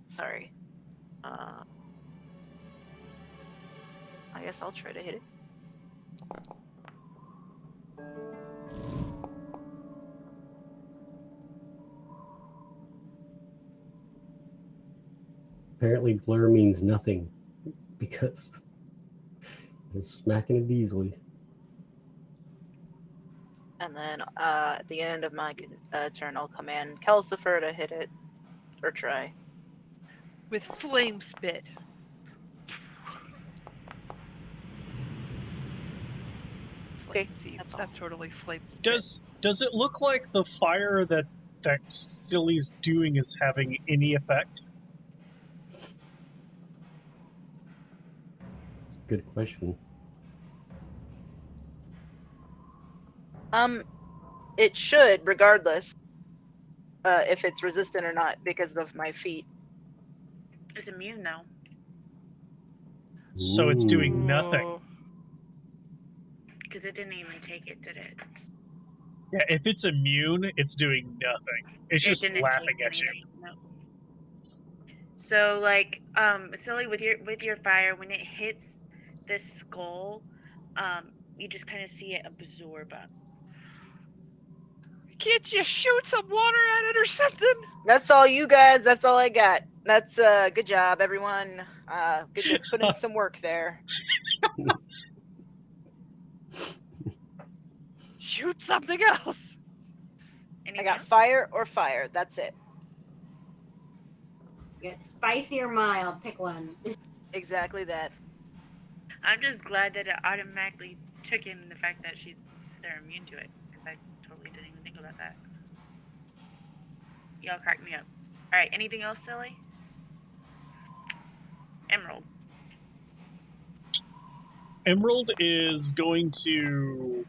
Sorry. I guess I'll try to hit it. Apparently, blur means nothing because they're smacking it easily. And then at the end of my turn, I'll command Calcifer to hit it or try. With flame spit. Okay, Flame seed. that's all. That's totally flame spit. Does it look like the fire that Silly's doing is having any effect? It's a good question. It should, regardless, if it's resistant or not, because of my feet. It's immune now. So it's doing nothing. Oh. Because it didn't even take it, did it? Yeah, if it's immune, it's doing nothing. It's It just didn't laughing take at you. anything, no. So, like, Silly, with your fire, when it hits this skull, you just kind of see it absorb up. Can't you shoot some water at it or something? That's all you guys. That's all I got. That's good job, everyone. Good to put in some work there. Shoot something else. Anything I got else? fire or fire. That's it. You got spicy or mild. Pick one. Exactly that. I'm just glad that it automatically took in the fact that they're immune to it, because I totally didn't even think about that. Y'all cracked me up. All right, anything else, Silly? Emerald. Emerald is going to...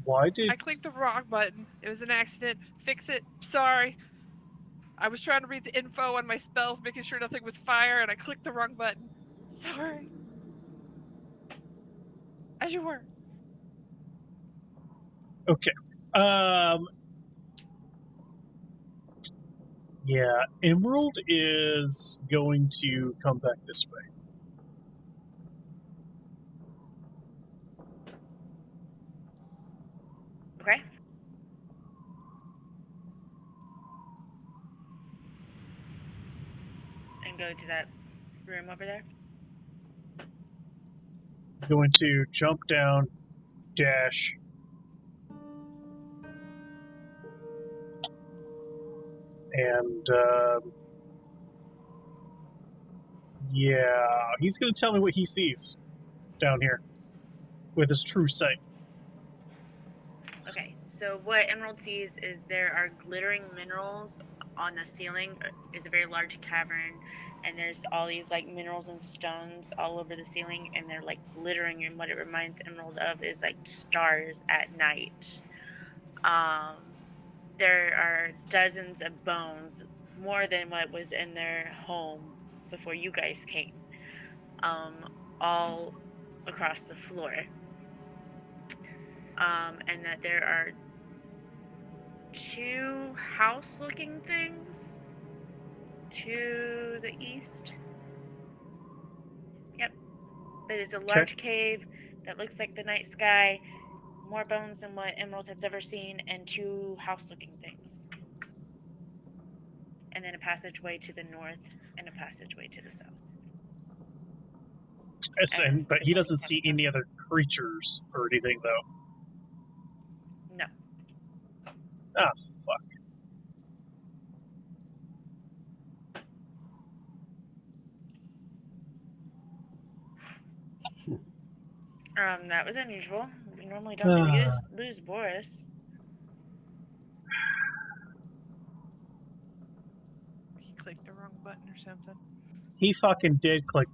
Why did... I clicked the wrong button. It was an accident. Fix it. Sorry. I was trying to read the info on my spells, making sure nothing was fire, and I clicked the wrong button. Sorry. As you were. Okay. Yeah, Emerald is going to come back this way. Okay. And go to that room over there. He's going to jump down, dash. And, yeah, he's going to tell me what he sees down here with his true sight. Okay, so what Emerald sees is there are glittering minerals on the ceiling. It's a very large cavern, and there's all these like minerals and stones all over the ceiling, and they're like glittering. And what it reminds Emerald of is like stars at night. There are dozens of bones, more than what was in their home before you guys came, all across the floor. And that there are 2 house-looking things to the east. Yep. But it's a large cave that looks like the night sky, more bones than what Emerald has ever seen, and 2 house-looking things. And then a passageway to the north and a passageway to the south. Yes, but he doesn't see any other creatures or anything, though. No. Ah, fuck. That was unusual. We normally don't lose Boris. He clicked the wrong button or something. He fucking did click.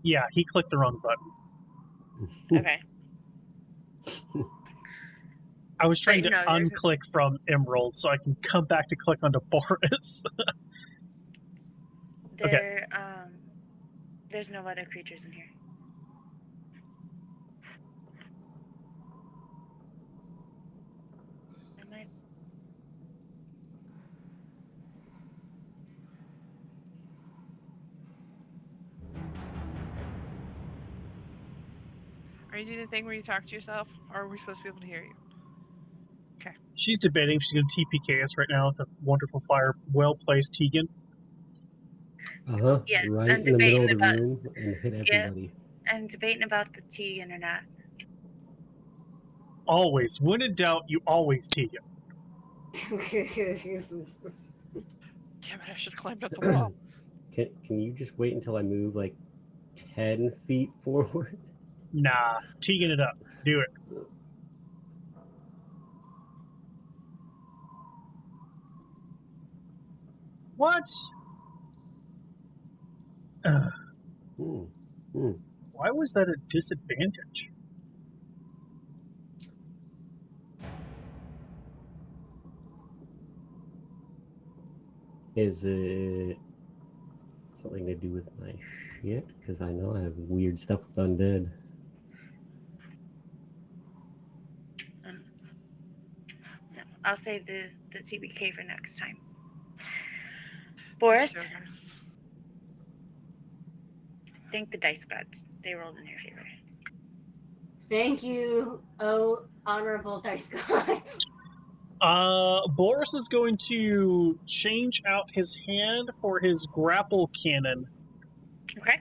Yeah, he clicked the wrong button. Okay. I was trying to no, unclick from Emerald so I can come back to click onto Boris. There's no other creatures in here. Are you doing the thing where you talk to yourself, or are we supposed to be able to hear you? Okay. She's debating if she's going to TPK us right now with the wonderful fire, well-placed Tegan. Yes, right in the middle of the room and hit everybody. Yeah, I'm debating about the Tegan or not. Always. When in doubt, you always Tegan. Damn it, I should have climbed up the wall. Can you just wait until I move like 10 feet forward? Nah, Tegan it up. Do it. What? Why was that a disadvantage? Is it something to do with my shit? Because I know I have weird stuff with undead. I'll save the TBK for next time. Boris, thank the dice gods. They rolled in your favor. Thank you, oh honorable dice gods. Boris is going to change out his hand for his grapple cannon. Okay.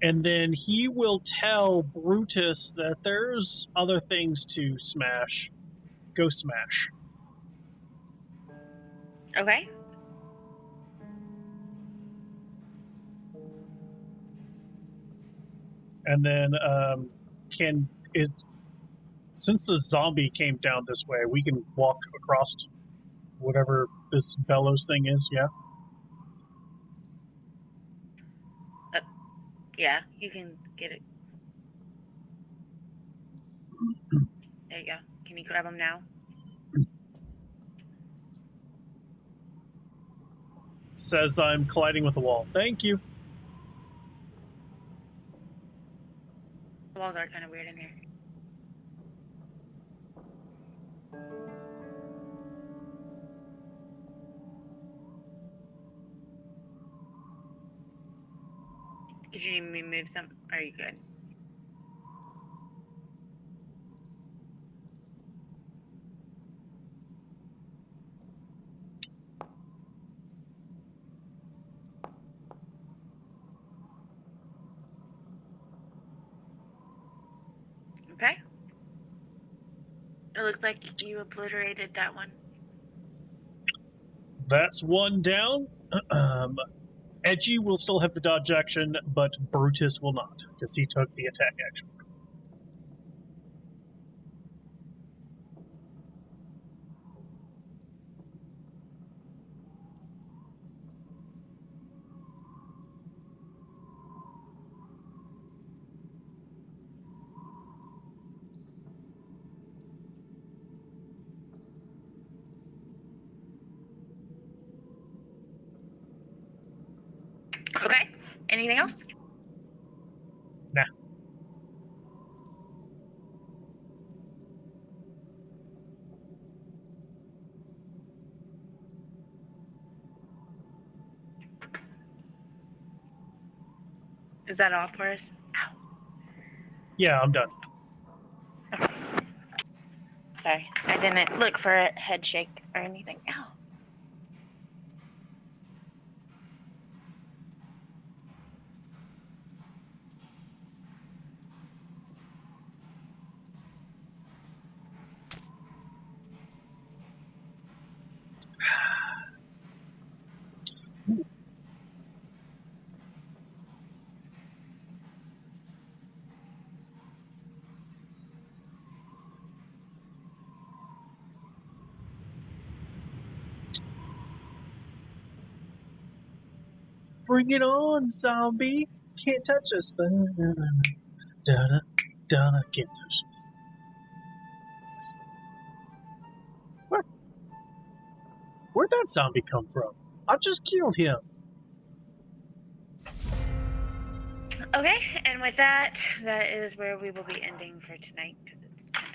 And then he will tell Brutus that there's other things to smash. Go smash. Okay. And then since the zombie came down this way, we can walk across whatever this bellows thing is, yeah? Yeah, you can get it. There you go. Can you grab him now? Says I'm colliding with the wall. Thank you. The walls are kind of weird in here. Did you need me to move some? Are you good? Okay. It looks like you obliterated that one. That's one down. Edgy will still have the dodge action, but Brutus will not, because he took the attack action. Okay. Anything else? Nah. Is that all for us? Ow. Yeah, I'm done. Sorry, I didn't look for a head shake or anything. Ow. Bring it on, zombie! Can't touch us. Donna, can't touch us. What? Where'd that zombie come from? I just killed him. Okay, and with that, that is where we will be ending for tonight because it's kind of